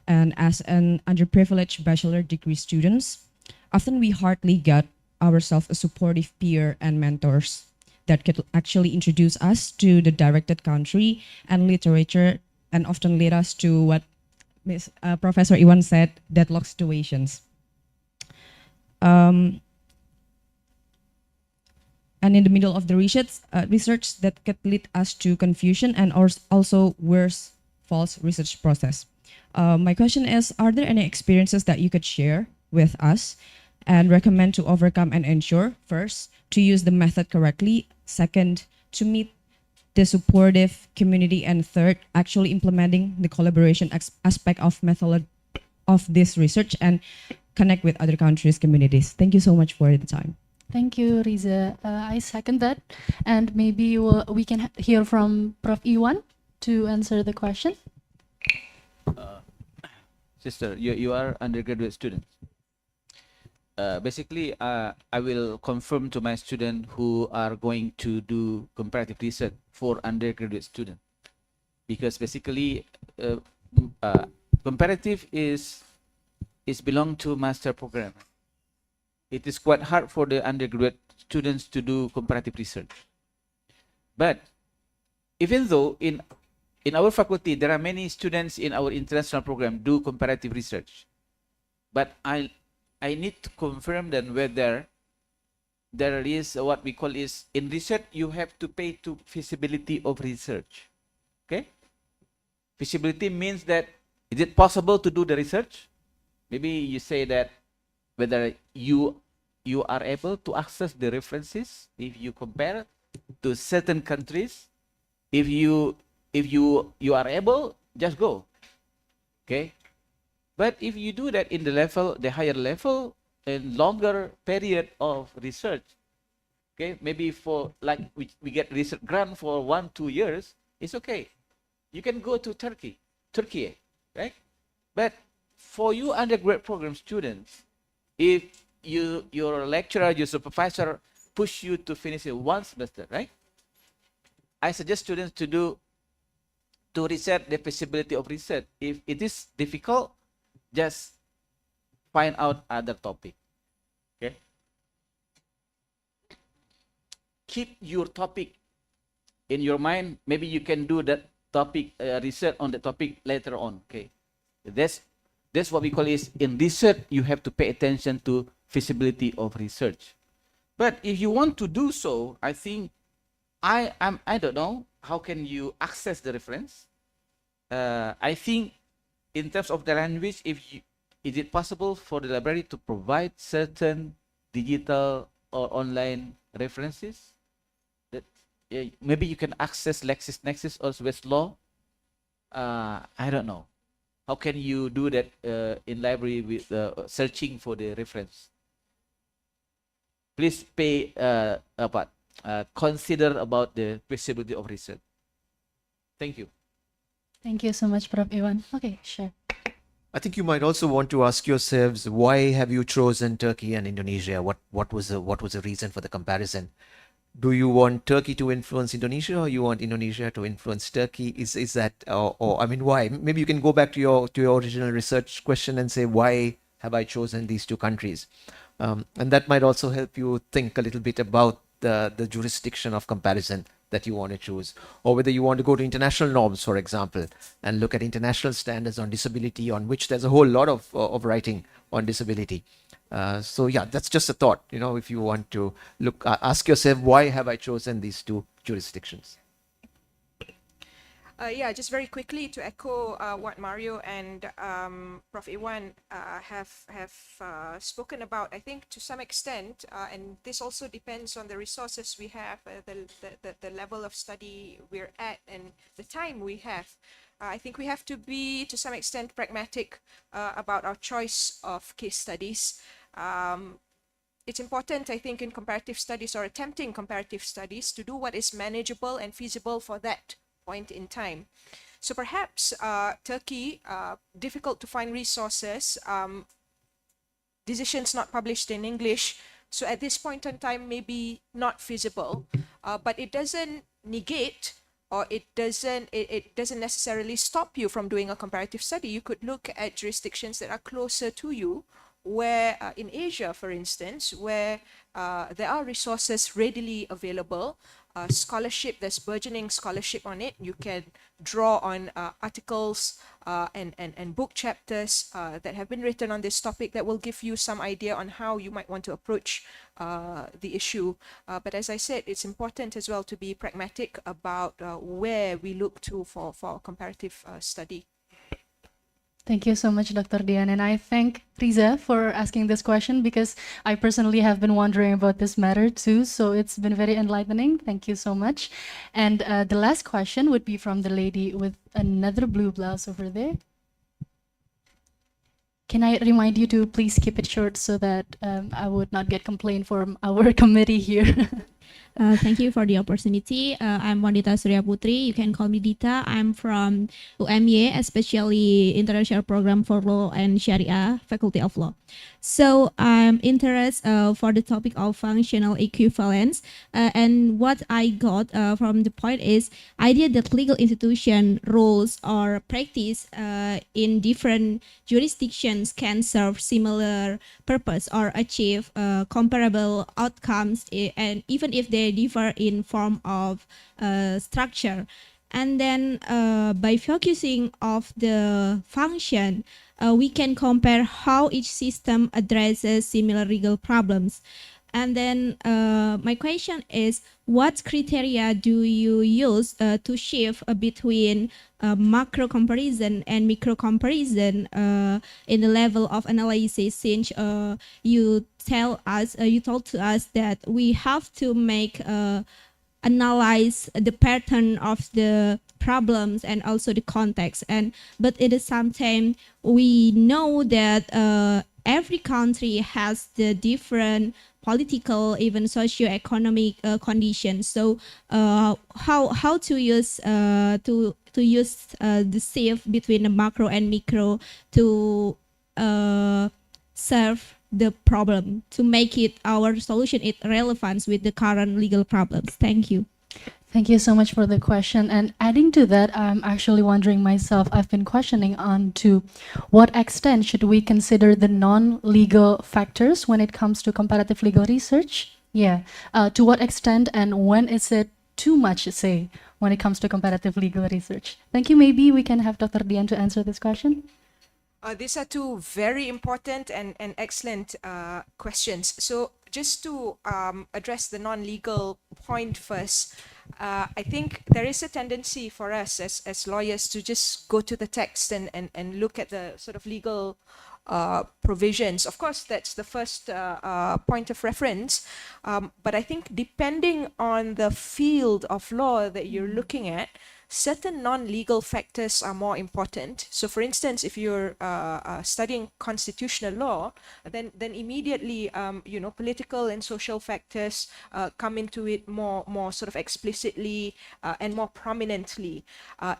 And as an underprivileged bachelor degree students, often we hardly get ourselves a supportive peer and mentors that could actually introduce us to the directed country and literature, and often lead us to what Professor Iwan said, deadlock situations. And in the middle of the research that could lead us to confusion and also worse, false research process. My question is, are there any experiences that you could share with us and recommend to overcome and ensure, first, to use the method correctly, second, to meet the supportive community, and third, actually implementing the collaboration aspect of method of this research and connect with other countries' communities. Thank you so much for the time. Thank you, Riza. I second that. And maybe we can hear from Prof. Iwan to answer the question. Sister, you are undergraduate student. Basically, I will confirm to my student who are going to do comparative research for undergraduate student, because basically, comparative is belong to master program. It is quite hard for the undergraduate students to do comparative research. But even though in our faculty there are many students in our international program do comparative research, but I need to confirm then whether there is what we call is in research you have to pay to feasibility of research. Okay, feasibility means that is it possible to do the research? Maybe you say that whether you are able to access the references if you compare to certain countries. If you are able, just go. Okay, but if you do that in the higher level and longer period of research, okay, maybe for like we get research grant for 1-2 years, it's okay. You can go to Turkey, right? But for you undergraduate program students, if your lecturer, your supervisor push you to finish it one semester, right? I suggest students to research the feasibility of research. If it is difficult, just find out other topic. Okay. Keep your topic in your mind. Maybe you can do that topic research on the topic later on. Okay. That's what we call is in research you have to pay attention to feasibility of research. But if you want to do so, I think I don't know how can you access the reference. I think in terms of the language, is it possible for the library to provide certain digital or online references that maybe you can access LexisNexis or Westlaw? I don't know. How can you do that in library with searching for the reference? Please pay consider about the feasibility of research. Thank you. Thank you so much, Prof. Iwan. Okay, sure. I think you might also want to ask yourselves, why have you chosen Turkey and Indonesia? What was the reason for the comparison? Do you want Turkey to influence Indonesia, or you want Indonesia to influence Turkey? Is that or I mean, why? Maybe you can go back to your original research question and say, why have I chosen these two countries? And that might also help you think a little bit about the jurisdiction of comparison that you want to choose, or whether you want to go to international norms, for example, and look at international standards on disability, on which there's a whole lot of writing on disability. So yeah, that's just a thought. If you want to look, ask yourself, why have I chosen these two jurisdictions? Yeah, just very quickly to echo what Mario and Prof. Iwan have spoken about. I think to some extent, and this also depends on the resources we have, the level of study we're at, and the time we have. I think we have to be, to some extent, pragmatic about our choice of case studies. It's important, I think, in comparative studies or attempting comparative studies to do what is manageable and feasible for that point in time. So perhaps Turkey, difficult to find resources, decisions not published in English. So at this point in time, maybe not feasible, but it doesn't negate, or it doesn't necessarily stop you from doing a comparative study. You could look at jurisdictions that are closer to you, where in Asia, for instance, where there are resources readily available, scholarship, there's burgeoning scholarship on it. You can draw on articles and book chapters that have been written on this topic that will give you some idea on how you might want to approach the issue. But as I said, it's important as well to be pragmatic about where we look to for comparative study. Thank you so much, Dr. Dian. And I thank Riza for asking this question because I personally have been wondering about this matter too. So it's been very enlightening. Thank you so much. And the last question would be from the lady with another blue blouse over there. Can I remind you to please keep it short so that I would not get complaint from our committee here? Thank you for the opportunity. I'm Wanita Surya Putri. You can call me Dita. I'm from UMY, especially International Program for Law and Sharia, Faculty of Law. So I'm interested for the topic of functional equivalence. And what I got from the point is idea that legal institution rules or practice in different jurisdictions can serve similar purpose or achieve comparable outcomes, and even if they differ in form of structure. And then by focusing of the function, we can compare how each system addresses similar legal problems. And then my question is, what criteria do you use to shift between macro comparison and micro comparison in the level of analysis, since you told to us that we have to make analyze the pattern of the problems and also the context, but at the same time we know that every country has the different political, even socio-economic conditions. So how to use the shift between the macro and micro to serve the problem, to make it our solution it relevant with the current legal problems. Thank you. Thank you so much for the question. And adding to that, I'm actually wondering myself, I've been questioning on to what extent should we consider the non-legal factors when it comes to comparative legal research? Yeah, to what extent and when is it too much, say, when it comes to comparative legal research? Thank you. Maybe we can have Dr. Dian to answer this question. These are two very important and excellent questions. So just to address the non-legal point first, I think there is a tendency for us as lawyers to just go to the text and look at the sort of legal provisions. Of course, that's the first point of reference. But I think depending on the field of law that you're looking at, certain non-legal factors are more important. So for instance, if you're studying constitutional law, then immediately, political and social factors come into it more sort of explicitly and more prominently.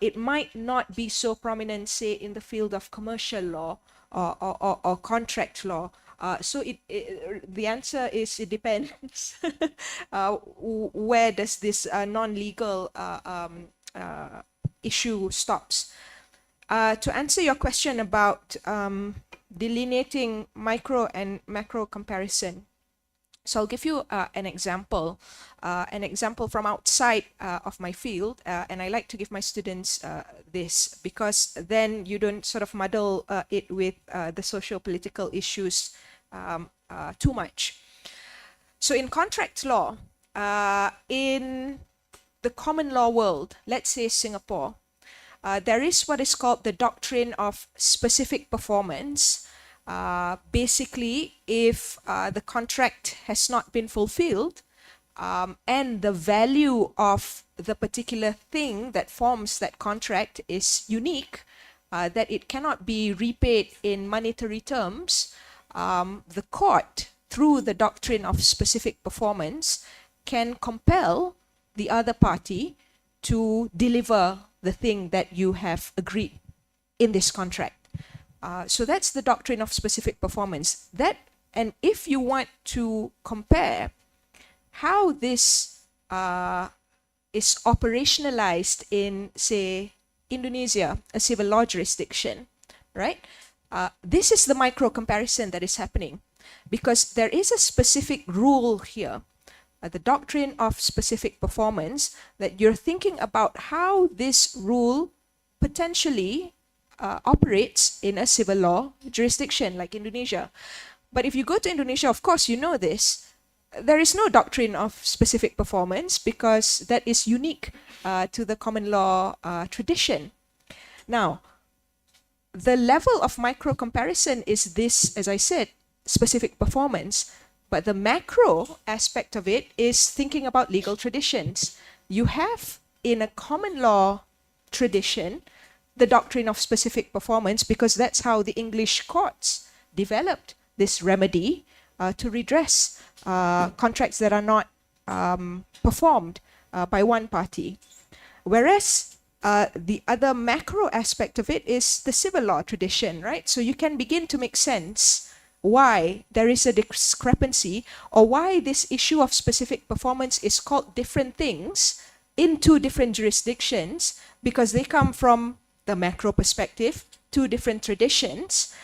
It might not be so prominent, say, in the field of commercial law or contract law. So the answer is it depends. Where does this non-legal issue stops? To answer your question about delineating micro and macro comparison, so I'll give you an example from outside of my field, and I like to give my students this because then you don't sort of muddle it with the socio-political issues too much. So in contract law, in the common law world, let's say Singapore, there is what is called the doctrine of specific performance. Basically, if the contract has not been fulfilled and the value of the particular thing that forms that contract is unique, that it cannot be repaid in monetary terms, the court, through the doctrine of specific performance, can compel the other party to deliver the thing that you have agreed in this contract. So that's the doctrine of specific performance. And if you want to compare how this is operationalized in, say, Indonesia, a civil law jurisdiction, right? This is the micro comparison that is happening because there is a specific rule here, the doctrine of specific performance, that you're thinking about how this rule potentially operates in a civil law jurisdiction like Indonesia. But if you go to Indonesia, of course, you know this, there is no doctrine of specific performance because that is unique to the common law tradition. Now, the level of micro comparison is this, as I said, specific performance. But the macro aspect of it is thinking about legal traditions. You have in a common law tradition the doctrine of specific performance, because that's how the English courts developed this remedy to redress contracts that are not performed by one party. Whereas the other macro aspect of it is the civil law tradition, right? So you can begin to make sense why there is a discrepancy, or why this issue of specific performance is called different things in two different jurisdictions, because they come from the macro perspective, two different traditions,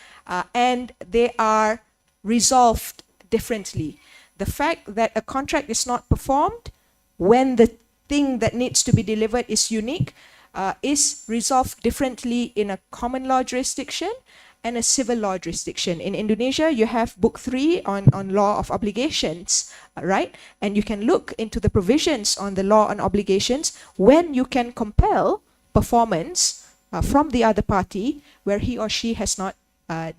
and they are resolved differently. The fact that a contract is not performed when the thing that needs to be delivered is unique is resolved differently in a common law jurisdiction and a civil law jurisdiction. In Indonesia, you have Book 3 on law of obligations, right? And you can look into the provisions on the law on obligations when you can compel performance from the other party where he or she has not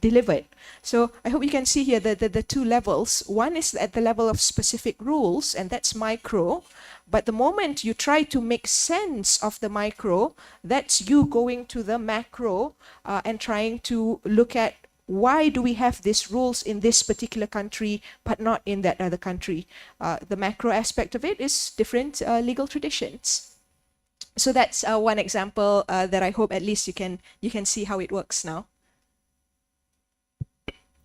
delivered. So I hope you can see here the two levels. One is at the level of specific rules, and that's micro. But the moment you try to make sense of the micro, that's you going to the macro and trying to look at why do we have these rules in this particular country but not in that other country. The macro aspect of it is different legal traditions. So that's one example that I hope at least you can see how it works now.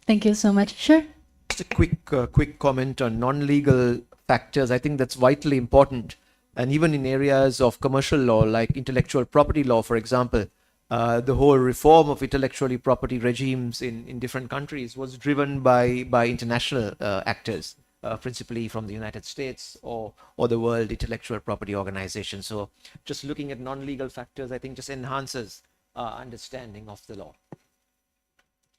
Thank you so much. Sure. Just a quick comment on non-legal factors. I think that's vitally important. And even in areas of commercial law, like intellectual property law, for example, the whole reform of intellectual property regimes in different countries was driven by international actors, principally from the United States or the World Intellectual Property Organization. So just looking at non-legal factors, I think just enhances our understanding of the law.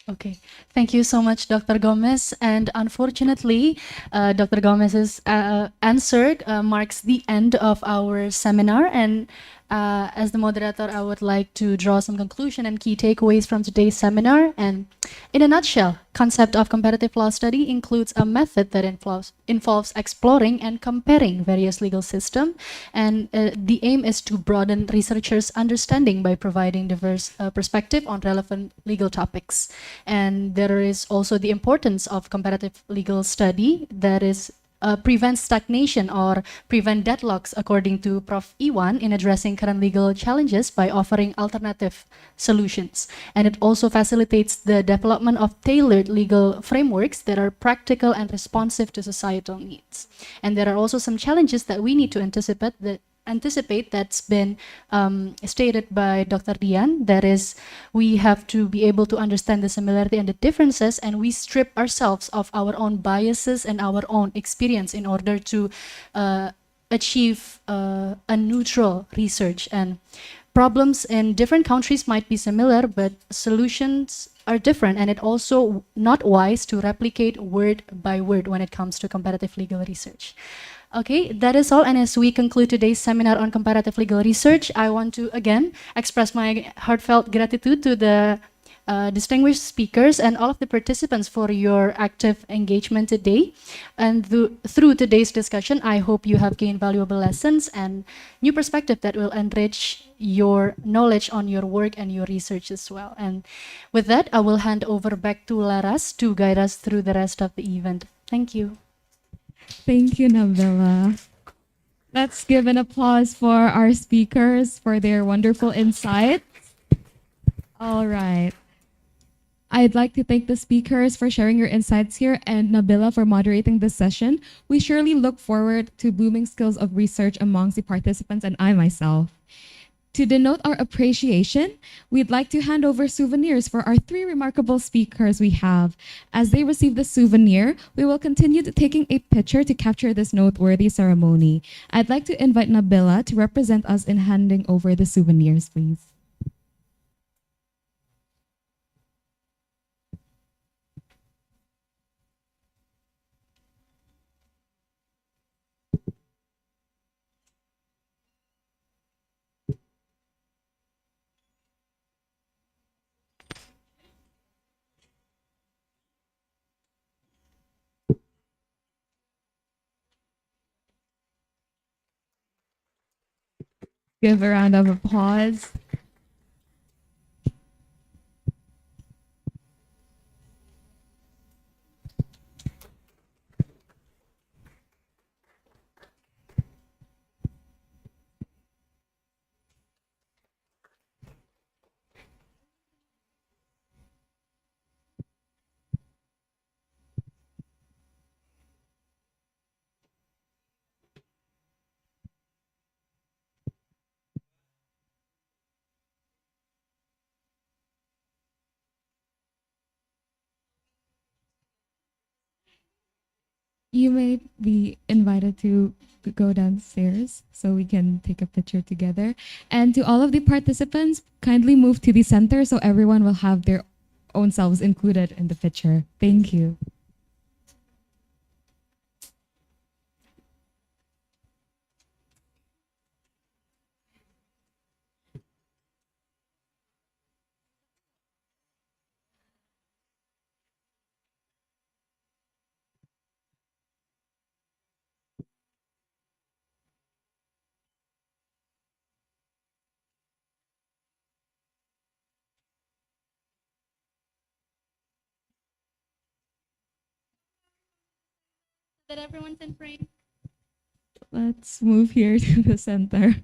Okay, thank you so much, Dr. Gomez. And unfortunately, Dr. Gomez's answer marks the end of our seminar. And as the moderator, I would like to draw some conclusion and key takeaways from today's seminar. And in a nutshell, concept of comparative law study includes a method that involves exploring and comparing various legal systems. And the aim is to broaden researchers' understanding by providing diverse perspective on relevant legal topics. And there is also the importance of comparative legal study, that is prevent stagnation or prevent deadlocks, according to Prof. Iwan, in addressing current legal challenges by offering alternative solutions. And it also facilitates the development of tailored legal frameworks that are practical and responsive to societal needs. And there are also some challenges that we need to anticipate that's been stated by Dr. Dian. That is, we have to be able to understand the similarity and the differences, and we strip ourselves of our own biases and our own experience in order to achieve a neutral research. And problems in different countries might be similar, but solutions are different, and it also not wise to replicate word by word when it comes to comparative legal research. Okay, that is all. And as we conclude today's seminar on comparative legal research, I want to again express my heartfelt gratitude to the distinguished speakers and all of the participants for your active engagement today. And through today's discussion, I hope you have gained valuable lessons and new perspective that will enrich your knowledge on your work and your research as well. And with that, I will hand over back to Laras to guide us through the rest of the event. Thank you. Thank you, Nabila. Let's give an applause for our speakers for their wonderful insights. All right. I'd like to thank the speakers for sharing your insights here and Nabila for moderating this session. We surely look forward to booming skills of research amongst the participants and I myself. To denote our appreciation, we'd like to hand over souvenirs for our three remarkable speakers we have. As they receive the souvenir, we will continue taking a picture to capture this noteworthy ceremony. I'd like to invite Nabila to represent us in handing over the souvenirs, please. give a round of applause. You may be invited to go downstairs so we can take a picture together. And to all of the participants, kindly move to the center so everyone will have their own selves included in the picture. Thank you. That everyone's in frame. Let's move here to the center.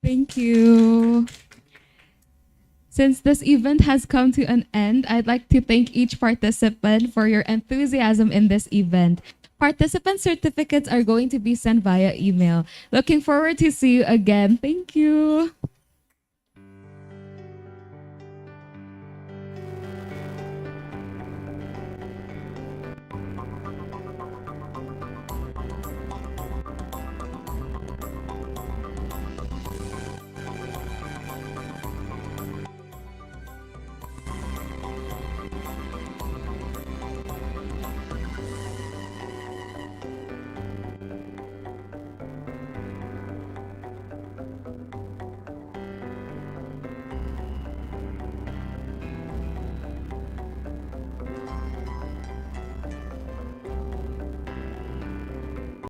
Thank you. Since this event has come to an end, I'd like to thank each participant for your enthusiasm in this event. Participant certificates are going to be sent via email. Looking forward to see you again. Thank you.